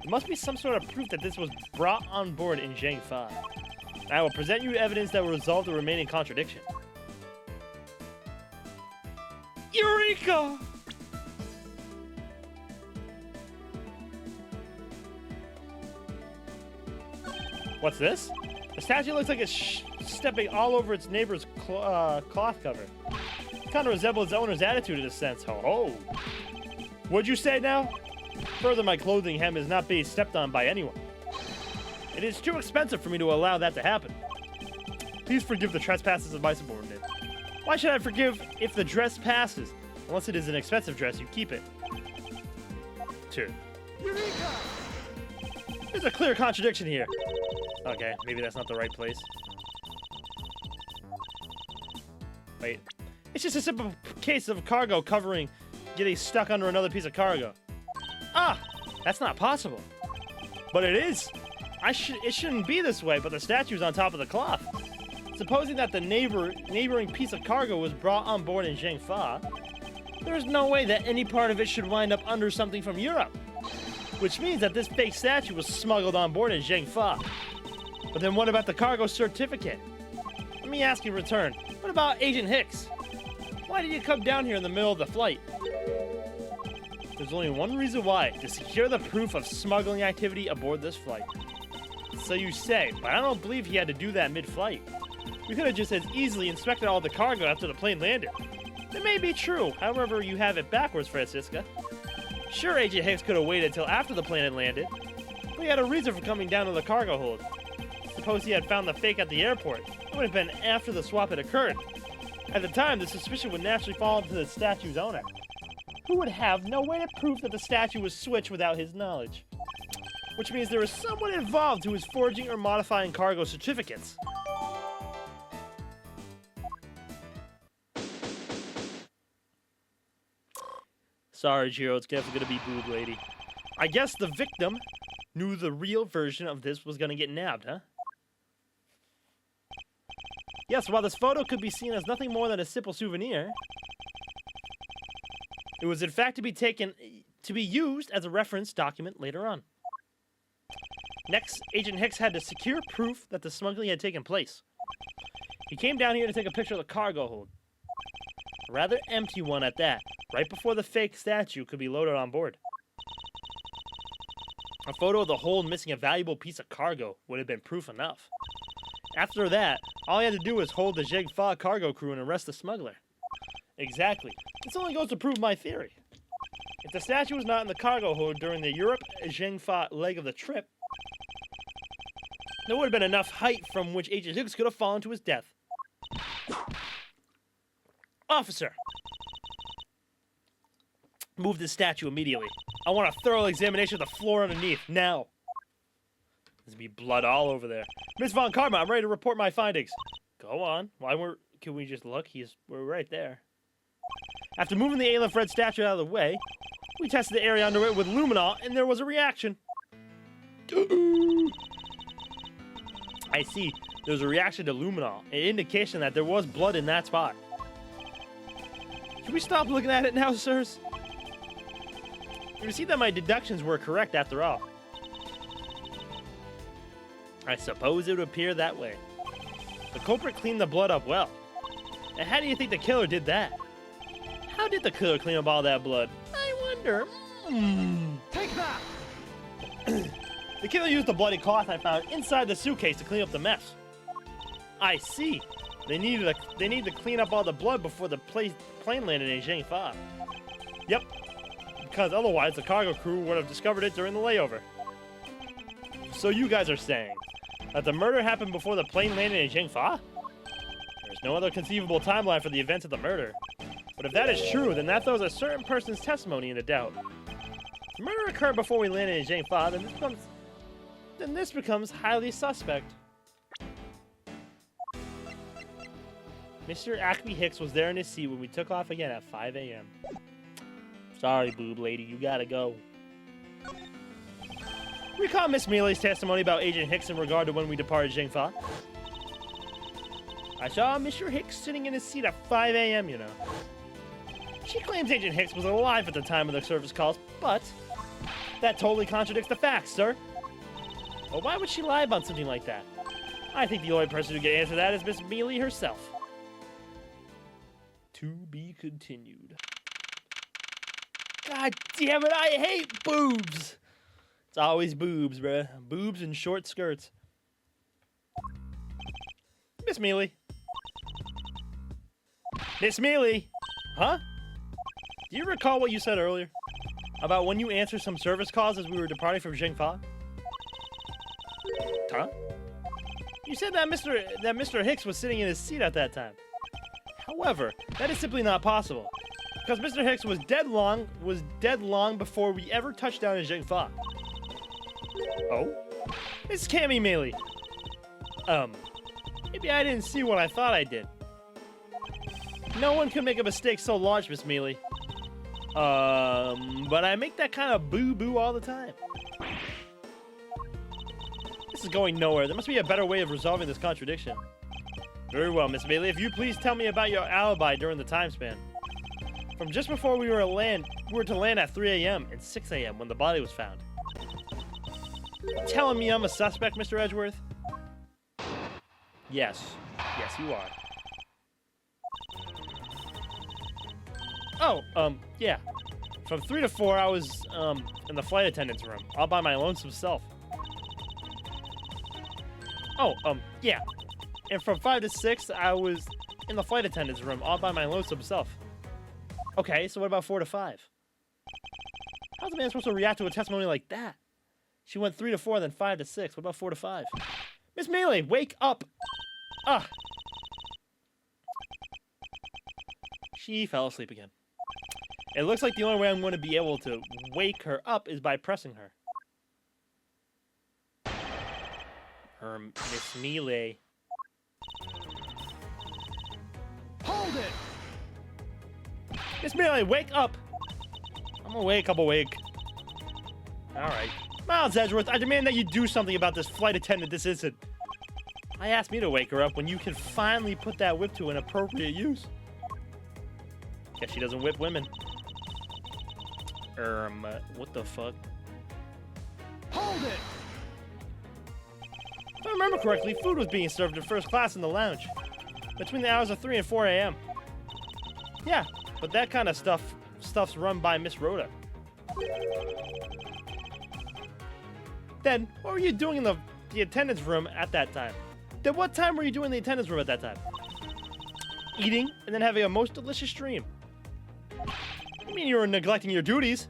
there must be some sort of proof that this was brought on board in Zhang-Fa. I will present you evidence that will resolve the remaining contradiction. Eureka! What's this? The statue looks like it's stepping all over its neighbor's cloth cover. It kind of resembles its owner's attitude in a sense. Ho ho! What'd you say now? Further, my clothing hem is not being stepped on by anyone. It is too expensive for me to allow that to happen. Please forgive the trespasses of my subordinate. Why should I forgive if the dress passes? Unless it is an expensive dress, you keep it. 2. Eureka! There's a clear contradiction here. Okay, maybe that's not the right place. Wait. It's just a simple case of cargo covering getting stuck under another piece of cargo. Ah! That's not possible. But it is. It shouldn't be this way, but the statue's on top of the cloth. Supposing that the neighboring piece of cargo was brought on board in Zhang-Fa, there's no way that any part of it should wind up under something from Europe. Which means that this fake statue was smuggled on board in Zhang-Fa. But then what about the cargo certificate? Let me ask in return, what about Agent Hicks? Why did you come down here in the middle of the flight? There's only one reason why, to secure the proof of smuggling activity aboard this flight. So you say, but I don't believe he had to do that mid-flight. We could have just as easily inspected all the cargo after the plane landed. It may be true, however you have it backwards, Francisca. Sure, Agent Hicks could have waited until after the plane had landed, but he had a reason for coming down to the cargo hold. Suppose he had found the fake at the airport. It would have been after the swap had occurred. At the time, the suspicion would naturally fall to the statue's owner, who would have no way to prove that the statue was switched without his knowledge. Which means there is someone involved who is forging or modifying cargo certificates. Sorry, Jiro, it's definitely gonna be booed, lady. I guess the victim knew the real version of this was gonna get nabbed, huh? Yes, while this photo could be seen as nothing more than a simple souvenir, it was in fact to be used as a reference document later on. Next, Agent Hicks had to secure proof that the smuggling had taken place. He came down here to take a picture of the cargo hold. A rather empty one at that, right before the fake statue could be loaded on board. A photo of the hold missing a valuable piece of cargo would have been proof enough. After that, all he had to do was hold the Zhang-Fa cargo crew and arrest the smuggler. Exactly. This only goes to prove my theory. If the statue was not in the cargo hold during the Europe-Zhang-Fa leg of the trip, there would have been enough height from which Agent Hicks could have fallen to his death. Officer! Move this statue immediately. I want a thorough examination of the floor underneath, now. There's be blood all over there. Miss Von Karma, I'm ready to report my findings. Go on. Can we just look? We're right there. After moving the alien Fred statue out of the way, we tested the area under it with luminol, and there was a reaction. I see. There was a reaction to luminol, an indication that there was blood in that spot. Can we stop looking at it now, sirs? You see that my deductions were correct after all. I suppose it would appear that way. The culprit cleaned the blood up well. And how do you think the killer did that? How did the killer clean up all that blood? I wonder. Take that! The killer used the bloody cloth I found inside the suitcase to clean up the mess. I see. They need to clean up all the blood before the plane landed in Zhengfa. Yep, because otherwise the cargo crew would have discovered it during the layover. So you guys are saying that the murder happened before the plane landed in Zhengfa? There's no other conceivable timeline for the events of the murder. But if that is true, then that throws a certain person's testimony into doubt. If the murder occurred before we landed in Zhengfa, then this becomes highly suspect. Mr. Acme Hicks was there in his seat when we took off again at 5 a.m. Sorry, boob lady, you gotta go. Recall Miss Mealy's testimony about Agent Hicks in regard to when we departed Zhengfa. I saw Mr. Hicks sitting in his seat at 5 a.m., you know. She claims Agent Hicks was alive at the time of the service calls, but that totally contradicts the facts, sir. Well, why would she lie about something like that? I think the only person who can answer that is Miss Mealy herself. To be continued. God damn it, I hate boobs! It's always boobs, bruh. Boobs and short skirts. Miss Mealy. Miss Mealy! Huh? Do you recall what you said earlier? About when you answered some service calls as we were departing from Zhengfa? Huh? You said that Mr. Hicks was sitting in his seat at that time. However, that is simply not possible. Because Mr. Hicks was dead long before we ever touched down in Zhengfa. Oh? Miss Cammy Mealy. Maybe I didn't see what I thought I did. No one can make a mistake so large, Miss Mealy. But I make that kind of boo-boo all the time. This is going nowhere. There must be a better way of resolving this contradiction. Very well, Miss Mealy. If you please tell me about your alibi during the time span. From just before we were to land at 3 a.m. and 6 a.m. when the body was found. Telling me I'm a suspect, Mr. Edgeworth? Yes. Yes, you are. Oh, yeah. From 3 to 4, I was, in the flight attendant's room, all by my lonesome self. Oh, yeah. And from 5 to 6, I was in the flight attendant's room, all by my lonesome self. Okay, so what about 4 to 5? How's a man supposed to react to a testimony like that? She went 3 to 4, then 5 to 6. What about 4 to 5? Miss Mealy, wake up! Ah! She fell asleep again. It looks like the only way I'm going to be able to wake her up is by pressing her. Miss Mealy. Hold it! Miss Mealy, wake up! I'm awake, Alright. Miles Edgeworth, I demand that you do something about this flight attendant this isn't. I asked me to wake her up when you can finally put that whip to an appropriate use. Guess she doesn't whip women. What the fuck? Hold it! If I remember correctly, food was being served in first class in the lounge. Between the hours of 3 and 4 a.m. Yeah, but that kind of stuff's run by Miss Rhoda. Then, what were you doing in the attendance room at that time? Then what time were you doing in the attendance room at that time? Eating, and then having a most delicious dream. You mean you were neglecting your duties?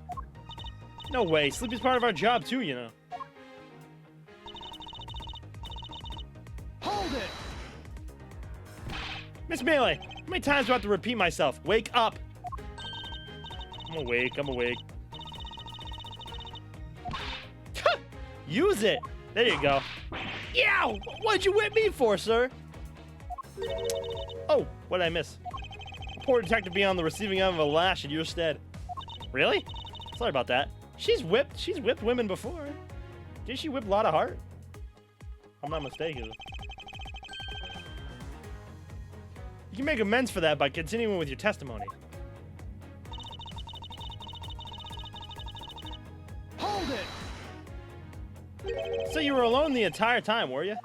No way, sleep is part of our job too, you know. Hold it! Miss Mealy, how many times do I have to repeat myself? Wake up! I'm awake. Use it! There you go. Yow! What'd you whip me for, sir? Oh, what did I miss? Poor detective be on the receiving end of a lash in your stead. Really? Sorry about that. She's whipped women before. Didn't she whip Lotta Hart? I'm not mistaken. You can make amends for that by continuing with your testimony. Hold it! So you were alone the entire time, were you?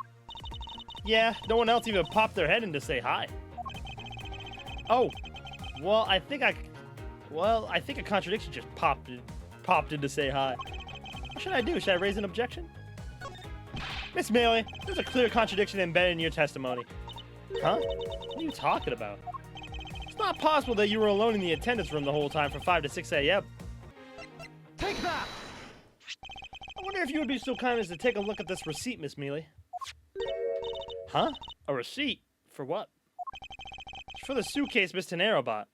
Yeah, no one else even popped their head in to say hi. Oh, well, I think a contradiction just popped in to say hi. What should I do? Should I raise an objection? Miss Mealy, there's a clear contradiction embedded in your testimony. Huh? What are you talking about? It's not possible that you were alone in the attendance room the whole time from 5 to 6 a.m. Take that! I wonder if you would be so kind as to take a look at this receipt, Miss Mealy. Huh? A receipt? For what? It's for the suitcase Miss Tenero bought.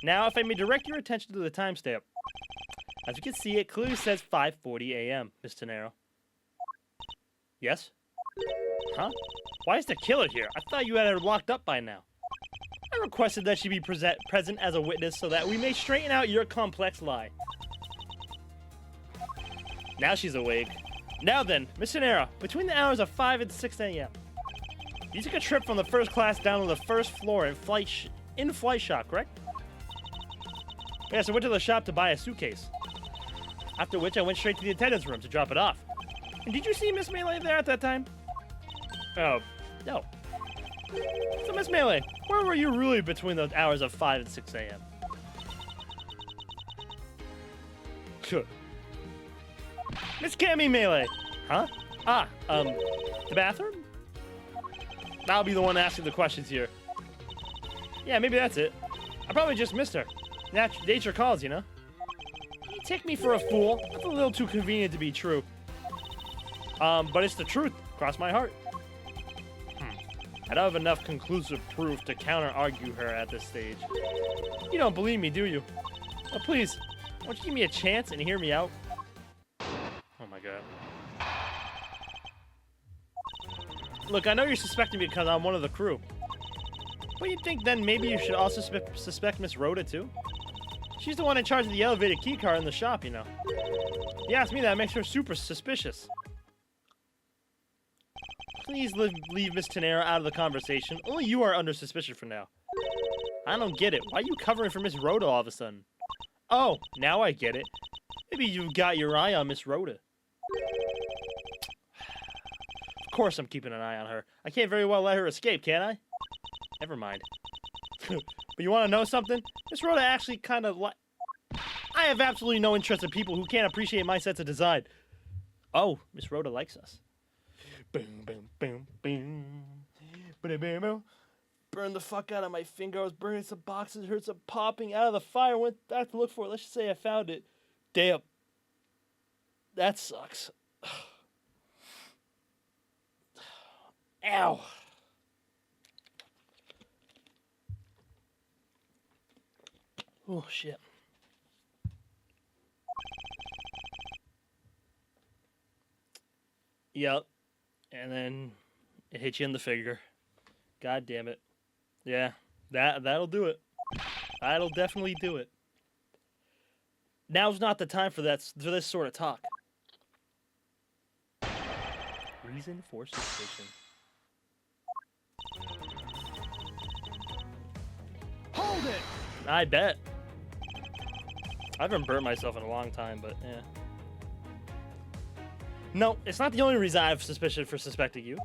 Now, if I may direct your attention to the timestamp. As you can see, it clearly says 5:40 a.m., Miss Tenero. Yes? Huh? Why is the killer here? I thought you had her locked up by now. I requested that she be present as a witness so that we may straighten out your complex lie. Now she's awake. Now then, Miss Tenero, between the hours of 5 and 6 a.m., you took a trip from the first class down to the first floor in flight shop, correct? Yes, I went to the shop to buy a suitcase. After which I went straight to the attendance room to drop it off. And did you see Miss Melee there at that time? Oh, no. So Miss Melee, where were you really between the hours of 5 and 6 a.m.? Miss Cammy Melee! Huh? The bathroom? I'll be the one asking the questions here. Yeah, maybe that's it. I probably just missed her. Nature calls, you know? You take me for a fool. That's a little too convenient to be true. But it's the truth. Cross my heart. I don't have enough conclusive proof to counter-argue her at this stage. You don't believe me, do you? Oh, please, won't you give me a chance and hear me out? Oh my god. Look, I know you're suspecting me because I'm one of the crew. But you think then maybe you should also suspect Miss Rhoda too? She's the one in charge of the elevated keycard in the shop, you know. If you ask me, that makes her super suspicious. Please leave Miss Tenera out of the conversation. Only you are under suspicion for now. I don't get it. Why are you covering for Miss Rhoda all of a sudden? Oh, now I get it. Maybe you've got your eye on Miss Rhoda. Of course I'm keeping an eye on her. I can't very well let her escape, can I? Never mind. But you want to know something? Miss Rhoda actually kind of like... I have absolutely no interest in people who can't appreciate my sense of design. Oh, Miss Rhoda likes us. Boom, boom, boom, boom. Boom, boom, boom. Burn the fuck out of my finger. I was burning some boxes, heard some popping out of the fire. Went back to look for it. Let's just say I found it. Damn. That sucks. Ow. Oh, shit. Yep. And then it hits you in the finger. God damn it. Yeah, that'll do it. That'll definitely do it. Now's not the time for this sort of talk. Reason for suspicion. Hold it! I bet. I haven't burnt myself in a long time, but yeah. No, it's not the only reason I have suspicion for suspecting you.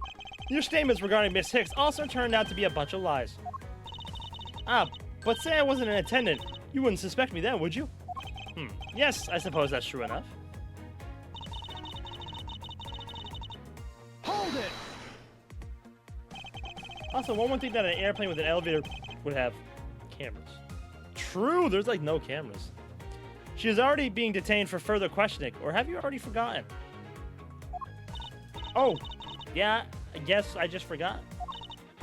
Your statements regarding Miss Hicks also turned out to be a bunch of lies. Ah, but say I wasn't an attendant. You wouldn't suspect me then, would you? Yes, I suppose that's true enough. Hold it! Also, one would think that an airplane with an elevator would have cameras. True, there's like no cameras. She is already being detained for further questioning, or have you already forgotten? Oh, yeah, I guess I just forgot.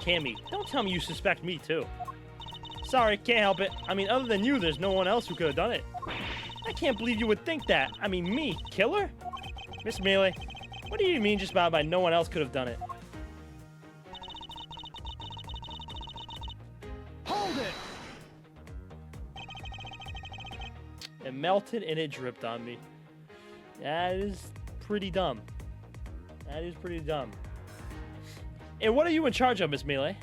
Cammy, don't tell me you suspect me too. Sorry, can't help it. I mean, other than you, there's no one else who could have done it. I can't believe you would think that. I mean, me, killer? Miss Melee, what do you mean just by no one else could have done it? Hold it! It melted and it dripped on me. That is pretty dumb. That is pretty dumb. And what are you in charge of, Miss Melee?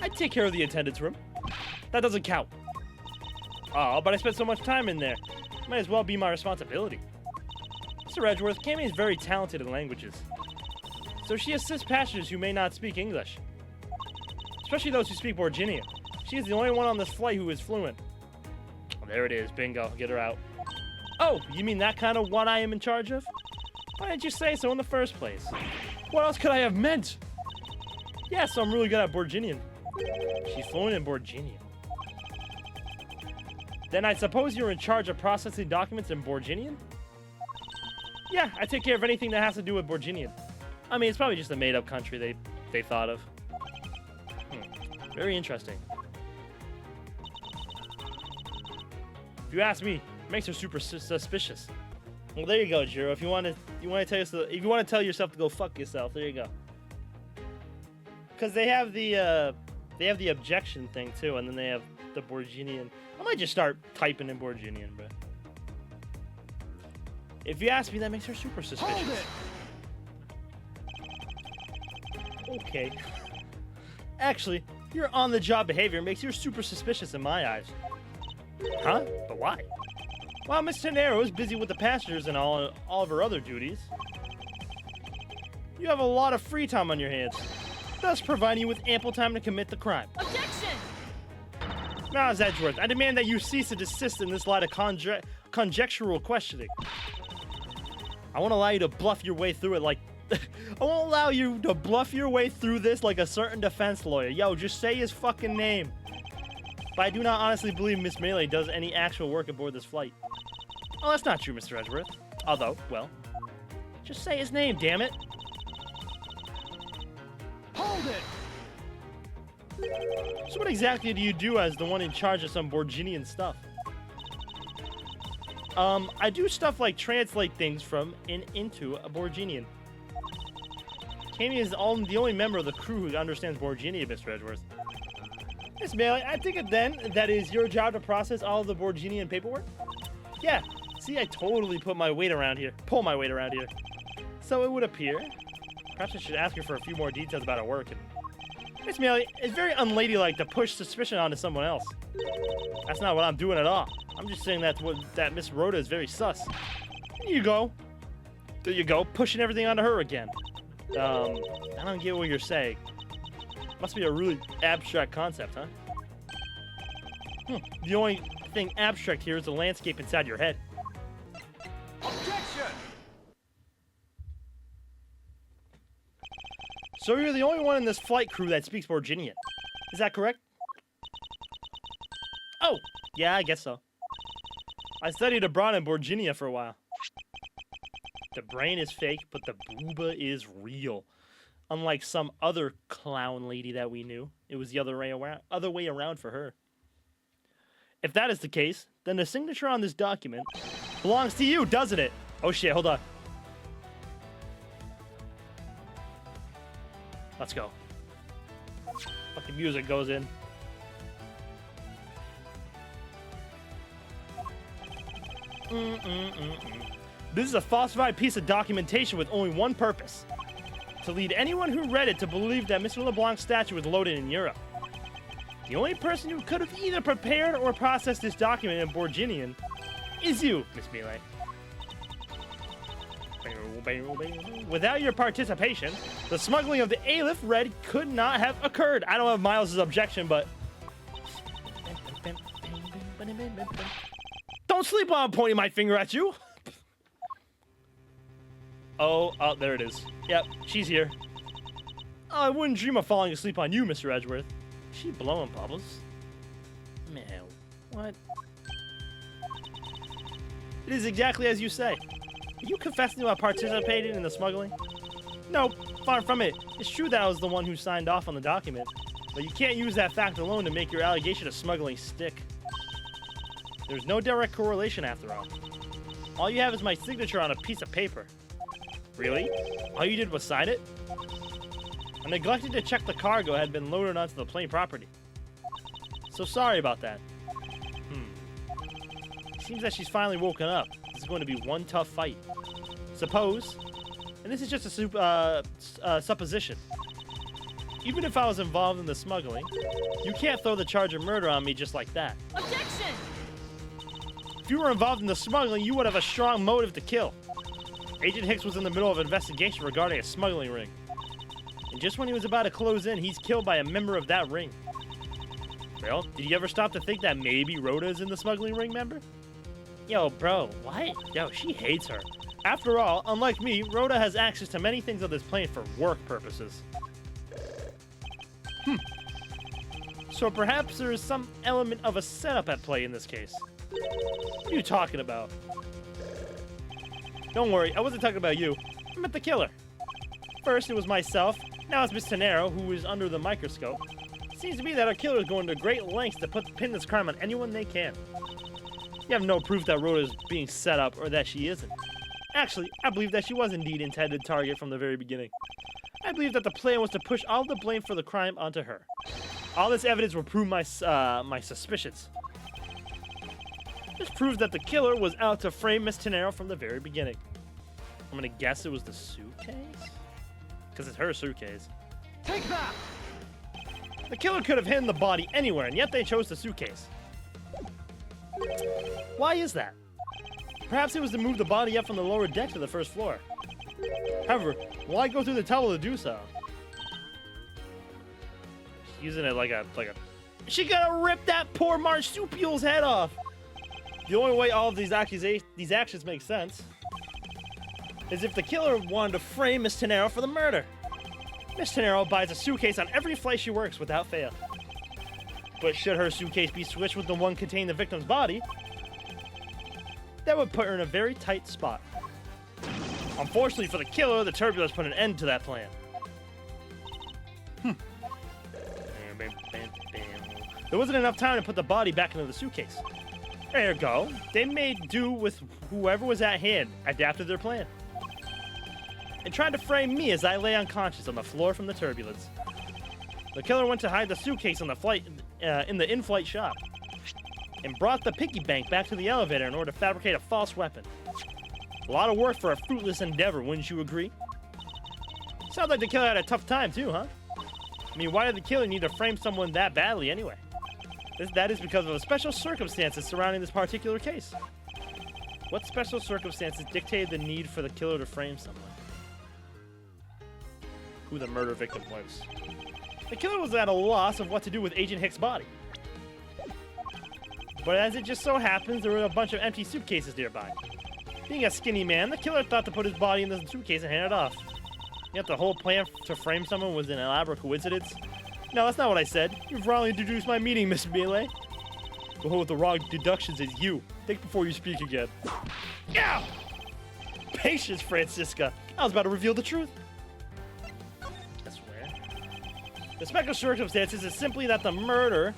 I take care of the attendance room. That doesn't count. Oh, but I spent so much time in there. Might as well be my responsibility. Mr. Edgeworth, Cammy is very talented in languages. So she assists passengers who may not speak English. Especially those who speak Borginian. She is the only one on this flight who is fluent. Oh, there it is. Bingo. Get her out. Oh, you mean that kind of what I am in charge of? Why didn't you say so in the first place? What else could I have meant? Yeah, so I'm really good at Borginian. She's fluent in Borginian. Then I suppose you're in charge of processing documents in Borginian? Yeah, I take care of anything that has to do with Borginian. I mean, it's probably just a made-up country they thought of. Very interesting. If you ask me, it makes her super suspicious. Well, there you go, Jiro. If you want to tell yourself to go fuck yourself, there you go. Because they have the objection thing too, and then they have the Borginian. I might just start typing in Borginian, bro. If you ask me, that makes her super suspicious. Hold it. Okay. Actually, your on-the-job behavior makes you super suspicious in my eyes. Huh? But why? While Miss Tenero is busy with the passengers and all of her other duties, you have a lot of free time on your hands, thus providing you with ample time to commit the crime. Objection! Now, Edgeworth, I demand that you cease to desist in this line of conjectural questioning. I won't allow you to bluff your way through it like... I won't allow you to bluff your way through this like a certain defense lawyer. Yo, just say his fucking name. But I do not honestly believe Miss Melee does any actual work aboard this flight. Oh, that's not true, Mr. Edgeworth. Although, well, just say his name, damn it. Hold it. So what exactly do you do as the one in charge of some Borginian stuff? I do stuff like translate things from and into a Borginian. Kami is the only member of the crew who understands Borginian, Mr. Edgeworth. Miss Melee, I think then that is your job to process all of the Borginian paperwork? Yeah, see, I totally pull my weight around here. So it would appear. Perhaps I should ask her for a few more details about her work. Miss Melee, it's very unladylike to push suspicion onto someone else. That's not what I'm doing at all. I'm just saying that Miss Rhoda is very sus. There you go, pushing everything onto her again. I don't get what you're saying. Must be a really abstract concept, huh? The only thing abstract here is the landscape inside your head. Objection. So you're the only one in this flight crew that speaks Borginian. Is that correct? Oh, yeah, I guess so. I studied abroad in Borginia for a while. The brain is fake, but the booba is real. Unlike some other clown lady that we knew, it was the other way around for her. If that is the case, then the signature on this document belongs to you, doesn't it? Oh shit, hold on. Let's go. Fucking music goes in. This is a falsified piece of documentation with only one purpose: to lead anyone who read it to believe that Mr. LeBlanc's statue was loaded in Europe. The only person who could have either prepared or processed this document in Borginian is you, Miss Melee. Without your participation, the smuggling of the Aleph Red could not have occurred. I don't have Miles' objection, but... Don't sleep while I'm pointing my finger at you! Oh, there it is. Yep, she's here. Oh, I wouldn't dream of falling asleep on you, Mr. Edgeworth. Is she blowing bubbles? Man, what? It is exactly as you say. Are you confessing to have participated in the smuggling? No, far from it. It's true that I was the one who signed off on the document, but you can't use that fact alone to make your allegation of smuggling stick. There's no direct correlation after all. All you have is my signature on a piece of paper. Really? All you did was sign it? I neglected to check the cargo had been loaded onto the plane property. So sorry about that. Seems that she's finally woken up. This is going to be one tough fight. Suppose, and this is just a supposition, even if I was involved in the smuggling, you can't throw the charge of murder on me just like that. Objection! If you were involved in the smuggling, you would have a strong motive to kill. Agent Hicks was in the middle of an investigation regarding a smuggling ring. And just when he was about to close in, he's killed by a member of that ring. Well, did you ever stop to think that maybe Rhoda is in the smuggling ring, member? Yo, bro, what? Yo, she hates her. After all, unlike me, Rhoda has access to many things on this plane for work purposes. So perhaps there is some element of a setup at play in this case. What are you talking about? Don't worry, I wasn't talking about you. I meant the killer. First it was myself, now it's Miss Tenero, who is under the microscope. It seems to me that our killer is going to great lengths to pin this crime on anyone they can. You have no proof that Rhoda is being set up or that she isn't. Actually, I believe that she was indeed intended target from the very beginning. I believe that the plan was to push all the blame for the crime onto her. All this evidence will prove my suspicions. This proves that the killer was out to frame Miss Tenero from the very beginning. I'm gonna guess it was the suitcase? Because it's her suitcase. Take that! The killer could have hidden the body anywhere, and yet they chose the suitcase. Why is that? Perhaps it was to move the body up from the lower deck to the first floor. However, why go through the tunnel to do so? She's using it like a... She gotta rip that poor marsupial's head off! The only way all of these actions make sense is if the killer wanted to frame Miss Tenero for the murder. Miss Tenero buys a suitcase on every flight she works without fail. But should her suitcase be switched with the one containing the victim's body, that would put her in a very tight spot. Unfortunately for the killer, the turbulence put an end to that plan. There wasn't enough time to put the body back into the suitcase. There you go. They made do with whoever was at hand, adapted their plan, and tried to frame me as I lay unconscious on the floor from the turbulence. The killer went to hide the suitcase on the flight, in the in-flight shop, and brought the piggy bank back to the elevator in order to fabricate a false weapon. A lot of work for a fruitless endeavor, wouldn't you agree? Sounds like the killer had a tough time too, huh? I mean, why did the killer need to frame someone that badly anyway? That is because of the special circumstances surrounding this particular case. What special circumstances dictated the need for the killer to frame someone? Who the murder victim was. The killer was at a loss of what to do with Agent Hicks' body. But as it just so happens, there were a bunch of empty suitcases nearby. Being a skinny man, the killer thought to put his body in the suitcase and hand it off. Yet the whole plan to frame someone was an elaborate coincidence. No, that's not what I said. You've wrongly deduced my meaning, Miss Melee. The whole with the wrong deductions is you. Think before you speak again. Ow! Patience, Francisca. I was about to reveal the truth. I swear. The special circumstances is simply that the murder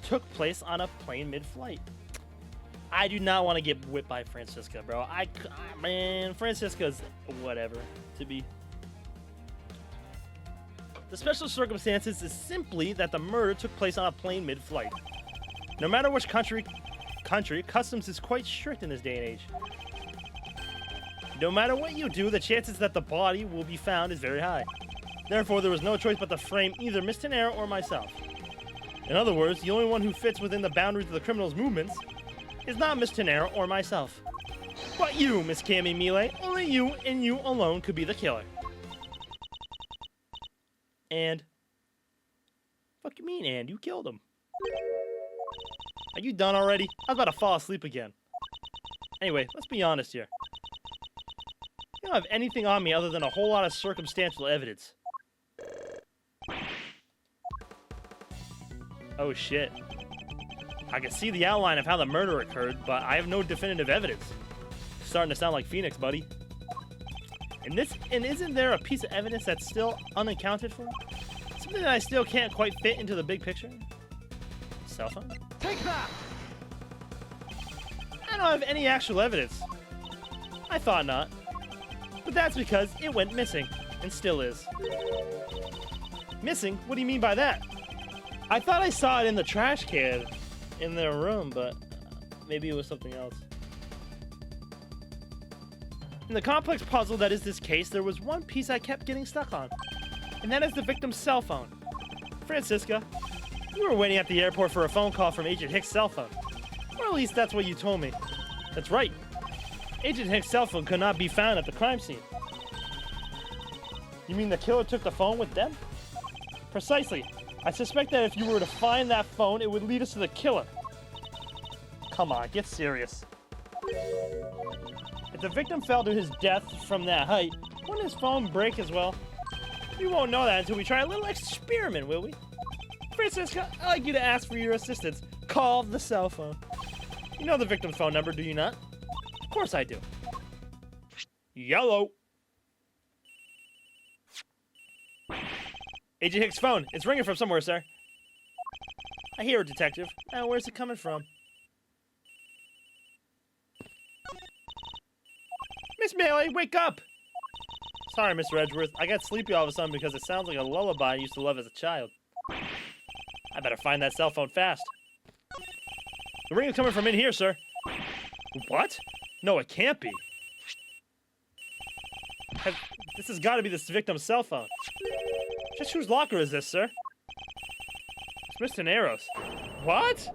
took place on a plane mid-flight. I do not want to get whipped by Francisca, bro. Man, Francisca's whatever to be. The special circumstances is simply that the murder took place on a plane mid-flight. No matter which country, customs is quite strict in this day and age. No matter what you do, the chances that the body will be found is very high. Therefore, there was no choice but to frame either Miss Tenero or myself. In other words, the only one who fits within the boundaries of the criminal's movements is not Miss Tenero or myself, but you, Miss Cammy Melee. Only you and you alone could be the killer. And fuck you mean, and you killed him. Are you done already? I was about to fall asleep again. Anyway, let's be honest here. You don't have anything on me other than a whole lot of circumstantial evidence. Oh shit. I can see the outline of how the murder occurred, but I have no definitive evidence. Starting to sound like Phoenix, buddy. And isn't there a piece of evidence that's still unaccounted for? Something that I still can't quite fit into the big picture? Cell phone? Take that! I don't have any actual evidence. I thought not. But that's because it went missing, and still is. Missing? What do you mean by that? I thought I saw it in the trash can in their room, but maybe it was something else. In the complex puzzle that is this case, there was one piece I kept getting stuck on, and that is the victim's cell phone. Francisca, you were waiting at the airport for a phone call from Agent Hicks' cell phone. Or at least that's what you told me. That's right. Agent Hicks' cell phone could not be found at the crime scene. You mean the killer took the phone with them? Precisely. I suspect that if you were to find that phone, it would lead us to the killer. Come on, get serious. If the victim fell to his death from that height, wouldn't his phone break as well? We won't know that until we try a little experiment, will we? Francisca, I'd like you to ask for your assistance. Call the cell phone. You know the victim's phone number, do you not? Of course I do. Yellow. Agent Hicks' phone. It's ringing from somewhere, sir. I hear it, Detective. Now, where's it coming from? Miss Melee, wake up! Sorry, Mr. Edgeworth. I got sleepy all of a sudden because it sounds like a lullaby I used to love as a child. I better find that cell phone fast. The ring is coming from in here, sir. What? No, it can't be. This has got to be this victim's cell phone. Just whose locker is this, sir? It's Mr. Nero's. What?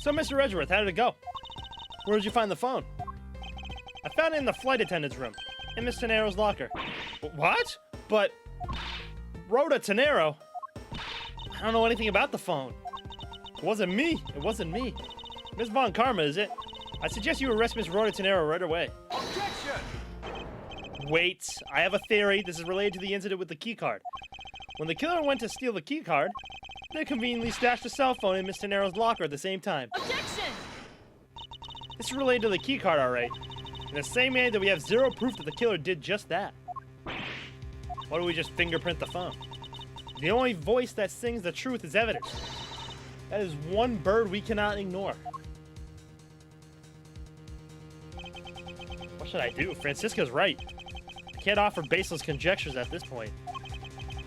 So, Mr. Edgeworth, how did it go? Where did you find the phone? I found it in the flight attendant's room, in Miss Tenero's locker. What? But Rhoda Tenero? I don't know anything about the phone. It wasn't me. It wasn't me. Miss Von Karma, is it? I suggest you arrest Miss Rhoda Tenero right away. Objection! Wait, I have a theory. This is related to the incident with the keycard. When the killer went to steal the keycard, they conveniently stashed a cell phone in Miss Tenero's locker at the same time. Objection! This is related to the keycard, alright. In the same way that we have zero proof that the killer did just that. Why don't we just fingerprint the phone? The only voice that sings the truth is evidence. That is one bird we cannot ignore. What should I do? Francisca's right. I can't offer baseless conjectures at this point.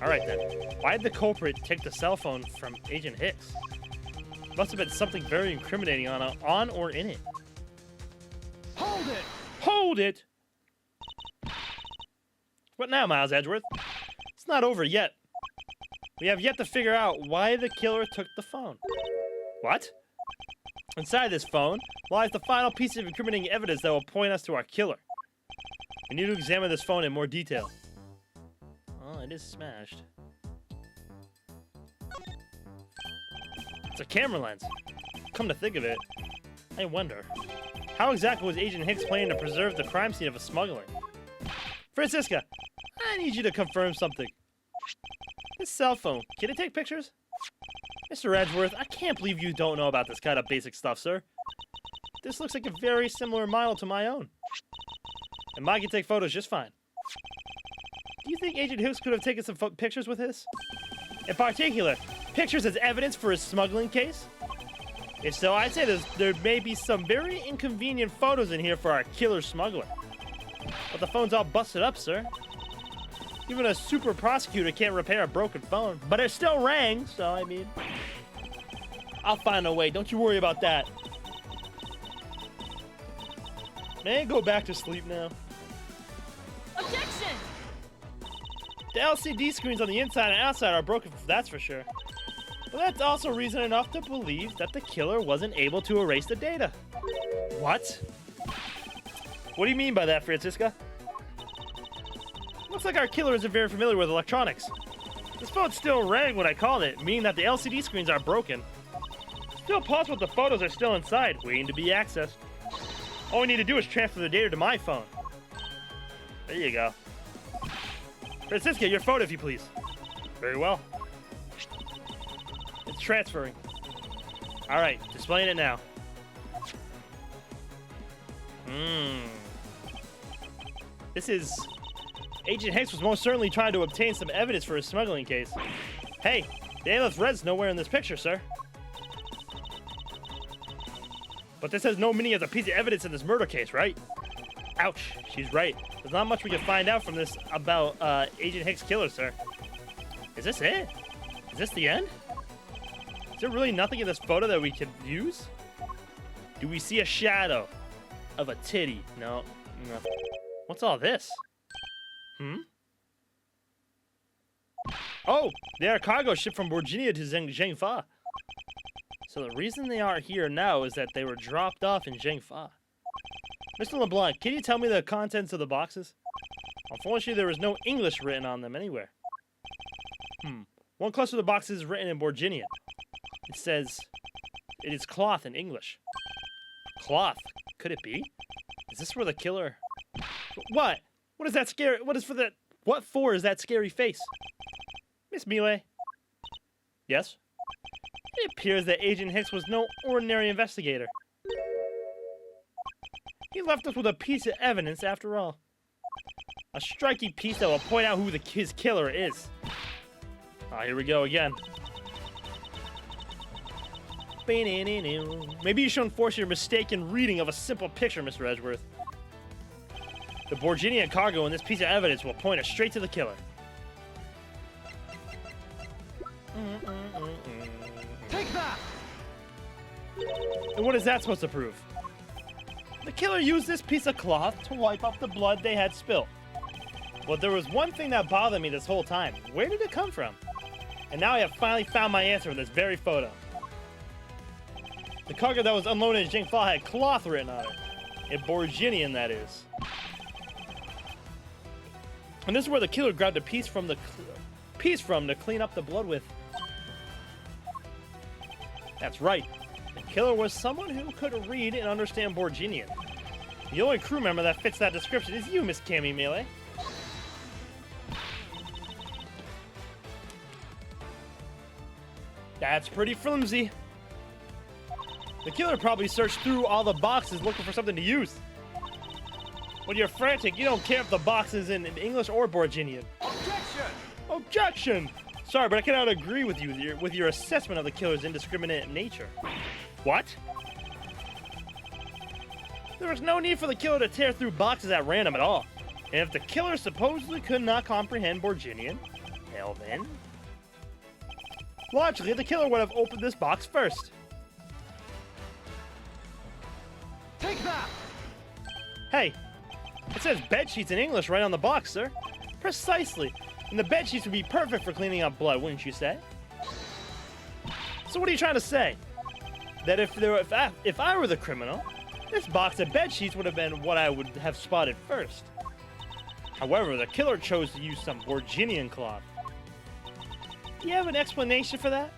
Alright then, why did the culprit take the cell phone from Agent Hicks? Must have been something very incriminating on or in it. Hold it! Hold it! What now, Miles Edgeworth? It's not over yet. We have yet to figure out why the killer took the phone. What? Inside this phone lies the final piece of incriminating evidence that will point us to our killer. We need to examine this phone in more detail. Oh, it is smashed. It's a camera lens. Come to think of it, I wonder, how exactly was Agent Hicks planning to preserve the crime scene of a smuggling? Francisca, I need you to confirm something. This cell phone, can it take pictures? Mr. Edgeworth, I can't believe you don't know about this kind of basic stuff, sir. This looks like a very similar model to my own. And mine can take photos just fine. Do you think Agent Hicks could have taken some pictures with his? In particular, pictures as evidence for his smuggling case? If so, I'd say there may be some very inconvenient photos in here for our killer smuggler. But the phone's all busted up, sir. Even a super prosecutor can't repair a broken phone. But it still rang, so I mean... I'll find a way, don't you worry about that. May I go back to sleep now? Objection! The LCD screens on the inside and outside are broken, that's for sure. But that's also reason enough to believe that the killer wasn't able to erase the data. What? What do you mean by that, Francisca? Looks like our killer isn't very familiar with electronics. This phone still rang when I called it, meaning that the LCD screens are broken. Still possible the photos are still inside, waiting to be accessed. All we need to do is transfer the data to my phone. There you go. Francisca, your phone, if you please. Very well. It's transferring. Alright, displaying it now. This is... Agent Hicks was most certainly trying to obtain some evidence for his smuggling case. Hey, the A-list red's nowhere in this picture, sir. But this has no meaning as a piece of evidence in this murder case, right? Ouch, she's right. There's not much we can find out from this about Agent Hicks' killer, sir. Is this it? Is this the end? Is there really nothing in this photo that we can use? Do we see a shadow of a titty? No, nothing. What's all this? Oh, they are cargo ship from Virginia to Zhengfa. So the reason they are here now is that they were dropped off in Zhengfa. Mr. LeBlanc, can you tell me the contents of the boxes? Unfortunately, there is no English written on them anywhere. One cluster of the boxes is written in Borginian. It says, It is cloth in English. Cloth. Could it be? Is this where the killer... What? What is that scary... What for is that scary face? Miss Mealy? Yes? It appears that Agent Hicks was no ordinary investigator. He left us with a piece of evidence after all. A striking piece that will point out who his killer is. Ah, here we go again. Maybe you shouldn't force your mistaken reading of a simple picture, Mr. Edgeworth. The Borginian cargo in this piece of evidence will point us straight to the killer. Take that! And what is that supposed to prove? The killer used this piece of cloth to wipe off the blood they had spilled. But there was one thing that bothered me this whole time. Where did it come from? And now I have finally found my answer in this very photo. The cargo that was unloaded in Jingfa had cloth written on it. A Borginian, that is. And this is where the killer grabbed a piece from to clean up the blood with. That's right. The killer was someone who could read and understand Borginian. The only crew member that fits that description is you, Miss Cammy Mealy. That's pretty flimsy. The killer probably searched through all the boxes looking for something to use. When you're frantic, you don't care if the box is in English or Borginian. Objection! Objection! Sorry, but I cannot agree with you with your assessment of the killer's indiscriminate nature. What? There was no need for the killer to tear through boxes at random at all. And if the killer supposedly could not comprehend Borginian, hell then... Logically, the killer would have opened this box first. Take that! Hey, it says bed sheets in English right on the box, sir. Precisely. And the bed sheets would be perfect for cleaning up blood, wouldn't you say? So what are you trying to say? That if I were the criminal, this box of bed sheets would have been what I would have spotted first. However, the killer chose to use some Borginian cloth. Do you have an explanation for that?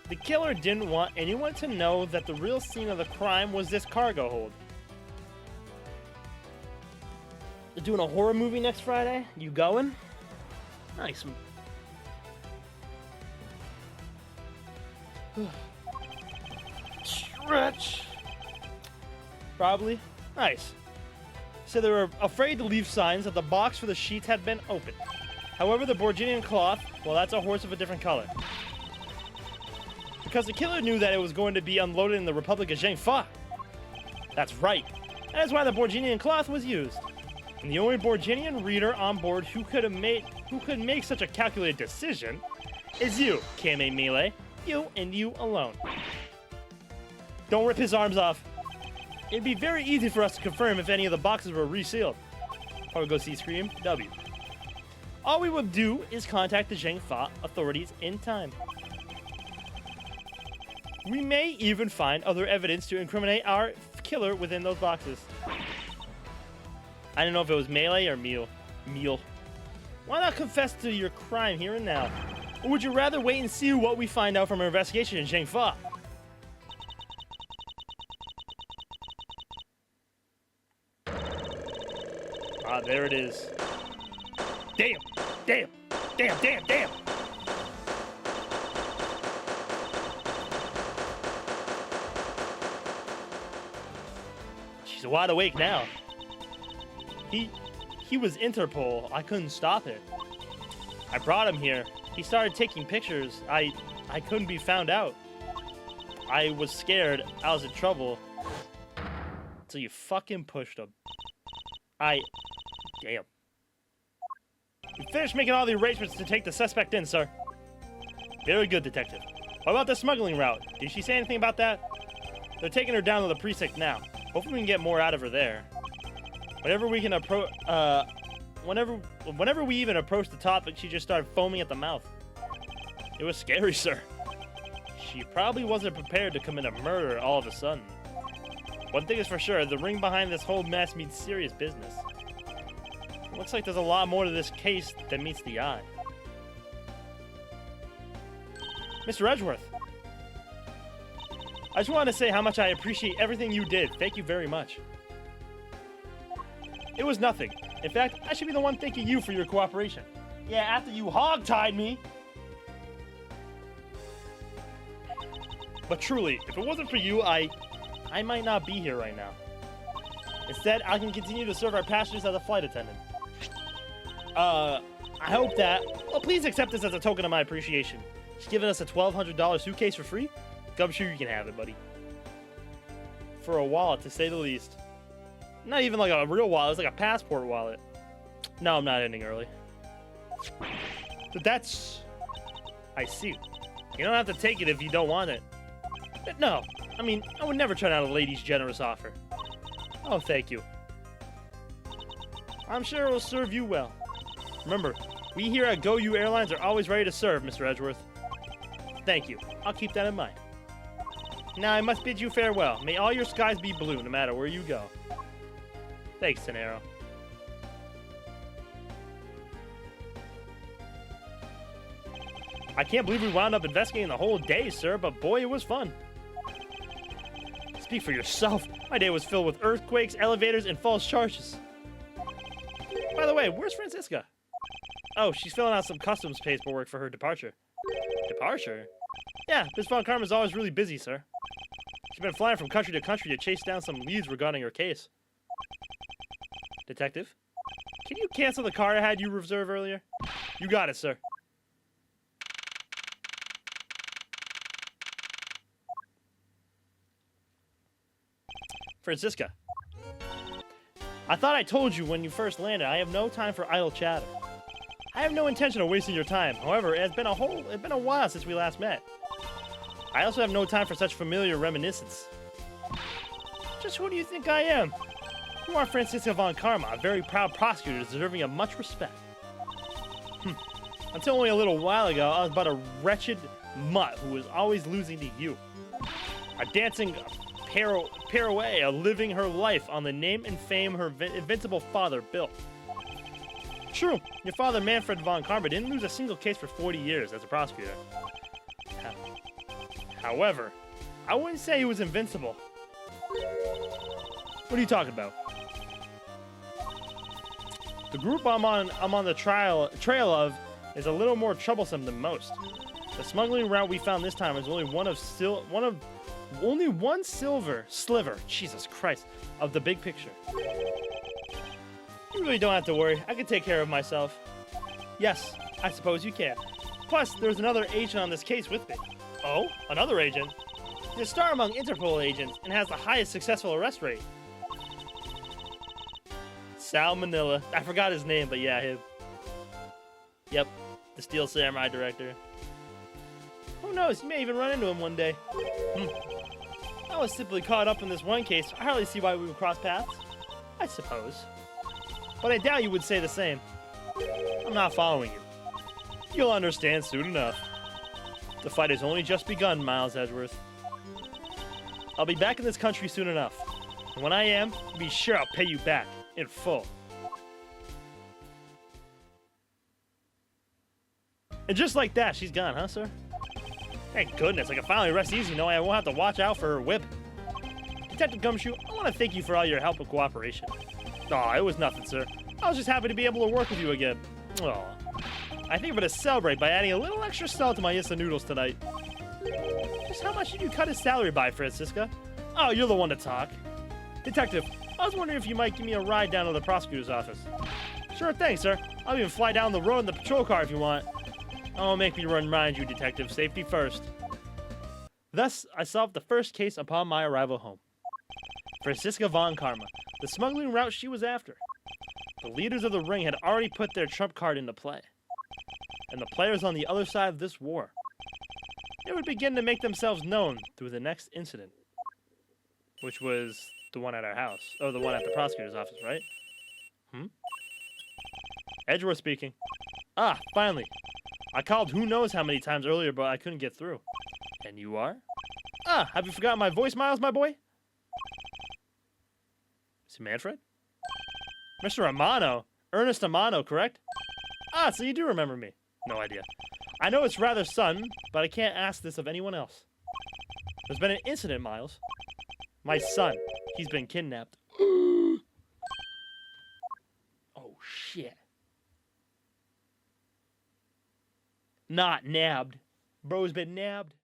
The killer didn't want anyone to know that the real scene of the crime was this cargo hold. They're doing a horror movie next Friday? You going? Nice. Stretch. Probably. Nice. So they were afraid to leave signs that the box for the sheets had been opened. However, the Borginian cloth, well, that's a horse of a different color. Because the killer knew that it was going to be unloaded in the Republic of Jingfa. That's right. That is why the Borginian cloth was used. And the only Borginian reader on board who could make such a calculated decision is you, Kame Mealy. You and you alone. Don't rip his arms off. It'd be very easy for us to confirm if any of the boxes were resealed. Or go see Scream W. All we would do is contact the Jingfa authorities in time. We may even find other evidence to incriminate our killer within those boxes. I don't know if it was Melee or Meal. Why not confess to your crime here and now? Or would you rather wait and see what we find out from our investigation in Jingfa? Ah, there it is. Damn! Damn! Damn! Damn! Damn! She's wide awake now. He was Interpol. I couldn't stop it. I brought him here. He started taking pictures. I couldn't be found out. I was scared. I was in trouble. So you fucking pushed him. Damn. We finished making all the arrangements to take the suspect in, sir. Very good, detective. What about the smuggling route? Did she say anything about that? They're taking her down to the precinct now. Hopefully we can get more out of her there. Whenever we even approached the topic, she just started foaming at the mouth. It was scary, sir. She probably wasn't prepared to commit a murder all of a sudden. One thing is for sure, the ring behind this whole mess means serious business. It looks like there's a lot more to this case than meets the eye. Mr. Edgeworth. I just wanted to say how much I appreciate everything you did. Thank you very much. It was nothing. In fact, I should be the one thanking you for your cooperation. Yeah, after you hog-tied me. But truly, if it wasn't for you, I might not be here right now. Instead, I can continue to serve our passengers as a flight attendant. I hope that... Well, please accept this as a token of my appreciation. She's giving us a $1,200 suitcase for free? Gumshoe, you can have it, buddy. For a wallet, to say the least. Not even like a real wallet, it's like a passport wallet. No, I'm not ending early. But that's... I see. You don't have to take it if you don't want it. But no, I mean, I would never turn down a lady's generous offer. Oh, thank you. I'm sure it will serve you well. Remember, we here at GoU Airlines are always ready to serve, Mr. Edgeworth. Thank you. I'll keep that in mind. Now I must bid you farewell. May all your skies be blue, no matter where you go. Thanks, Tenero. I can't believe we wound up investigating the whole day, sir, but boy, it was fun. Speak for yourself. My day was filled with earthquakes, elevators, and false charges. By the way, where's Francisca? Oh, she's filling out some customs paperwork for her departure. Departure? Yeah, Miss Von Karma's always really busy, sir. She's been flying from country to country to chase down some leads regarding her case. Detective? Can you cancel the car I had you reserve earlier? You got it, sir. Francisca. I thought I told you when you first landed, I have no time for idle chatter. I have no intention of wasting your time. However, it's been a while since we last met. I also have no time for such familiar reminiscence. Just who do you think I am? You are Francisca Von Karma, a very proud prosecutor deserving of much respect. Until only a little while ago, I was but a wretched mutt who was always losing to you. A dancing pirouette, living her life on the name and fame her invincible father built. True, your father Manfred Von Karma didn't lose a single case for 40 years as a prosecutor. However, I wouldn't say he was invincible. What are you talking about? The group I'm on the trail of is a little more troublesome than most. The smuggling route we found this time is only only one sliver, Jesus Christ, of the big picture. You really don't have to worry. I can take care of myself. Yes, I suppose you can. Plus, there's another agent on this case with me. Oh, another agent? He's a star among Interpol agents and has the highest successful arrest rate. Sal Manila. I forgot his name, but yeah, him. Yep, the Steel Samurai director. Who knows, you may even run into him one day. I was simply caught up in this one case. I hardly see why we would cross paths. I suppose. But I doubt you would say the same. I'm not following you. You'll understand soon enough. The fight has only just begun, Miles Edgeworth. I'll be back in this country soon enough. And when I am, be sure I'll pay you back in full. And just like that, she's gone, huh, sir? Thank goodness, I can finally rest easy knowing I won't have to watch out for her whip. Detective Gumshoe, I want to thank you for all your help and cooperation. Aw, it was nothing, sir. I was just happy to be able to work with you again. Aw. I think I'm going to celebrate by adding a little extra salt to my instant noodles tonight. Just how much did you cut his salary by, Francisca? Oh, you're the one to talk. Detective, I was wondering if you might give me a ride down to the prosecutor's office. Sure thing, sir. I'll even fly down the road in the patrol car if you want. Oh, make me remind you, Detective. Safety first. Thus, I solved the first case upon my arrival home. Francisca Von Karma, the smuggling route she was after. The leaders of the ring had already put their trump card into play. And the players on the other side of this war. They would begin to make themselves known through the next incident. Which was the one at our house. Oh, the one at the prosecutor's office, right? Edgeworth speaking. Ah, finally. I called who knows how many times earlier, but I couldn't get through. And you are? Ah, have you forgotten my voice, Miles, my boy? Is it Manfred? Mr. Amano? Ernest Amano, correct? Ah, so you do remember me. No idea. I know it's rather sudden, but I can't ask this of anyone else. There's been an incident, Miles. My son, he's been kidnapped. Oh, shit. Not nabbed. Bro's been nabbed.